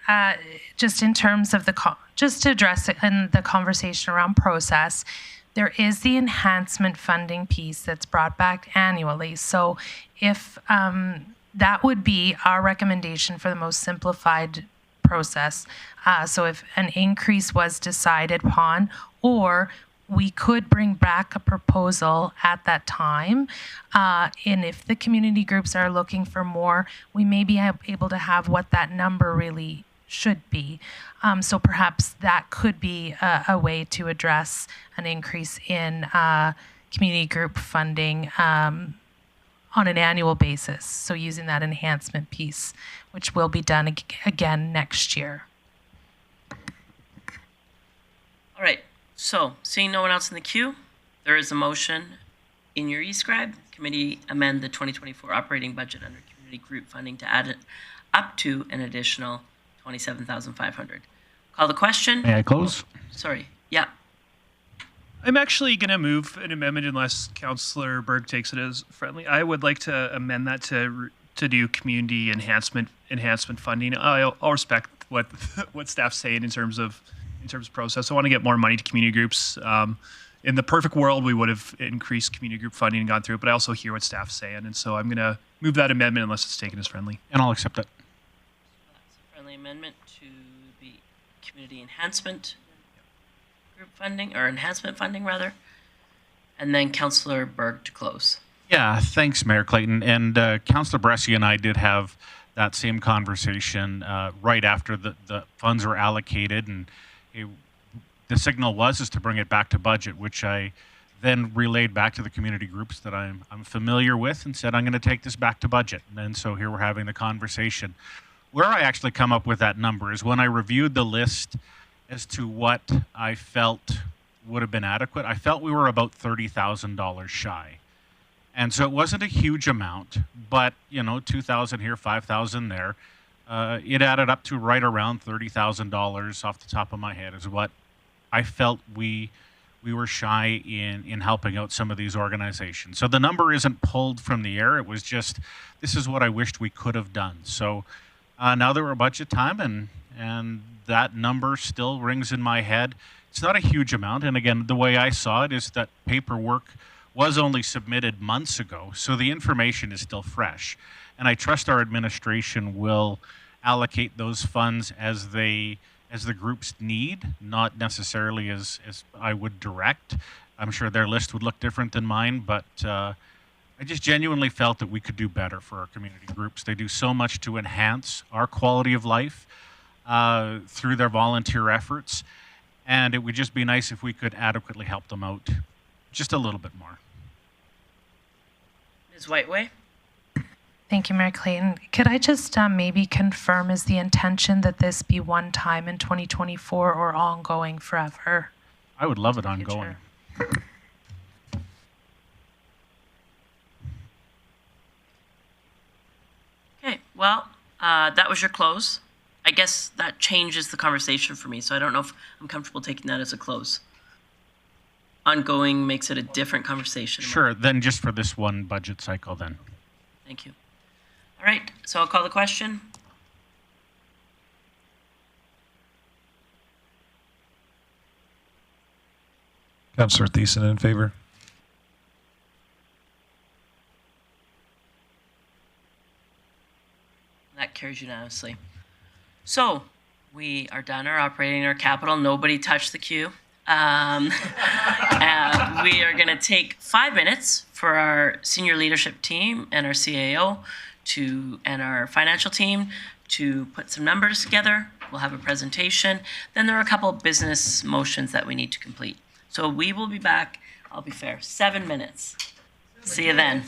Just in terms of just to address it in the conversation around process, there is the enhancement funding piece that's brought back annually. So if that would be our recommendation for the most simplified process. So if an increase was decided upon, or we could bring back a proposal at that time. And if the community groups are looking for more, we may be able to have what that number really should be. So perhaps that could be a way to address an increase in community group funding on an annual basis. So using that enhancement piece, which will be done again next year. All right. So, seeing no one else in the queue, there is a motion in your e-scribe. Committee amend the 2024 operating budget under community group funding to add it up to an additional 27,500. Call the question. May I close? Sorry. Yeah. I'm actually going to move an amendment unless Councillor Berg takes it as friendly. I would like to amend that to do community enhancement funding. I'll respect what staff's saying in terms of process. I want to get more money to community groups. In the perfect world, we would have increased community group funding and gone through it, but I also hear what staff's saying, and so I'm going to move that amendment unless it's taken as friendly. And I'll accept it. That's a friendly amendment to the community enhancement group funding, or enhancement funding rather, and then Councillor Berg to close. Yeah, thanks, Mayor Clayton. And Councillor Brescia and I did have that same conversation right after the funds were allocated, and the signal was to bring it back to budget, which I then relayed back to the community groups that I'm familiar with and said, I'm going to take this back to budget. And so here we're having the conversation. Where I actually come up with that number is when I reviewed the list as to what I felt would have been adequate. I felt we were about $30,000 shy. And so it wasn't a huge amount, but, 2,000 here, 5,000 there. It added up to right around $30,000 off the top of my head is what I felt we were shy in helping out some of these organizations. So the number isn't pulled from the air. It was just, this is what I wished we could have done. So now that we're budget time and that number still rings in my head, it's not a huge amount. And again, the way I saw it is that paperwork was only submitted months ago, so the information is still fresh. And I trust our administration will allocate those funds as the groups need, not necessarily as I would direct. I'm sure their list would look different than mine, but I just genuinely felt that we could do better for our community groups. They do so much to enhance our quality of life through their volunteer efforts, and it would just be nice if we could adequately help them out just a little bit more. Ms. Whiteway. Thank you, Mayor Clayton. Could I just maybe confirm, is the intention that this be one time in 2024 or ongoing forever? I would love it ongoing. Okay, well, that was your close. I guess that changes the conversation for me, so I don't know if I'm comfortable taking that as a close. Ongoing makes it a different conversation. Sure, then just for this one budget cycle then. Thank you. All right, so I'll call the question. Councillor Thiessen in favor. That carries unanimously. So we are done our operating our capital. Nobody touched the queue. And we are going to take 5 minutes for our senior leadership team and our CAO and our financial team to put some numbers together. We'll have a presentation. Then there are a couple of business motions that we need to complete. So we will be back, I'll be fair, 7 minutes. See you then.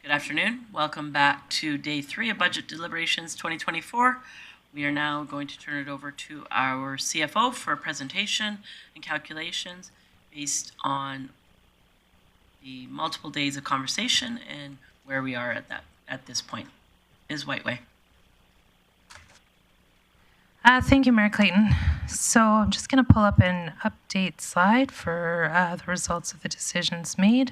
Good afternoon. Welcome back to day 3 of Budget Deliberations 2024. We are now going to turn it over to our CFO for a presentation and calculations based on the multiple days of conversation and where we are at this point. Ms. Whiteway. Thank you, Mayor Clayton. So I'm just going to pull up an update slide for the results of the decisions made.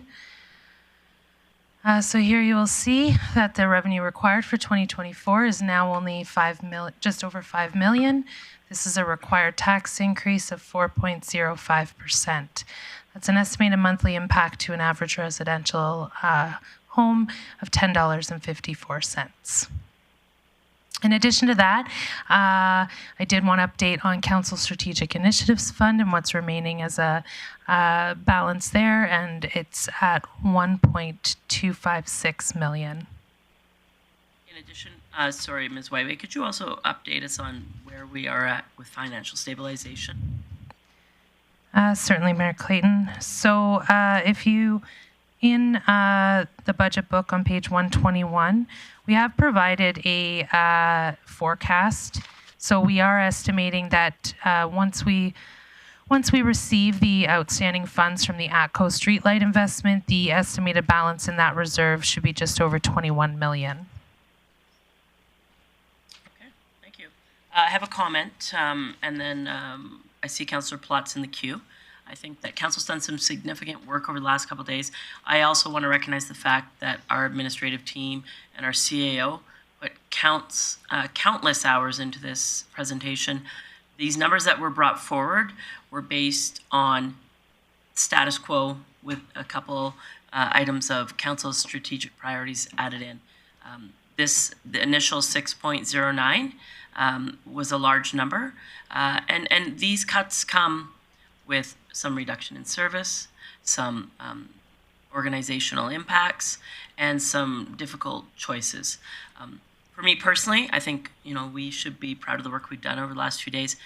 So here you will see that the revenue required for 2024 is now only just over 5 million. This is a required tax increase of 4.05%. That's an estimated monthly impact to an average residential home of $10.54. In addition to that, I did want to update on Council Strategic Initiatives Fund and what's remaining as a balance there, and it's at 1.256 million. In addition, sorry, Ms. Whiteway, could you also update us on where we are at with financial stabilization? Certainly, Mayor Clayton. So if you, in the budget book on page 121, we have provided a forecast. So we are estimating that once we receive the outstanding funds from the ATCO streetlight investment, the estimated balance in that reserve should be just over 21 million. Okay, thank you. I have a comment, and then I see Councillor Plotz in the queue. I think that Council's done some significant work over the last couple of days. I also want to recognize the fact that our administrative team and our CAO put countless hours into this presentation. These numbers that were brought forward were based on status quo with a couple items of Council's strategic priorities added in. The initial 6.09 was a large number, and these cuts come with some reduction in service, some organizational impacts, and some difficult choices. For me personally, I think we should be proud of the work we've done over the last few days.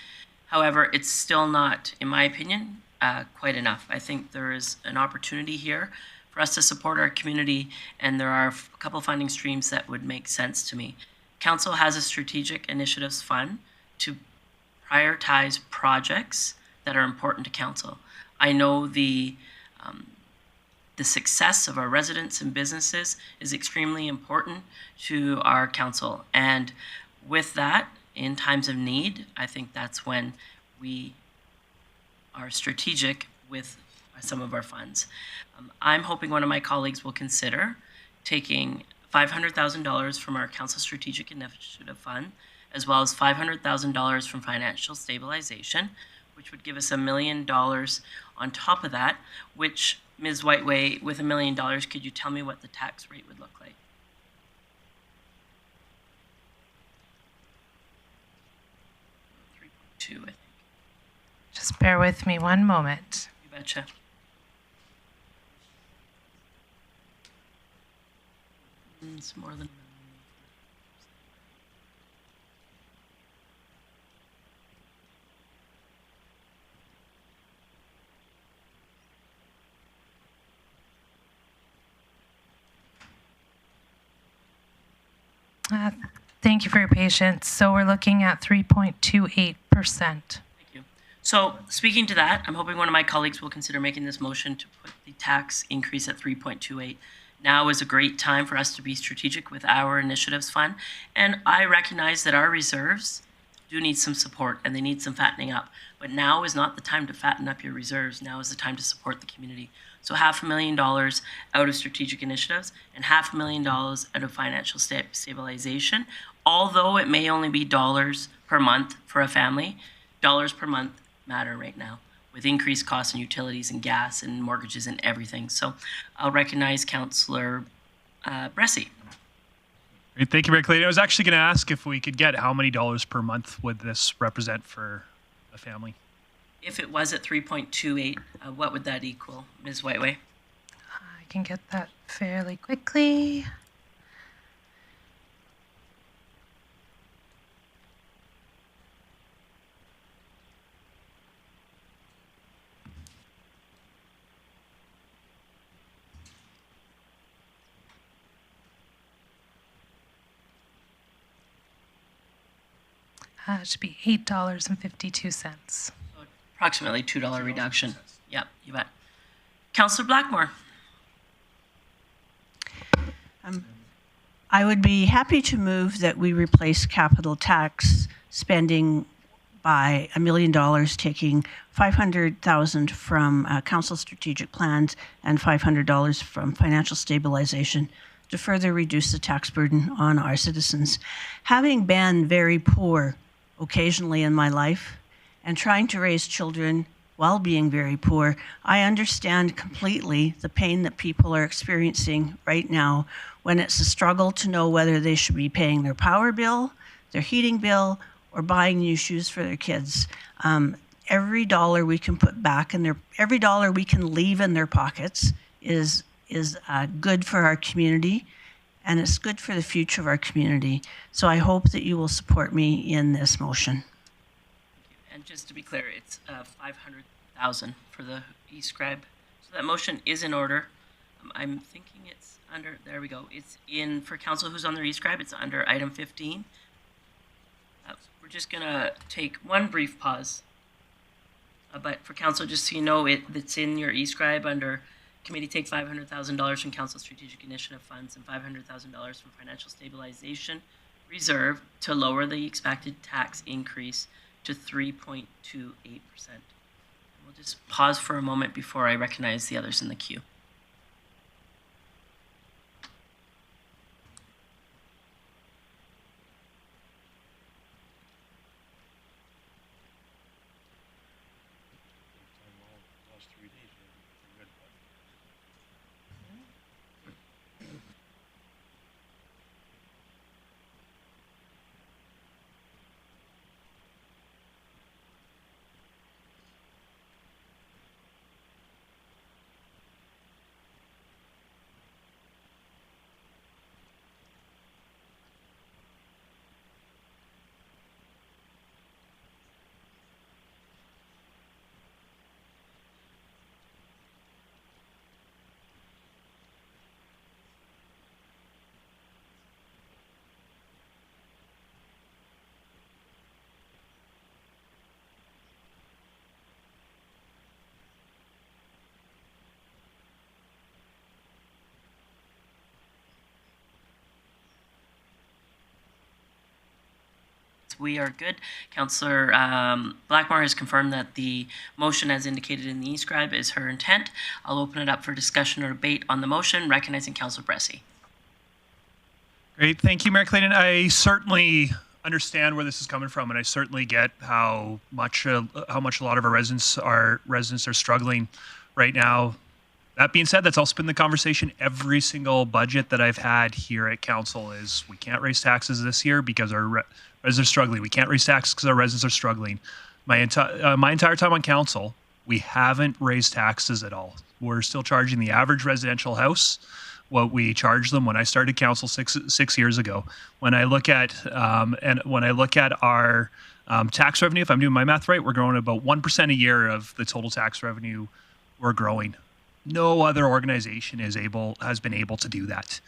However, it's still not, in my opinion, quite enough. I think there is an opportunity here for us to support our community, and there are a couple funding streams that would make sense to me. Council has a strategic initiatives fund to prioritize projects that are important to Council. I know the success of our residents and businesses is extremely important to our Council. And with that, in times of need, I think that's when we are strategic with some of our funds. I'm hoping one of my colleagues will consider taking $500,000 from our Council Strategic Initiative Fund, as well as $500,000 from financial stabilization, which would give us $1 million on top of that, which, Ms. Whiteway, with $1 million, could you tell me what the tax rate would look like? 3.2, I think. Just bear with me one moment. You betcha. It's more than Thank you for your patience. So we're looking at 3.28%. Thank you. So speaking to that, I'm hoping one of my colleagues will consider making this motion to put the tax increase at 3.28. Now is a great time for us to be strategic with our initiatives fund. And I recognize that our reserves do need some support and they need some fattening up. But now is not the time to fatten up your reserves. Now is the time to support the community. So $500,000 out of strategic initiatives and $500,000 out of financial stabilization. Although it may only be dollars per month for a family, dollars per month matter right now with increased costs in utilities and gas and mortgages and everything. So I'll recognize Councillor Bressie. Great, thank you, Mayor Clayton. I was actually going to ask if we could get how many dollars per month would this represent for a family? If it was at 3.28, what would that equal, Ms. Whiteway? I can get that fairly quickly. It should be $8.52. Approximately $2 reduction. Yep, you bet. Councillor Blackmore. I would be happy to move that we replace capital tax spending by $1 million, taking $500,000 from council strategic plans and $500 from financial stabilization to further reduce the tax burden on our citizens. Having been very poor occasionally in my life and trying to raise children while being very poor, I understand completely the pain that people are experiencing right now when it's a struggle to know whether they should be paying their power bill, their heating bill, or buying new shoes for their kids. Every dollar we can put back in every dollar we can leave in their pockets is good for our community, and it's good for the future of our community. So I hope that you will support me in this motion. And just to be clear, it's $500,000 for the e-scribe. So that motion is in order. I'm thinking it's under, there we go. It's in, for council who's on their e-scribe, it's under item 15. We're just gonna take one brief pause. But for council, just so you know, it's in your e-scribe under committee take $500,000 from council strategic initiative funds and $500,000 from financial stabilization reserve to lower the expected tax increase to 3.28%. We'll just pause for a moment before I recognize the others in the queue. We are good. Councillor Blackmore has confirmed that the motion as indicated in the e-scribe is her intent. I'll open it up for discussion or debate on the motion, recognizing Councillor Bressie. Great, thank you, Mayor Clayton. I certainly understand where this is coming from, and I certainly get how much a lot of our residents are struggling right now. That being said, that's also been the conversation every single budget that I've had here at council is we can't raise taxes this year because our residents are struggling. We can't raise taxes because our residents are struggling. My entire time on council, we haven't raised taxes at all. We're still charging the average residential house what we charged them when I started council six years ago. When I look at our tax revenue, if I'm doing my math right, we're growing about 1% a year of the total tax revenue we're growing. No other organization has been able to do that.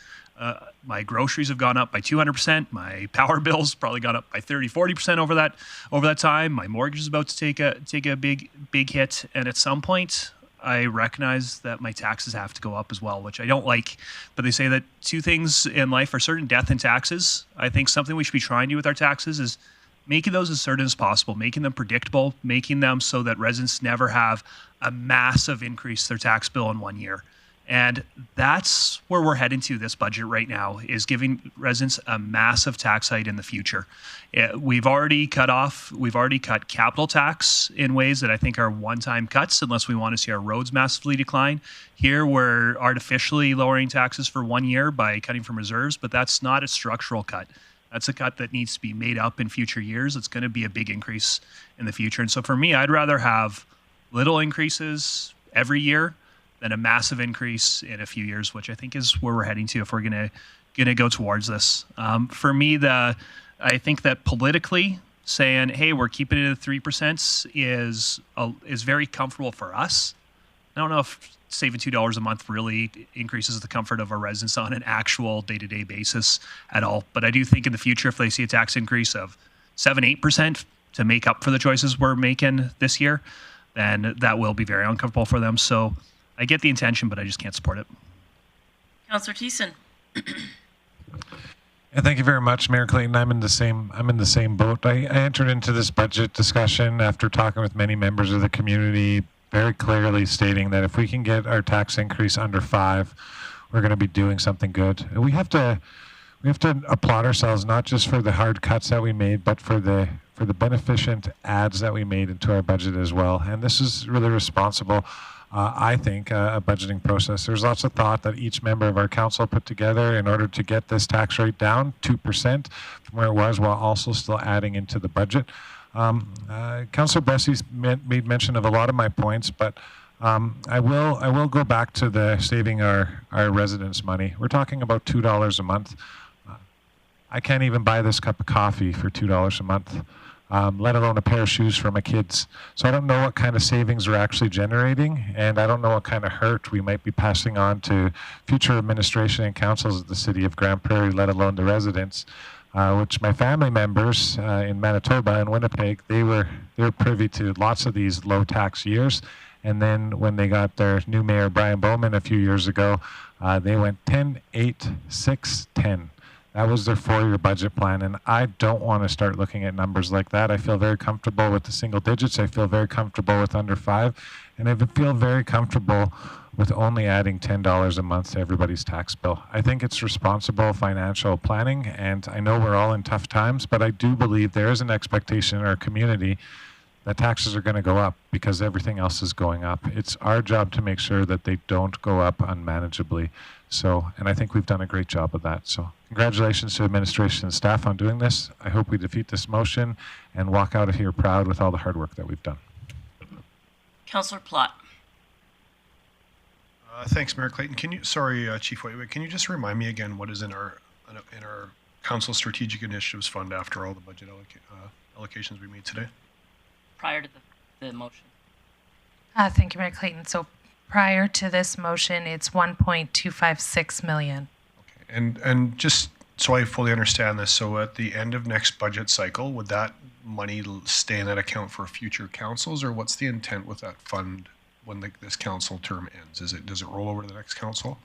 My groceries have gone up by 200%. My power bill's probably gone up by 30-40% over that time. My mortgage is about to take a big hit, and at some point, I recognize that my taxes have to go up as well, which I don't like. But they say that two things in life are certain: death and taxes. I think something we should be trying to do with our taxes is making those as certain as possible, making them predictable, making them so that residents never have a massive increase their tax bill in 1 year. And that's where we're heading to this budget right now, is giving residents a massive tax hike in the future. We've already cut capital tax in ways that I think are one-time cuts, unless we want to see our roads massively decline. Here, we're artificially lowering taxes for 1 year by cutting from reserves, but that's not a structural cut. That's a cut that needs to be made up in future years. It's going to be a big increase in the future. And so for me, I'd rather have little increases every year than a massive increase in a few years, which I think is where we're heading to if we're going to go towards this. For me, I think that politically saying, hey, we're keeping it at 3% is very comfortable for us. I don't know if saving $2 a month really increases the comfort of our residents on an actual day-to-day basis at all. But I do think in the future, if they see a tax increase of 7-8% to make up for the choices we're making this year, then that will be very uncomfortable for them. So I get the intention, but I just can't support it. Councillor Thiessen. Yeah, thank you very much, Mayor Clayton. I'm in the same boat. I entered into this budget discussion after talking with many members of the community, very clearly stating that if we can get our tax increase under 5, we're going to be doing something good. And we have to applaud ourselves not just for the hard cuts that we made, but for the beneficent adds that we made into our budget as well. And this is really responsible. I think, a budgeting process. There's lots of thought that each member of our council put together in order to get this tax rate down 2% from where it was, while also still adding into the budget. Councillor Bessie's made mention of a lot of my points, but I will go back to the saving our residents money. We're talking about $2 a month. I can't even buy this cup of coffee for $2 a month. Let alone a pair of shoes for my kids. So I don't know what kind of savings we're actually generating, and I don't know what kind of hurt we might be passing on to future administration and councils of the city of Grande Prairie, let alone the residents, which my family members in Manitoba and Winnipeg, they were privy to lots of these low tax years. And then when they got their new mayor, Brian Bowman, a few years ago, they went 10, 8, 6, 10. That was their 4-year budget plan, and I don't want to start looking at numbers like that. I feel very comfortable with the single digits. I feel very comfortable with under 5, and I feel very comfortable with only adding $10 a month to everybody's tax bill. I think it's responsible financial planning, and I know we're all in tough times, but I do believe there is an expectation in our community that taxes are going to go up because everything else is going up. It's our job to make sure that they don't go up unmanageably. So, and I think we've done a great job of that. So congratulations to administration and staff on doing this. I hope we defeat this motion and walk out of here proud with all the hard work that we've done. Councillor Plott. Thanks, Mayor Clayton. Chief Whitewood, can you just remind me again what is in our council strategic initiatives fund after all the budget allocations we made today? Prior to the motion. Thank you, Mayor Clayton. So prior to this motion, it's 1.256 million. Okay, and just so I fully understand this, so at the end of next budget cycle, would that money stay in that account for future councils, or what's the intent with that fund when this council term ends? Does it roll over to the next council?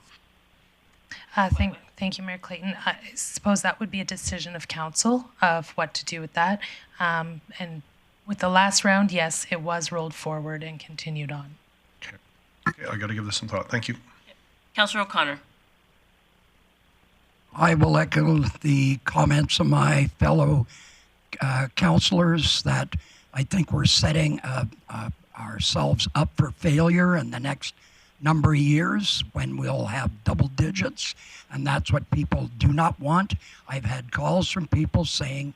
Thank you, Mayor Clayton. I suppose that would be a decision of council of what to do with that. And with the last round, yes, it was rolled forward and continued on. Okay, I got to give this some thought. Thank you. Councillor O'Connor. I will echo the comments of my fellow councillors that I think we're setting ourselves up for failure in the next number of years when we'll have double digits, and that's what people do not want. I've had calls from people saying,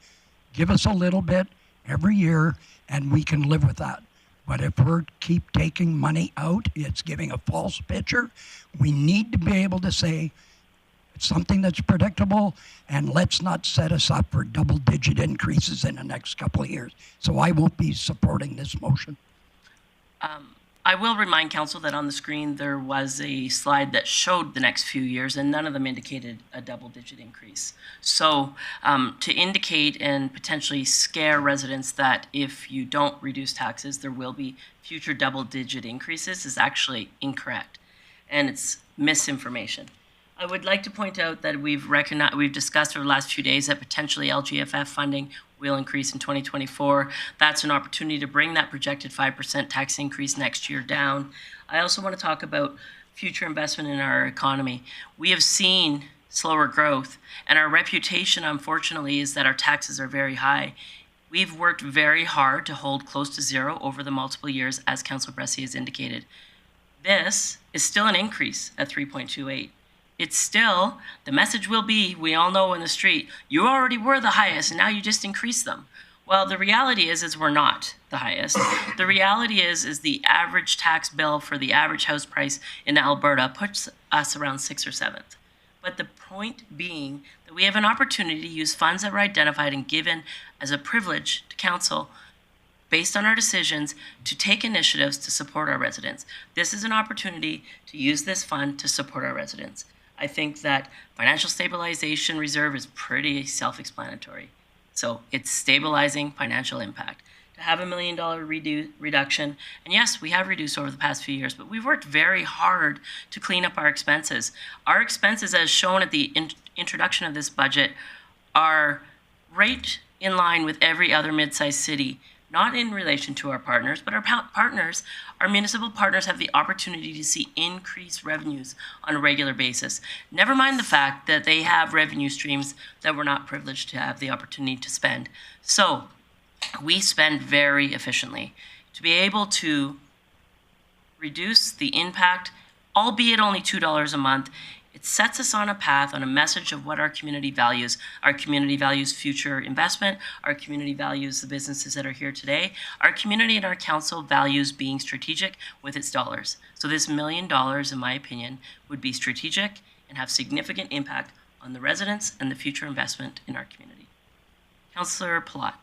give us a little bit every year and we can live with that. But if we're keep taking money out, it's giving a false picture. We need to be able to say it's something that's predictable, and let's not set us up for double-digit increases in the next couple of years. So I won't be supporting this motion. I will remind council that on the screen there was a slide that showed the next few years, and none of them indicated a double-digit increase. So to indicate and potentially scare residents that if you don't reduce taxes, there will be future double-digit increases is actually incorrect, and it's misinformation. I would like to point out that we've discussed over the last few days that potentially LGFF funding will increase in 2024. That's an opportunity to bring that projected 5% tax increase next year down. I also want to talk about future investment in our economy. We have seen slower growth, and our reputation, unfortunately, is that our taxes are very high. We've worked very hard to hold close to zero over the multiple years, as Councillor Bressie has indicated. This is still an increase at 3.28. It's still, the message will be, we all know in the street, you already were the highest and now you just increase them. Well, the reality is we're not the highest. The reality is the average tax bill for the average house price in Alberta puts us around 6th or 7th. But the point being that we have an opportunity to use funds that were identified and given as a privilege to council based on our decisions to take initiatives to support our residents. This is an opportunity to use this fund to support our residents. I think that financial stabilization reserve is pretty self-explanatory. So it's stabilizing financial impact. To have $1 million reduction, and yes, we have reduced over the past few years, but we've worked very hard to clean up our expenses. Our expenses, as shown at the introduction of this budget, are right in line with every other mid-sized city, not in relation to our partners, but our partners, our municipal partners have the opportunity to see increased revenues on a regular basis. Never mind the fact that they have revenue streams that we're not privileged to have the opportunity to spend. So we spend very efficiently. To be able to reduce the impact, albeit only $2 a month, it sets us on a path, on a message of what our community values. Our community values future investment. Our community values the businesses that are here today. Our community and our council values being strategic with its dollars. So this $1 million, in my opinion, would be strategic and have significant impact on the residents and the future investment in our community. Councillor Palat.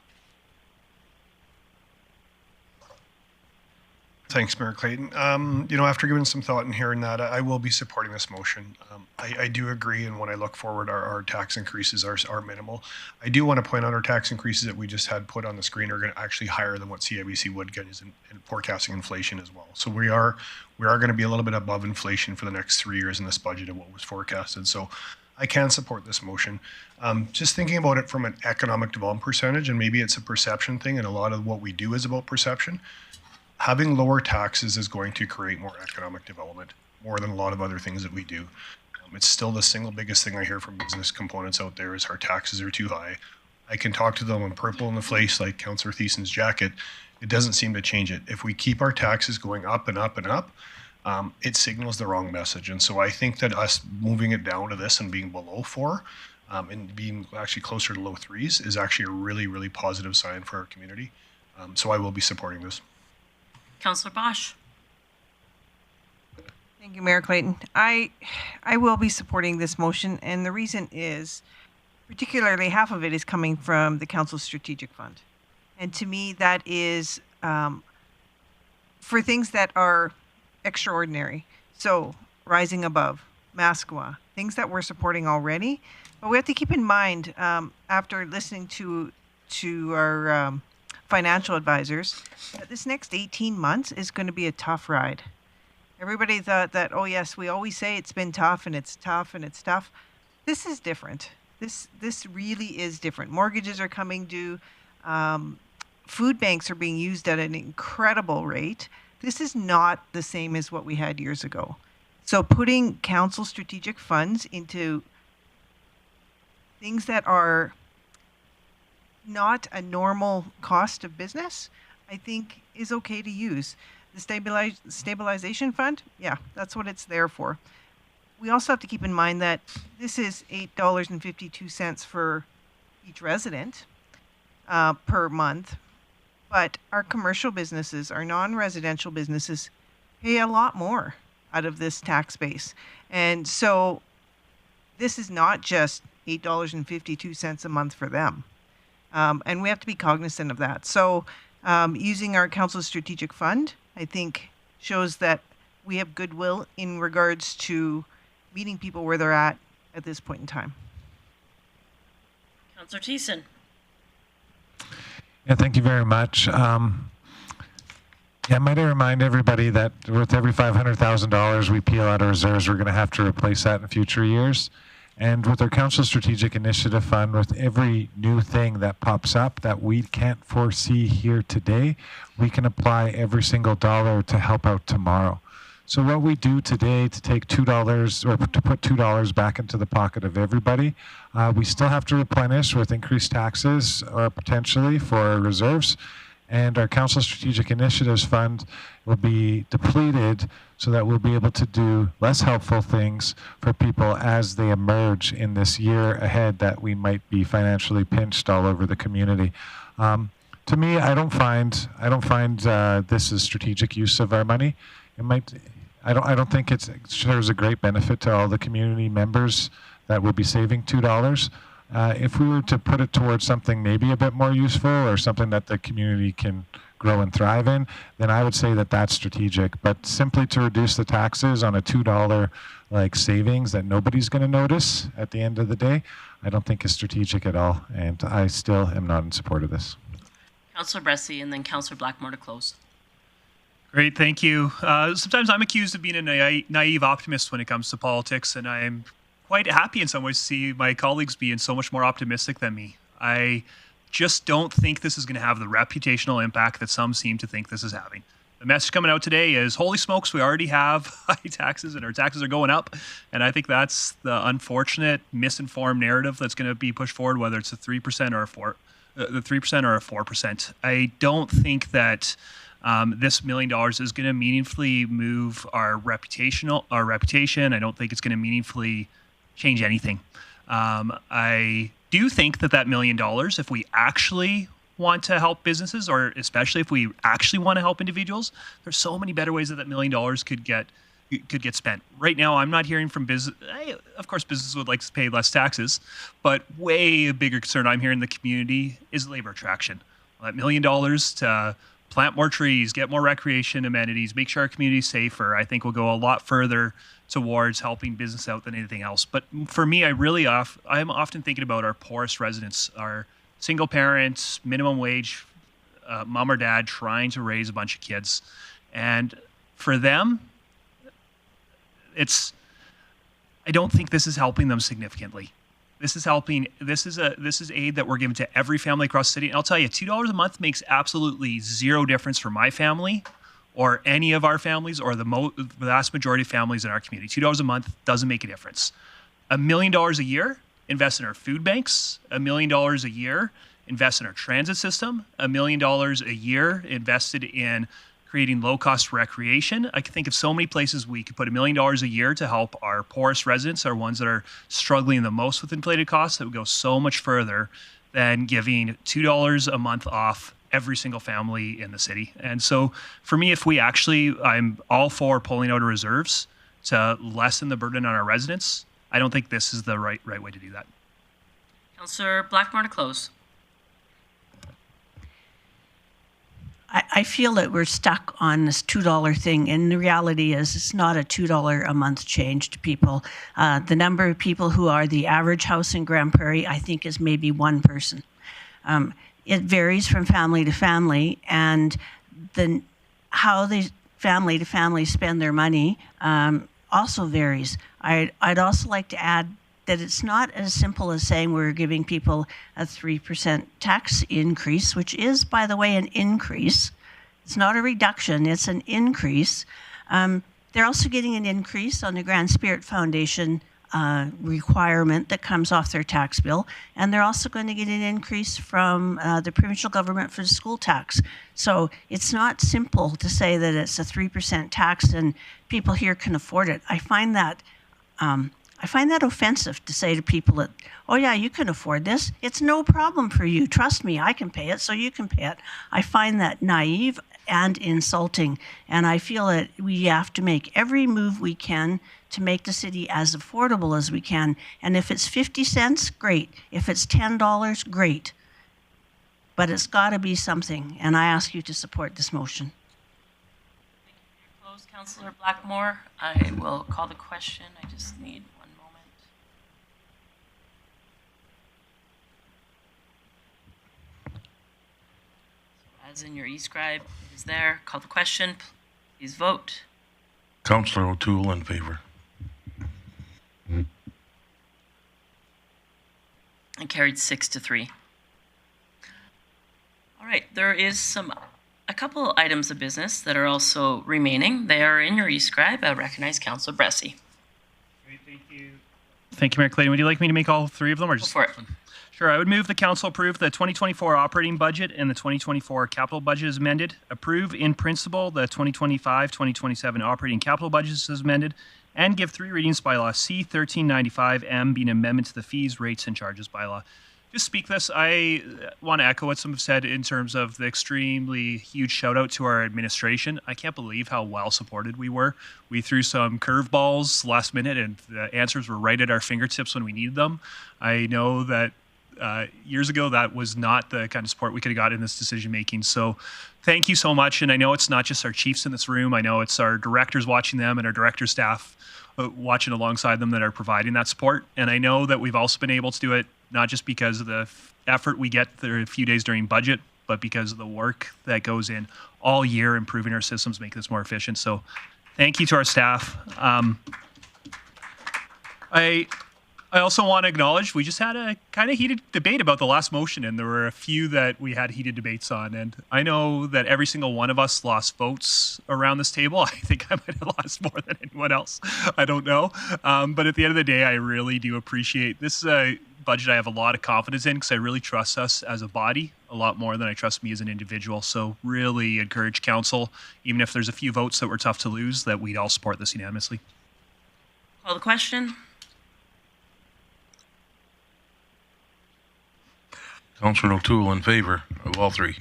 Thanks, Mayor Clayton. After giving some thought and hearing that, I will be supporting this motion. I do agree, and when I look forward, our tax increases are minimal. I do want to point out our tax increases that we just had put on the screen are going to actually higher than what CIBC would get in forecasting inflation as well. So we are going to be a little bit above inflation for the next 3 years in this budget of what was forecasted. So I can support this motion. Just thinking about it from an economic development percentage, and maybe it's a perception thing, and a lot of what we do is about perception. Having lower taxes is going to create more economic development, more than a lot of other things that we do. It's still the single biggest thing I hear from business components out there is our taxes are too high. I can talk to them in purple in the face like Councillor Thiessen's jacket. It doesn't seem to change it. If we keep our taxes going up and up and up, it signals the wrong message. And so I think that us moving it down to this and being below 4 and being actually closer to low 3s is actually a really, really positive sign for our community. So I will be supporting this. Councillor Bosch. Thank you, Mayor Clayton. I will be supporting this motion, and the reason is particularly half of it is coming from the Council's Strategic Fund. And to me, that is for things that are extraordinary. So, Rising Above, Mascwa, things that we're supporting already. But we have to keep in mind, after listening to our financial advisors, that this next 18 months is going to be a tough ride. Everybody thought that, oh yes, we always say it's been tough and it's tough and it's tough. This is different. This really is different. Mortgages are coming due. Food banks are being used at an incredible rate. This is not the same as what we had years ago. So putting council strategic funds into things that are not a normal cost of business, I think is okay to use. The stabilization fund, yeah, that's what it's there for. We also have to keep in mind that this is $8.52 for each resident per month, but our commercial businesses, our non-residential businesses, pay a lot more out of this tax base. And so this is not just $8.52 a month for them. And we have to be cognizant of that. So using our council's strategic fund, I think, shows that we have goodwill in regards to meeting people where they're at this point in time. Councillor Thiessen. Yeah, thank you very much. Yeah, might I remind everybody that with every $500,000 we peel out of reserves, we're going to have to replace that in future years. And with our Council Strategic Initiative Fund, with every new thing that pops up that we can't foresee here today, we can apply every single dollar to help out tomorrow. So what we do today to take $2 or to put $2 back into the pocket of everybody, we still have to replenish with increased taxes or potentially for reserves. And our Council Strategic Initiatives Fund will be depleted so that we'll be able to do less helpful things for people as they emerge in this year ahead that we might be financially pinched all over the community. To me, I don't find this is strategic use of our money. It might. I don't think it serves a great benefit to all the community members that will be saving $2. If we were to put it towards something maybe a bit more useful or something that the community can grow and thrive in, then I would say that that's strategic. But simply to reduce the taxes on a $2 like savings that nobody's going to notice at the end of the day, I don't think is strategic at all, and I still am not in support of this. Councillor Bressie and then Councillor Blackmore to close. Great, thank you. Sometimes I'm accused of being a naive optimist when it comes to politics, and I'm quite happy in some ways to see my colleagues being so much more optimistic than me. I just don't think this is going to have the reputational impact that some seem to think this is having. The message coming out today is, holy smokes, we already have high taxes and our taxes are going up. And I think that's the unfortunate, misinformed narrative that's going to be pushed forward, whether it's a 3% or the 3% or a 4%. I don't think that this $1 million is going to meaningfully move our reputation. I don't think it's going to meaningfully change anything. I do think that $1 million, if we actually want to help businesses, or especially if we actually want to help individuals, there's so many better ways that $1 million could get spent. Right now, I'm not hearing from business. Of course, businesses would like to pay less taxes, but way a bigger concern I'm hearing in the community is labor attraction. That $1 million to plant more trees, get more recreation amenities, make sure our community is safer, I think will go a lot further towards helping business out than anything else. But for me, I'm often thinking about our poorest residents, our single parents, minimum wage, mom or dad trying to raise a bunch of kids. And for them, I don't think this is helping them significantly. This is aid that we're giving to every family across the city. And I'll tell you, $2 a month makes absolutely zero difference for my family or any of our families or the vast majority of families in our community. $2 a month doesn't make a difference. $1 million a year, invest in our food banks. $1 million a year, invest in our transit system. $1 million a year invested in creating low-cost recreation. I can think of so many places we could put $1 million a year to help our poorest residents, our ones that are struggling the most with inflated costs, that would go so much further than giving $2 a month off every single family in the city. And so for me, I'm all for pulling out of reserves to lessen the burden on our residents. I don't think this is the right way to do that. Councillor Blackmore to close. I feel that we're stuck on this $2 thing, and the reality is it's not a $2 a month change to people. The number of people who are the average house in Grande Prairie, I think, is maybe one person. It varies from family to family, and how the family to family spend their money also varies. I'd also like to add that it's not as simple as saying we're giving people a 3% tax increase, which is, by the way, an increase. It's not a reduction, it's an increase. They're also getting an increase on the Grand Spirit Foundation requirement that comes off their tax bill, and they're also going to get an increase from the provincial government for the school tax. So it's not simple to say that it's a 3% tax and people here can afford it. I find that offensive to say to people that, oh yeah, you can afford this. It's no problem for you. Trust me, I can pay it, so you can pay it. I find that naive and insulting. And I feel that we have to make every move we can to make the city as affordable as we can. And if it's 50 cents, great. If it's $10, great. But it's got to be something. And I ask you to support this motion. Close, Councillor Blackmore. I will call the question. I just need one moment. So as in your e-scribe, it is there. Call the question. Please vote. Councillor O'Toole in favor. And carried 6-3. All right, there is a couple items of business that are also remaining. They are in your e-scribe. I recognize Councillor Bressie. Great, thank you. Thank you, Mayor Clayton. Would you like me to make all three of them, or just go for it? Sure. I would move the council approve the 2024 operating budget and the 2024 capital budget as amended. Approve in principle the 2025-2027 operating capital budgets as amended, and give 3 readings by law C-1395M being an amendment to the fees, rates, and charges bylaw. Just speak this. I want to echo what some have said in terms of the extremely huge shout out to our administration. I can't believe how well supported we were. We threw some curveballs last minute and the answers were right at our fingertips when we needed them. I know that years ago that was not the kind of support we could have got in this decision making. So thank you so much. And I know it's not just our chiefs in this room. I know it's our directors watching them and our director staff but watching alongside them that are providing that support. And I know that we've also been able to do it not just because of the effort we get there a few days during budget, but because of the work that goes in all year improving our systems, making this more efficient. So thank you to our staff. I also want to acknowledge we just had a kind of heated debate about the last motion, and there were a few that we had heated debates on. And I know that every single one of us lost votes around this table. I think I might have lost more than anyone else. I don't know. But at the end of the day, I really do appreciate this is a budget I have a lot of confidence in because I really trust us as a body a lot more than I trust me as an individual. So really encourage council, even if there's a few votes that were tough to lose, that we'd all support this unanimously. Call the question. Councillor O'Toole in favour of all three.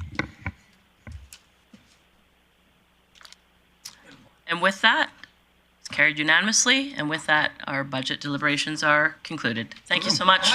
And with that, it's carried unanimously. And with that, our budget deliberations are concluded. Thank you so much.